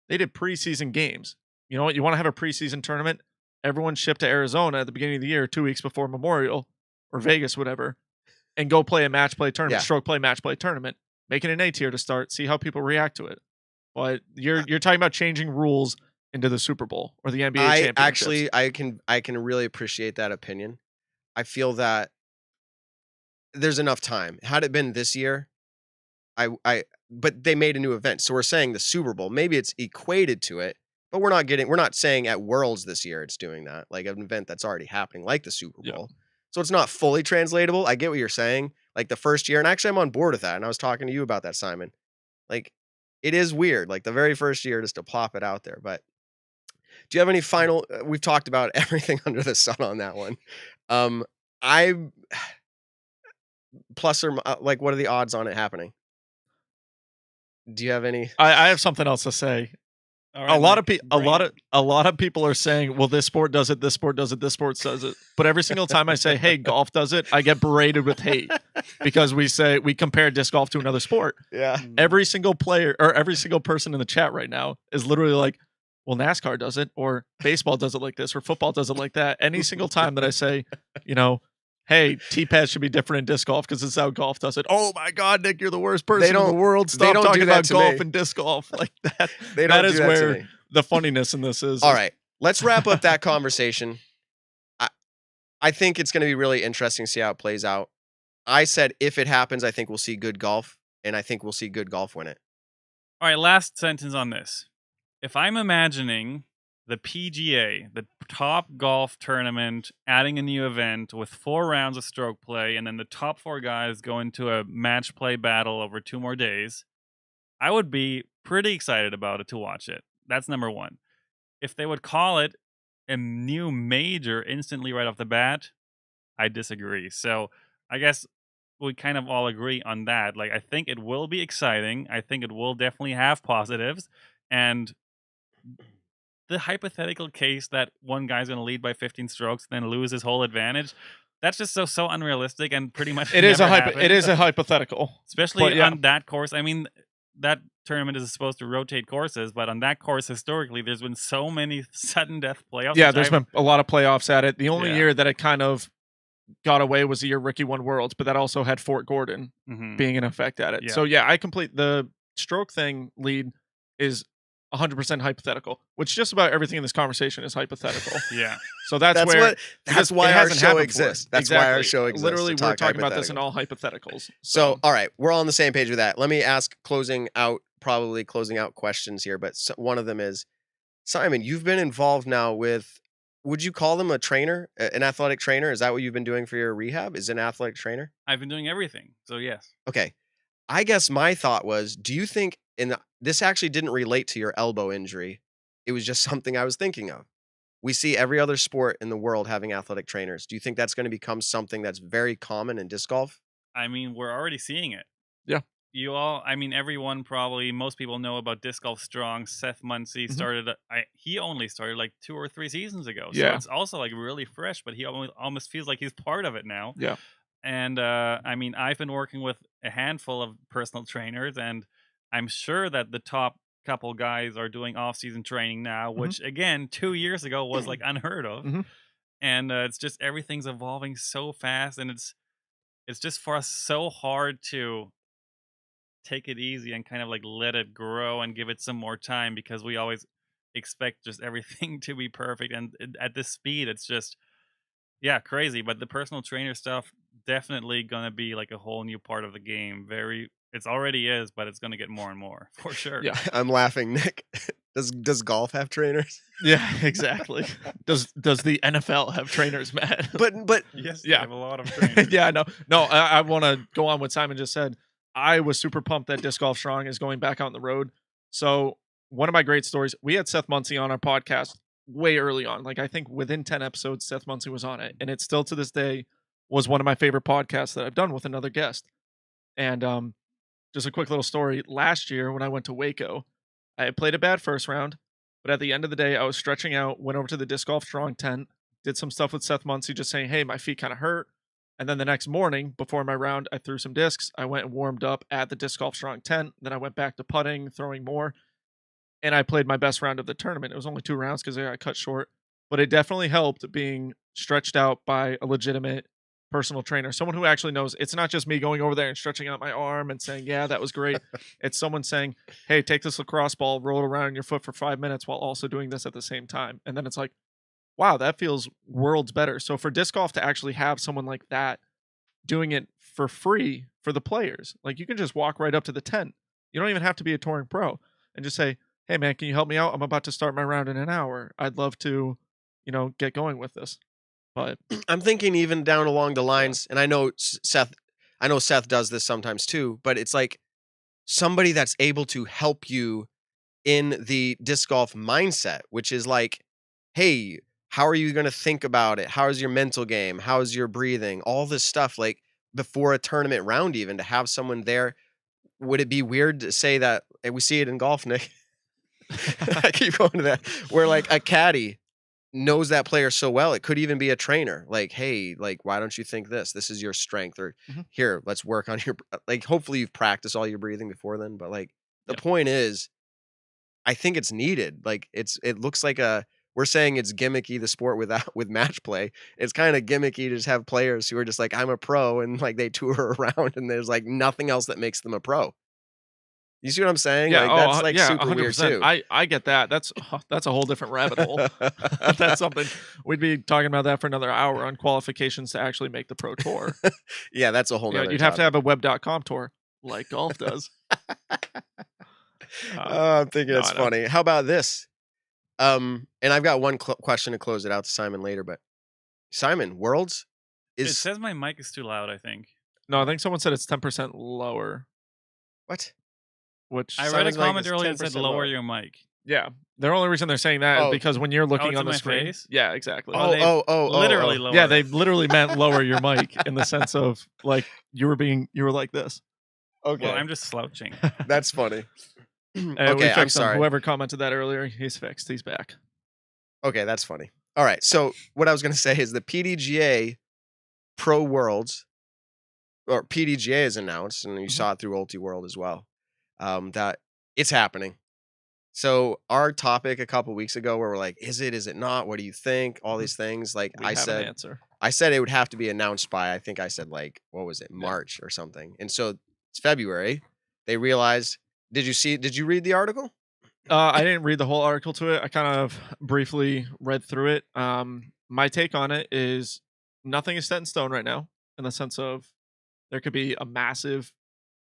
Speaker 3: They did preseason games. You know what? You want to have a preseason tournament? Everyone ship to Arizona at the beginning of the year, 2 weeks before Memorial, or Vegas, whatever, and go play a match play tournament, stroke play match play tournament. Make it an A tier to start. See how people react to it. But you're talking about changing rules into the Super Bowl or the NBA championships.
Speaker 2: I can really appreciate that opinion. I feel that there's enough time. Had it been this year, but they made a new event. So we're saying the Super Bowl, maybe it's equated to it, but we're not saying at Worlds this year it's doing that, like an event that's already happening, like the Super Bowl. So it's not fully translatable. I get what you're saying. Like the first year, and actually I'm on board with that. And I was talking to you about that, Simon. Like it is weird, like the very first year just to plop it out there. But do you have any final, we've talked about everything under the sun on that one. I plus or like, what are the odds on it happening? Do you have any?
Speaker 3: I have something else to say.
Speaker 4: Right,
Speaker 3: a lot of people are saying, well, this sport does it, this sport does it, this sport does it. But every single time I say, hey, golf does it, I get berated with hate because we compare disc golf to another sport.
Speaker 2: Yeah.
Speaker 3: Every single player or every single person in the chat right now is literally like, well, NASCAR does it, or baseball does it like this, or football does it like that. Any single time that I say, hey, T-pads should be different in disc golf because it's how golf does it. Oh my God, Nick, you're the worst person in the world. Stop talking about golf and disc golf like that. That is where the funniness in this is.
Speaker 2: All right, let's wrap up that conversation. I think it's going to be really interesting to see how it plays out. I said if it happens, I think we'll see good golf, and I think we'll see good golf win it.
Speaker 4: All right, last sentence on this. If I'm imagining the PGA, the top golf tournament, adding a new event with 4 rounds of stroke play, and then the top 4 guys go into a match play battle over 2 more days, I would be pretty excited about it to watch it. That's number one. If they would call it a new major instantly right off the bat, I disagree. So I guess we kind of all agree on that. Like, I think it will be exciting. I think it will definitely have positives. And the hypothetical case that one guy's going to lead by 15 strokes and then lose his whole advantage, that's just so unrealistic and pretty much
Speaker 3: it is a hypothetical,
Speaker 4: especially on that course. I mean, that tournament is supposed to rotate courses, but on that course historically there's been so many sudden death playoffs.
Speaker 3: Yeah, there's been a lot of playoffs at it. The only year that it kind of got away was the year Ricky won Worlds, but that also had Fort Gordon being in effect at it.
Speaker 4: Yeah.
Speaker 3: So yeah, I complete the stroke thing lead is 100% hypothetical, which just about everything in this conversation is hypothetical.
Speaker 4: Yeah.
Speaker 3: So that's
Speaker 2: why our show exists. That's why our show exists.
Speaker 3: Literally, we're talking about this in all hypotheticals.
Speaker 2: So, all right, we're all on the same page with that. Let me ask closing out questions here, but one of them is, Simon, you've been involved now with, would you call them a trainer, an athletic trainer? Is that what you've been doing for your rehab? Is an athletic trainer?
Speaker 4: I've been doing everything. So yes.
Speaker 2: Okay. I guess my thought was, do you think this actually didn't relate to your elbow injury? It was just something I was thinking of. We see every other sport in the world having athletic trainers. Do you think that's going to become something that's very common in disc golf?
Speaker 4: I mean, we're already seeing it.
Speaker 3: Yeah.
Speaker 4: you all, I mean, everyone probably, most people know about Disc Golf Strong. Seth Muncie started, he only started like 2 or 3 seasons ago. So
Speaker 3: Yeah.
Speaker 4: it's also like really fresh, but he almost feels like he's part of it now.
Speaker 3: Yeah.
Speaker 4: And I mean, I've been working with a handful of personal trainers, and I'm sure that the top couple guys are doing off-season training now, which again, 2 years ago was like unheard of. And it's just everything's evolving so fast, and it's just for us so hard to take it easy and kind of like let it grow and give it some more time, because we always expect just everything to be perfect, and at this speed it's just crazy. But the personal trainer stuff definitely gonna be like a whole new part of the game. It's already is, but it's gonna get more and more for sure.
Speaker 3: Yeah.
Speaker 2: I'm laughing, Nick. Does golf have trainers?
Speaker 3: Yeah, exactly. Does the NFL have trainers, Matt?
Speaker 2: But
Speaker 4: Yes,
Speaker 3: Yeah.
Speaker 4: they have a lot of trainers.
Speaker 3: Yeah, no. I want to go on what Simon just said. I was super pumped that Disc Golf Strong is going back on the road. So one of my great stories, we had Seth Muncie on our podcast way early on. Like I think within 10 episodes, Seth Muncie was on it. And it still to this day was one of my favorite podcasts that I've done with another guest. And just a quick little story. Last year when I went to Waco, I had played a bad first round, but at the end of the day, I was stretching out, went over to the Disc Golf Strong tent, did some stuff with Seth Muncie, just saying, hey, my feet kind of hurt. And then the next morning, before my round, I threw some discs. I went and warmed up at the Disc Golf Strong tent. Then I went back to putting, throwing more. And I played my best round of the tournament. It was only 2 rounds because I got cut short. But it definitely helped being stretched out by a legitimate personal trainer, someone who actually knows. It's not just me going over there and stretching out my arm and saying, yeah, that was great. It's someone saying, hey, take this lacrosse ball, roll it around in your foot for 5 minutes while also doing this at the same time. And then it's like, wow, that feels worlds better. So for disc golf to actually have someone like that doing it for free for the players, like you can just walk right up to the tent. You don't even have to be a touring pro and just say, hey man, can you help me out? I'm about to start my round in an hour. I'd love to, get going with this. But
Speaker 2: I'm thinking even down along the lines, and I know Seth does this sometimes too, but it's like somebody that's able to help you in the disc golf mindset, which is like, hey, how are you going to think about it? How's your mental game? How's your breathing? All this stuff, like before a tournament round, even to have someone there. Would it be weird to say that, and we see it in golf, Nick? I keep going to that, where like a caddy knows that player so well, it could even be a trainer. Like, hey, like, why don't you think this? This is your strength, or here, let's work on your, like, hopefully you've practiced all your breathing before then. But like, the point is, I think it's needed. Like, it looks like we're saying it's gimmicky, the sport with match play. It's kind of gimmicky to just have players who are just like, I'm a pro, and like they tour around and there's like nothing else that makes them a pro. You see what I'm saying?
Speaker 3: yeah,
Speaker 2: Like, that's like super
Speaker 3: 100%.
Speaker 2: weird too.
Speaker 3: I get that. That's a whole different rabbit hole. That's something we'd be talking about that for another hour on qualifications to actually make the pro tour.
Speaker 2: Yeah, that's a whole nother
Speaker 3: You'd have to have a web.com tour like golf does.
Speaker 2: I'm thinking it's funny. How about this? And I've got one question to close it out to Simon later, but Simon, Worlds
Speaker 4: It says my mic is too loud, I think.
Speaker 3: No, I think someone said it's 10% lower.
Speaker 2: What?
Speaker 3: Which
Speaker 4: I read a comment earlier that said lower your mic.
Speaker 3: Yeah. The only reason they're saying that is because when you're looking
Speaker 4: it's
Speaker 3: on
Speaker 4: in
Speaker 3: the
Speaker 4: my
Speaker 3: screen.
Speaker 4: face?
Speaker 3: Yeah, exactly.
Speaker 4: Literally lower.
Speaker 3: Yeah, they literally meant lower your mic in the sense of like you were like this.
Speaker 2: Okay.
Speaker 4: Well, I'm just slouching.
Speaker 2: That's funny.
Speaker 3: Okay,
Speaker 2: I'm sorry.
Speaker 3: Whoever commented that earlier, he's fixed. He's back.
Speaker 2: Okay, that's funny. All right. So what I was going to say is the PDGA Pro Worlds, or PDGA is announced, and you saw it through Ulti World as well, that it's happening. So our topic a couple weeks ago where we're like, is it not? What do you think? All these things. Like
Speaker 3: We have an answer.
Speaker 2: I said it would have to be announced by, I think I said like, what was it? March or something. And so it's February. They realized, did you read the article?
Speaker 3: I didn't read the whole article to it. I kind of briefly read through it. My take on it is nothing is set in stone right now, in the sense of there could be a massive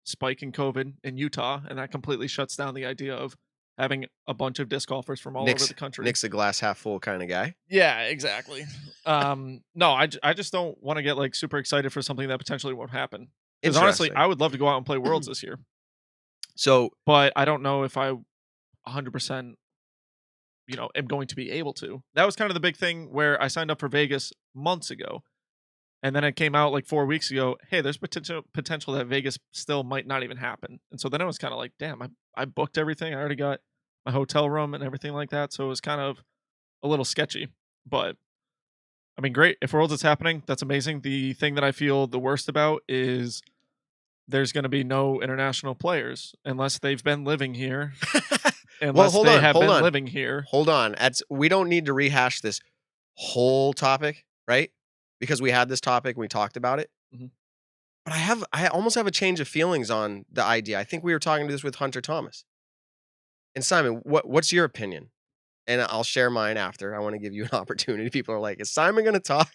Speaker 3: spike in COVID in Utah, and that completely shuts down the idea of having a bunch of disc golfers from all over the country.
Speaker 2: Nick's a glass half full kind of guy.
Speaker 3: Yeah, exactly. No, I just don't want to get like super excited for something that potentially won't happen. Because honestly, I would love to go out and play Worlds this year.
Speaker 2: So,
Speaker 3: but I don't know if I 100%, am going to be able to. That was kind of the big thing where I signed up for Vegas months ago. And then it came out like 4 weeks ago, hey, there's potential that Vegas still might not even happen. And so then it was kind of like, damn, I booked everything. I already got my hotel room and everything like that. So it was kind of a little sketchy. But I mean, great. If Worlds is happening, that's amazing. The thing that I feel the worst about is there's going to be no international players unless they've been living here. Unless
Speaker 2: hold
Speaker 3: they
Speaker 2: on,
Speaker 3: have
Speaker 2: hold
Speaker 3: been
Speaker 2: on.
Speaker 3: living here.
Speaker 2: Hold on. We don't need to rehash this whole topic, right? Because we had this topic and we talked about it.
Speaker 3: Mhm.
Speaker 2: But I almost have a change of feelings on the idea. I think we were talking to this with Hunter Thomas. And Simon, what's your opinion? And I'll share mine after. I want to give you an opportunity. People are like, is Simon going to talk?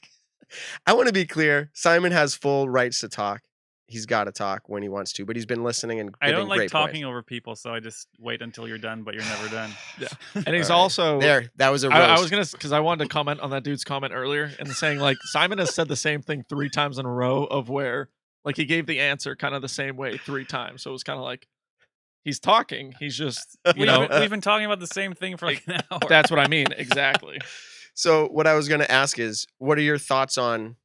Speaker 2: I want to be clear. Simon has full rights to talk. He's got to talk when he wants to, but he's been listening and
Speaker 4: I
Speaker 2: giving
Speaker 4: don't like
Speaker 2: great
Speaker 4: talking
Speaker 2: points.
Speaker 4: over people, so I just wait until you're done, but you're never done.
Speaker 3: Yeah. And he's
Speaker 2: All right.
Speaker 3: also
Speaker 2: There, that was a roast.
Speaker 3: I was gonna, because I wanted to comment on that dude's comment earlier and saying like Simon has said the same thing 3 times in a row of where like he gave the answer kind of the same way 3 times. So it was kind of like he's talking. He's just
Speaker 4: We've been talking about the same thing for like an hour.
Speaker 3: That's what I mean exactly.
Speaker 2: So what I was going to ask is, what are your thoughts on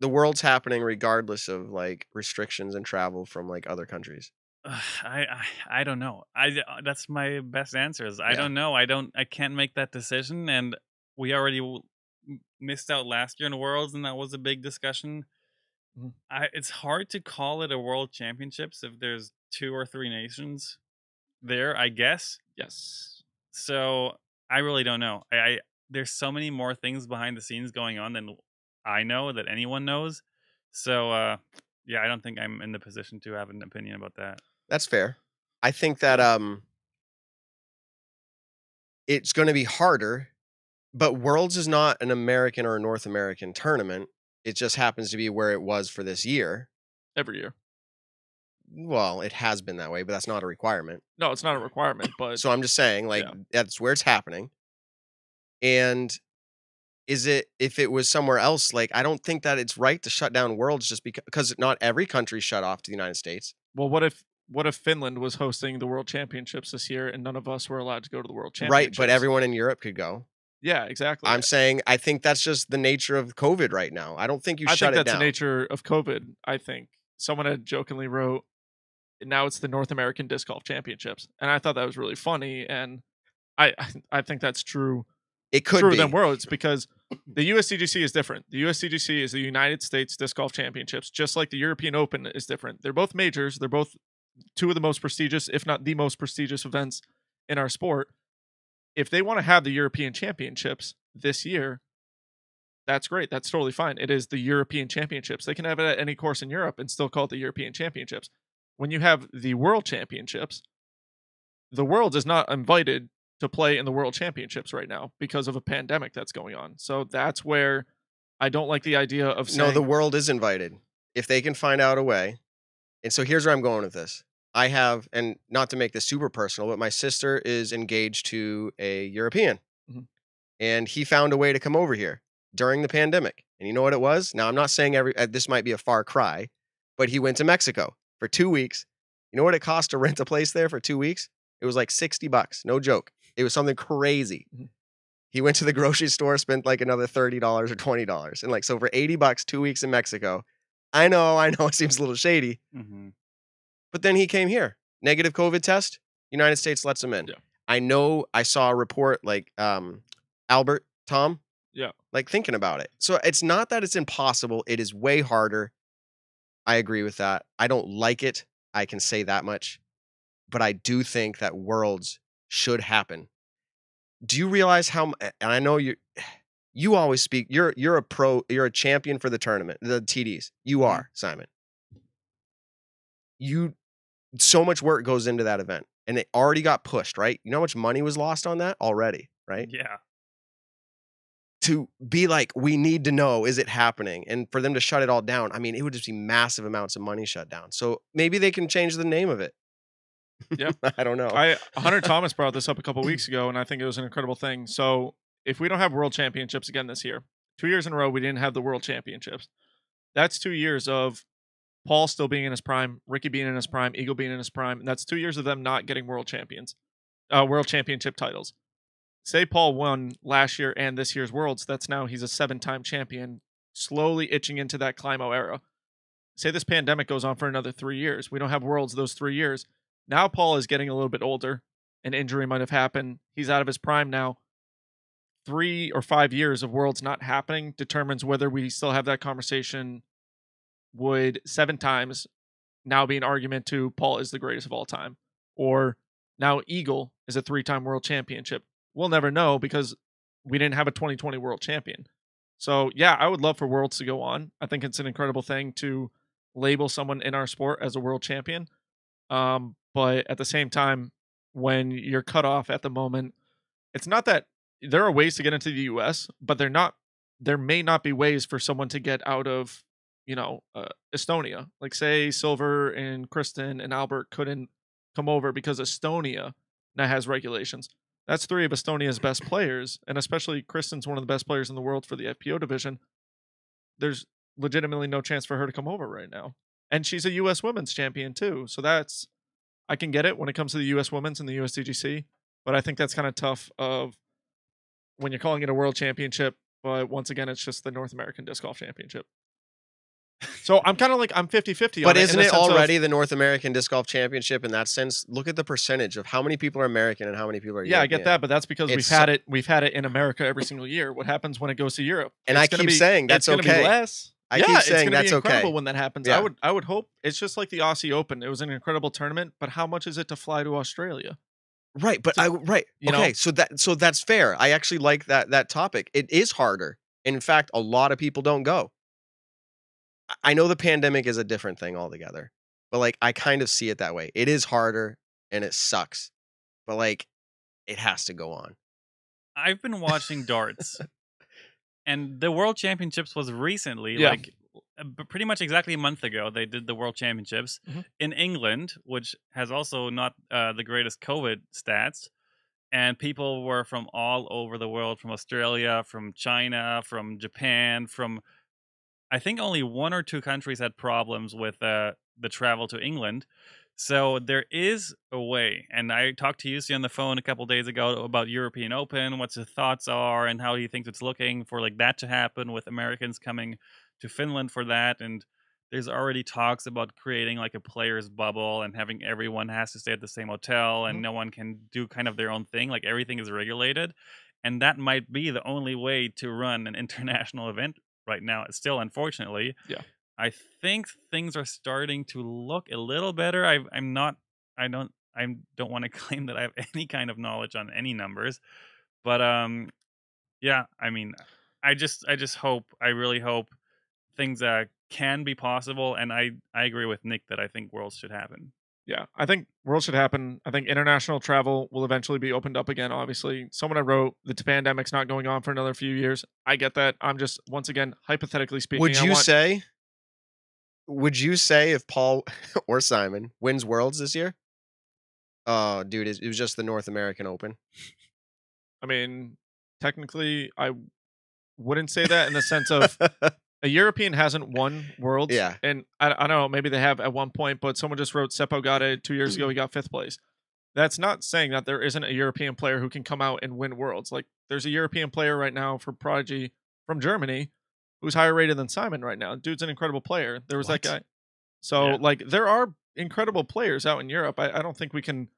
Speaker 2: the World's happening regardless of like restrictions and travel from like other countries?
Speaker 4: I don't know. That's my best answer. Is I
Speaker 2: Yeah.
Speaker 4: don't know. I can't make that decision, and we already missed out last year in Worlds, and that was a big discussion.
Speaker 3: Mhm.
Speaker 4: It's hard to call it a World Championships if there's 2 or 3 nations there, I guess.
Speaker 3: Yes.
Speaker 4: So I really don't know. There's so many more things behind the scenes going on than I know, that anyone knows. So yeah, I don't think I'm in the position to have an opinion about that.
Speaker 2: That's fair. I think that it's going to be harder, but Worlds is not an American or a North American tournament. It just happens to be where it was for this year.
Speaker 3: Every year.
Speaker 2: Well, it has been that way, but that's not a requirement.
Speaker 3: No, it's not a requirement, but
Speaker 2: So I'm just saying, like,
Speaker 3: Yeah.
Speaker 2: that's where it's happening. And if it was somewhere else, like, I don't think that it's right to shut down Worlds just because not every country shut off to the United States.
Speaker 3: well, what if Finland was hosting the World Championships this year and none of us were allowed to go to the World Championships?
Speaker 2: Right, but everyone in Europe could go.
Speaker 3: Yeah, exactly.
Speaker 2: I'm saying I think that's just the nature of COVID right now. I don't think you
Speaker 3: I
Speaker 2: shut
Speaker 3: think
Speaker 2: it
Speaker 3: that's
Speaker 2: down.
Speaker 3: the nature of COVID. I think someone had jokingly wrote, now it's the North American Disc Golf Championships, and I thought that was really funny. And I think that's true.
Speaker 2: It could
Speaker 3: True
Speaker 2: be.
Speaker 3: than Worlds, because the USDGC is different. The USDGC is the United States Disc Golf Championships, just like the European Open is different. They're both majors. They're both 2 of the most prestigious, if not the most prestigious events in our sport. If they want to have the European Championships this year, that's great. That's totally fine. It is the European Championships. They can have it at any course in Europe and still call it the European Championships. When you have the World Championships, the World is not invited to play in the World Championships right now because of a pandemic that's going on. So that's where I don't like the idea of saying,
Speaker 2: No, the world is invited if they can find out a way. And so here's where I'm going with this. I have, and not to make this super personal, but my sister is engaged to a European.
Speaker 3: Mhm.
Speaker 2: And he found a way to come over here during the pandemic. And you know what it was? Now, I'm not saying this might be a far cry, but he went to Mexico for 2 weeks. You know what it cost to rent a place there for 2 weeks? It was like $60. No joke. It was something crazy.
Speaker 3: Mhm.
Speaker 2: He went to the grocery store, spent like another $30 or $20. And like, so for $80, 2 weeks in Mexico. I know, it seems a little shady.
Speaker 4: Mm-hmm.
Speaker 2: But then he came here. Negative COVID test. United States lets him in.
Speaker 3: Yeah.
Speaker 2: I know I saw a report like Albert, Tom.
Speaker 3: Yeah.
Speaker 2: Like thinking about it. So it's not that it's impossible. It is way harder. I agree with that. I don't like it. I can say that much. But I do think that Worlds should happen. Do you realize how, and I know you always speak, you're a pro, you're a champion for the tournament, the TDs. You are, Simon. So much work goes into that event and it already got pushed, right? You know how much money was lost on that already, right?
Speaker 4: Yeah.
Speaker 2: To be like, we need to know, is it happening? And for them to shut it all down, I mean, it would just be massive amounts of money shut down. So maybe they can change the name of it.
Speaker 3: Yeah.
Speaker 2: I don't know.
Speaker 3: Hunter Thomas brought this up a couple weeks ago, and I think it was an incredible thing. So if we don't have World Championships again this year, 2 years in a row, we didn't have the World Championships. That's 2 years of Paul still being in his prime, Ricky being in his prime, Eagle being in his prime, and that's 2 years of them not getting World Championship titles. Say Paul won last year and this year's Worlds, that's now he's a 7-time champion, slowly itching into that Climo era. Say this pandemic goes on for another 3 years. We don't have Worlds those 3 years. Now Paul is getting a little bit older. An injury might have happened. He's out of his prime now. 3 or 5 years of Worlds not happening determines whether we still have that conversation. Would 7 times now be an argument to Paul is the greatest of all time? Or now Eagle is a 3-time world championship? We'll never know because we didn't have a 2020 world champion. So, yeah, I would love for Worlds to go on. I think it's an incredible thing to label someone in our sport as a world champion. But at the same time, when you're cut off at the moment, it's not that there are ways to get into the US, but there may not be ways for someone to get out of, Estonia. Like say Silver and Kristen and Albert couldn't come over because Estonia now has regulations. That's 3 of Estonia's best players, and especially Kristen's one of the best players in the world for the FPO division. There's legitimately no chance for her to come over right now. And she's a US women's champion too. So I can get it when it comes to the US women's and the USDGC, but I think that's kind of tough of when you're calling it a world championship, but once again, it's just the North American Disc Golf Championship. So I'm kind of like, I'm 50-50
Speaker 2: But
Speaker 3: on
Speaker 2: isn't
Speaker 3: it
Speaker 2: it already the North American Disc Golf Championship in that sense? Look at the percentage of how many people are American and how many people are
Speaker 3: Yeah, I
Speaker 2: European.
Speaker 3: get that, but that's because
Speaker 2: It's
Speaker 3: we've had it in America every single year. What happens when it goes to Europe?
Speaker 2: And
Speaker 3: It's
Speaker 2: I
Speaker 3: gonna
Speaker 2: keep
Speaker 3: be-
Speaker 2: saying that's
Speaker 3: it's gonna
Speaker 2: okay.
Speaker 3: be less.
Speaker 2: I
Speaker 3: Yeah,
Speaker 2: keep
Speaker 3: it's
Speaker 2: saying
Speaker 3: gonna
Speaker 2: that's
Speaker 3: be incredible
Speaker 2: okay.
Speaker 3: when that happens.
Speaker 2: Yeah.
Speaker 3: I would hope it's just like the Aussie Open. It was an incredible tournament, but how much is it to fly to Australia?
Speaker 2: Right, but okay, so that's fair. I actually like that topic. It is harder. In fact, a lot of people don't go. I know the pandemic is a different thing altogether, but like I kind of see it that way. It is harder and it sucks, but like it has to go on.
Speaker 4: I've been watching darts, and the World Championships was recently,
Speaker 3: Yeah.
Speaker 4: pretty much exactly a month ago. They did the World Championships
Speaker 3: Mhm.
Speaker 4: in England, which has also not the greatest COVID stats. And people were from all over the world, from Australia, from China, from Japan, from I think only 1 or 2 countries had problems with the travel to England. So there is a way. And I talked to Jussi on the phone a couple days ago about European Open, what his thoughts are, and how he thinks it's looking for like that to happen with Americans coming to Finland for that. And there's already talks about creating like a players bubble and having everyone has to stay at the same hotel and no one can do kind of their own thing. Like everything is regulated. And that might be the only way to run an international event right now. It's still, unfortunately.
Speaker 3: Yeah.
Speaker 4: I think things are starting to look a little better. I don't want to claim that I have any kind of knowledge on any numbers, but yeah, I mean, I just hope, I really hope things can be possible, and I agree with Nick that I think Worlds should happen.
Speaker 3: Yeah, I think Worlds should happen. I think international travel will eventually be opened up again, obviously. Someone I wrote, the pandemic's not going on for another few years. I get that. I'm just, once again, hypothetically speaking.
Speaker 2: Would you say if Paul or Simon wins Worlds this year? Oh, dude, it was just the North American Open.
Speaker 3: I mean, technically, I wouldn't say that in the sense of a European hasn't won Worlds.
Speaker 2: Yeah.
Speaker 3: And I don't know, maybe they have at one point, but someone just wrote Seppo got it 2 years ago. He got 5th place. That's not saying that there isn't a European player who can come out and win Worlds. Like, there's a European player right now for Prodigy from Germany who's higher rated than Simon right now. Dude's an incredible player. There was that guy. So, like, there are incredible players out in Europe. I don't think we can,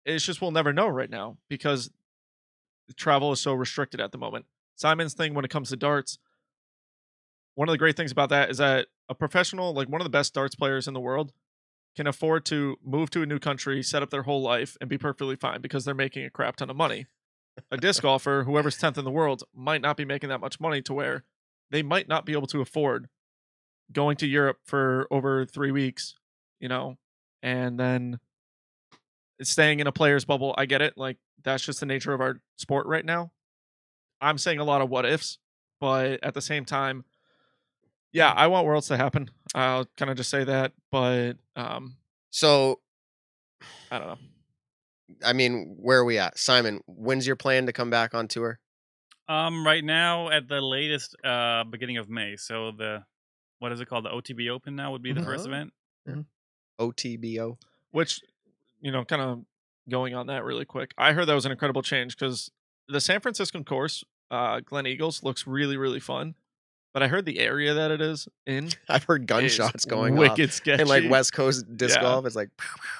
Speaker 3: it's just we'll never know right now because travel is so restricted at the moment. Simon's thing when it comes to darts, one of the great things about that is that a professional, like one of the best darts players in the world, can afford to move to a new country, set up their whole life, and be perfectly fine because they're making a crap ton of money. A disc golfer, whoever's 10th in the world, might not be making that much money to where they might not be able to afford going to Europe for over 3 weeks, and then staying in a player's bubble. I get it. Like, that's just the nature of our sport right now. I'm saying a lot of what ifs, but at the same time, yeah, I want Worlds to happen. I'll kind of just say that, but
Speaker 2: So,
Speaker 3: I don't know.
Speaker 2: I mean, where are we at? Simon, when's your plan to come back on tour?
Speaker 4: Right now, at the latest, beginning of May. So what is it called? The OTB Open now would be the first event.
Speaker 2: OTBO.
Speaker 3: Which, kind of going on that really quick. I heard that was an incredible change because the San Francisco course, Glen Eagles, looks really, really fun. but I heard the area that it is in
Speaker 2: I've heard
Speaker 3: is
Speaker 2: gunshots going off.
Speaker 3: wicked sketchy.
Speaker 2: And like West Coast disc
Speaker 3: Yeah.
Speaker 2: golf, it's like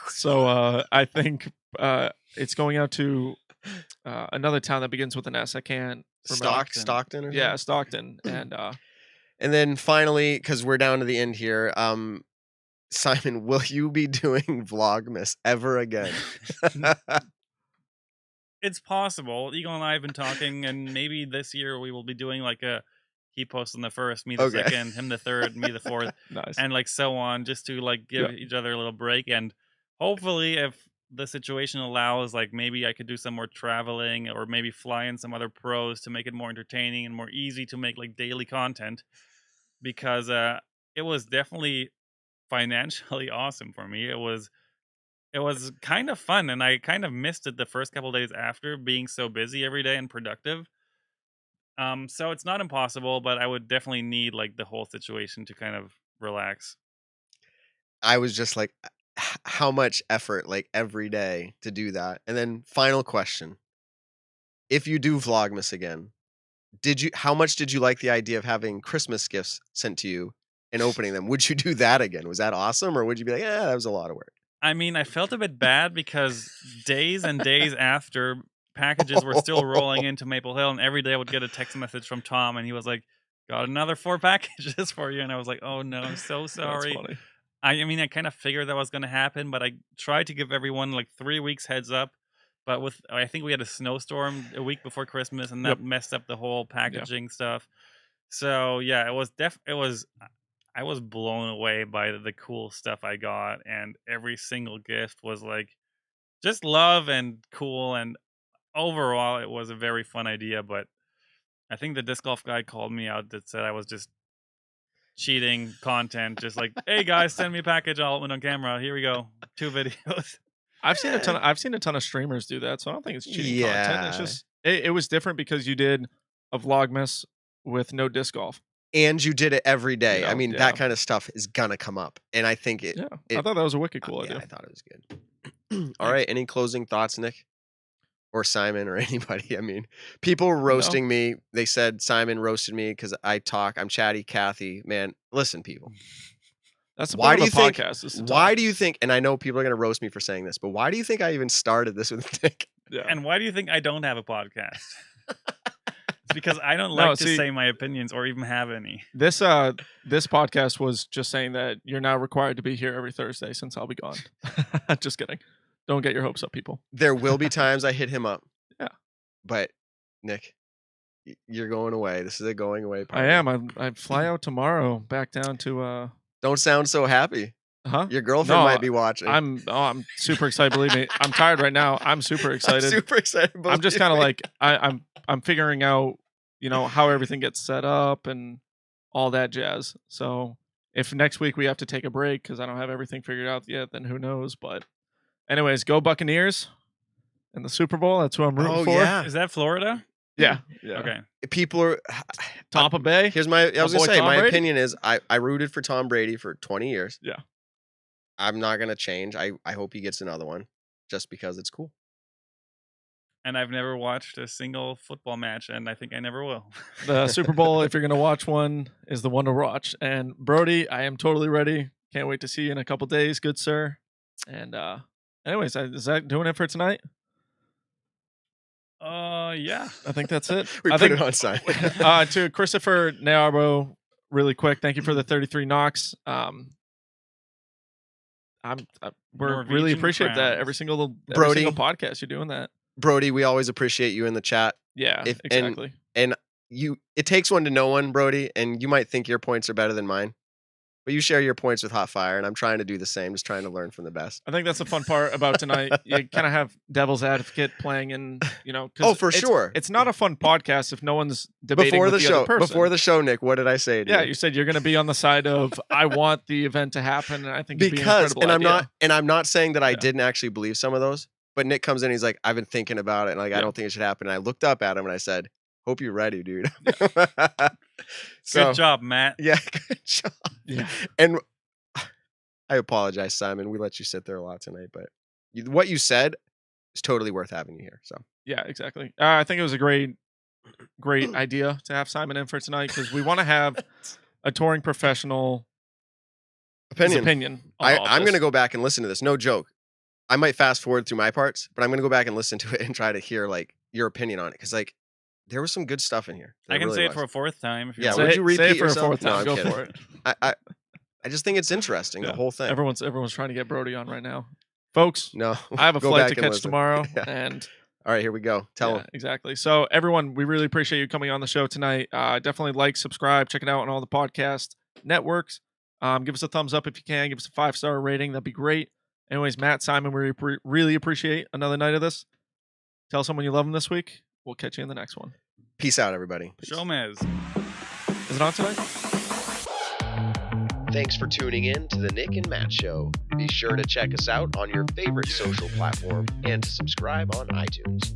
Speaker 3: So I think it's going out to another town that begins with an S. I can't remember.
Speaker 2: Stockton or something?
Speaker 3: Yeah, Stockton. And
Speaker 2: And then finally, because we're down to the end here, Simon, will you be doing Vlogmas ever again?
Speaker 4: It's possible. Eagle and I have been talking, and maybe this year we will be doing like a he posts on the first, me the
Speaker 2: Okay.
Speaker 4: second, him the third, me the fourth,
Speaker 3: nice.
Speaker 4: and like so on, just to like give each other a little break. And hopefully, if the situation allows, like maybe I could do some more traveling, or maybe fly in some other pros to make it more entertaining and more easy to make like daily content. Because it was definitely financially awesome for me. It was kind of fun, and I kind of missed it the first couple days after being so busy every day and productive. So it's not impossible, but I would definitely need like the whole situation to kind of relax.
Speaker 2: I was just like, how much effort, like every day to do that? And then final question. If you do Vlogmas again, how much did you like the idea of having Christmas gifts sent to you and opening them? Would you do that again? Was that awesome? Or would you be like, that was a lot of work?
Speaker 4: I mean, I felt a bit bad because days and days after, packages were still rolling into Maple Hill, and every day I would get a text message from Tom, and he was like, got another 4 packages for you. And I was like, oh no, I'm so sorry.
Speaker 3: That's funny.
Speaker 4: I mean, I kind of figured that was going to happen, but I tried to give everyone like 3 weeks heads up. But I think we had a snowstorm a week before Christmas, and that messed up the whole packaging stuff. So yeah, I was blown away by the cool stuff I got, and every single gift was like just love and cool. And overall, it was a very fun idea. But I think the disc golf guy called me out that said I was just cheating content, just like, hey guys, send me a package, I'll open on camera. Here we go, 2 videos.
Speaker 3: I've seen a ton of streamers do that, so I don't think it's cheating content. It's just it was different because you did a Vlogmas with no disc golf.
Speaker 2: And you did it every day.
Speaker 3: You know,
Speaker 2: I mean, that kind of stuff is gonna come up. And I think
Speaker 3: I thought that was a wicked cool idea.
Speaker 2: Yeah, I thought it was good. All right. Any closing thoughts, Nick? Or Simon or anybody? I mean, people were roasting me. They said Simon roasted me because I'm chatty Kathy. Man, listen, people.
Speaker 3: That's the
Speaker 2: why
Speaker 3: point
Speaker 2: do
Speaker 3: of
Speaker 2: you
Speaker 3: a
Speaker 2: think?
Speaker 3: podcast.
Speaker 2: Why do you think? And I know people are gonna roast me for saying this, but why do you think I even started this with Nick?
Speaker 3: Yeah.
Speaker 4: And why do you think I don't have a podcast? It's because I don't like to say my opinions or even have any.
Speaker 3: This podcast was just saying that you're now required to be here every Thursday since I'll be gone. Just kidding. Don't get your hopes up, people.
Speaker 2: There will be times I hit him up.
Speaker 3: Yeah.
Speaker 2: But Nick, you're going away. This is a going away party.
Speaker 3: I am. I fly out tomorrow back down to
Speaker 2: Don't sound so happy.
Speaker 3: Huh?
Speaker 2: Your girlfriend might be watching.
Speaker 3: I'm super excited. Believe me, I'm tired right now. I'm super excited.
Speaker 2: I'm super excited.
Speaker 3: I'm just kind of like I'm figuring out, how everything gets set up and all that jazz. So if next week we have to take a break because I don't have everything figured out yet, then who knows? But anyways, go Buccaneers in the Super Bowl. That's who I'm rooting for.
Speaker 2: Yeah.
Speaker 4: Is that Florida?
Speaker 3: Yeah.
Speaker 4: Okay.
Speaker 2: People are
Speaker 3: Tampa Bay.
Speaker 2: Here's I was
Speaker 3: boy
Speaker 2: gonna say
Speaker 3: Tom
Speaker 2: my
Speaker 3: Brady?
Speaker 2: opinion is I rooted for Tom Brady for 20 years.
Speaker 3: Yeah.
Speaker 2: I'm not gonna change. I hope he gets another one just because it's cool.
Speaker 4: And I've never watched a single football match, and I think I never will.
Speaker 3: The Super Bowl, if you're going to watch one, is the one to watch. And Brody, I am totally ready. Can't wait to see you in a couple days, good sir. And anyways, is that doing it for tonight?
Speaker 4: Yeah.
Speaker 3: I think that's it.
Speaker 2: We
Speaker 3: I
Speaker 2: put
Speaker 3: think,
Speaker 2: it on side.
Speaker 3: To Christopher Naarbo, really quick, thank you for the 33 knocks. We're really
Speaker 4: Norwegian
Speaker 3: appreciate that.
Speaker 4: crowns.
Speaker 3: Every single podcast you're doing that.
Speaker 2: Brody, we always appreciate you in the chat.
Speaker 3: Yeah, exactly.
Speaker 2: And it takes one to know one, Brody, and you might think your points are better than mine. But you share your points with Hot Fire, and I'm trying to do the same, just trying to learn from the best.
Speaker 3: I think that's the fun part about tonight. You kind of have devil's advocate playing, and
Speaker 2: sure.
Speaker 3: It's not a fun podcast if no one's debating
Speaker 2: before
Speaker 3: with
Speaker 2: the
Speaker 3: the
Speaker 2: show.
Speaker 3: other person.
Speaker 2: Before the show, Nick, what did I say to you?
Speaker 3: Yeah, you said you're going to be on the side of I want the event to happen, and I think it'd be an incredible idea.
Speaker 2: I'm not saying that I didn't actually believe some of those, but Nick comes in, he's like, I've been thinking about it, and I don't think it should happen. And I looked up at him and I said, hope you're ready, dude.
Speaker 4: Good job, Matt.
Speaker 2: Yeah, good job.
Speaker 3: Yeah.
Speaker 2: And I apologize, Simon. We let you sit there a lot tonight, but what you said is totally worth having you here. So
Speaker 3: yeah, exactly. I think it was a great great idea to have Simon in for tonight because we want to have a touring professional opinion on all
Speaker 2: I'm
Speaker 3: this.
Speaker 2: going to go back and listen to this. No joke. I might fast forward through my parts, but I'm going to go back and listen to it and try to hear like your opinion on it because like there was some good stuff in here.
Speaker 4: I can
Speaker 2: really
Speaker 4: say it
Speaker 2: was.
Speaker 4: for a fourth time. If you
Speaker 2: Yeah,
Speaker 4: want.
Speaker 2: would
Speaker 3: Say
Speaker 2: you
Speaker 3: it- say
Speaker 2: repeat
Speaker 3: it for
Speaker 2: yourself?
Speaker 3: a fourth
Speaker 2: No,
Speaker 3: time.
Speaker 2: I'm
Speaker 3: Go
Speaker 2: kidding.
Speaker 3: for it.
Speaker 2: I just think it's interesting, the
Speaker 3: Yeah.
Speaker 2: whole thing.
Speaker 3: Everyone's trying to get Brody on right now, folks.
Speaker 2: No,
Speaker 3: I have a
Speaker 2: go
Speaker 3: flight
Speaker 2: back
Speaker 3: to
Speaker 2: and
Speaker 3: catch
Speaker 2: listen.
Speaker 3: tomorrow,
Speaker 2: Yeah.
Speaker 3: and
Speaker 2: All right, here we go. Tell
Speaker 3: yeah,
Speaker 2: them.
Speaker 3: exactly. So everyone, we really appreciate you coming on the show tonight. Definitely like, subscribe, check it out on all the podcast networks. Give us a thumbs up if you can. Give us a 5-star rating. That'd be great. Anyways, Matt, Simon, we really appreciate another night of this. Tell someone you love them this week. We'll catch you in the next one.
Speaker 2: Peace out, everybody.
Speaker 4: Showmez.
Speaker 3: Is it on tonight?
Speaker 5: Thanks for tuning in to the Nick and Matt Show. Be sure to check us out on your favorite social platform and to subscribe on iTunes.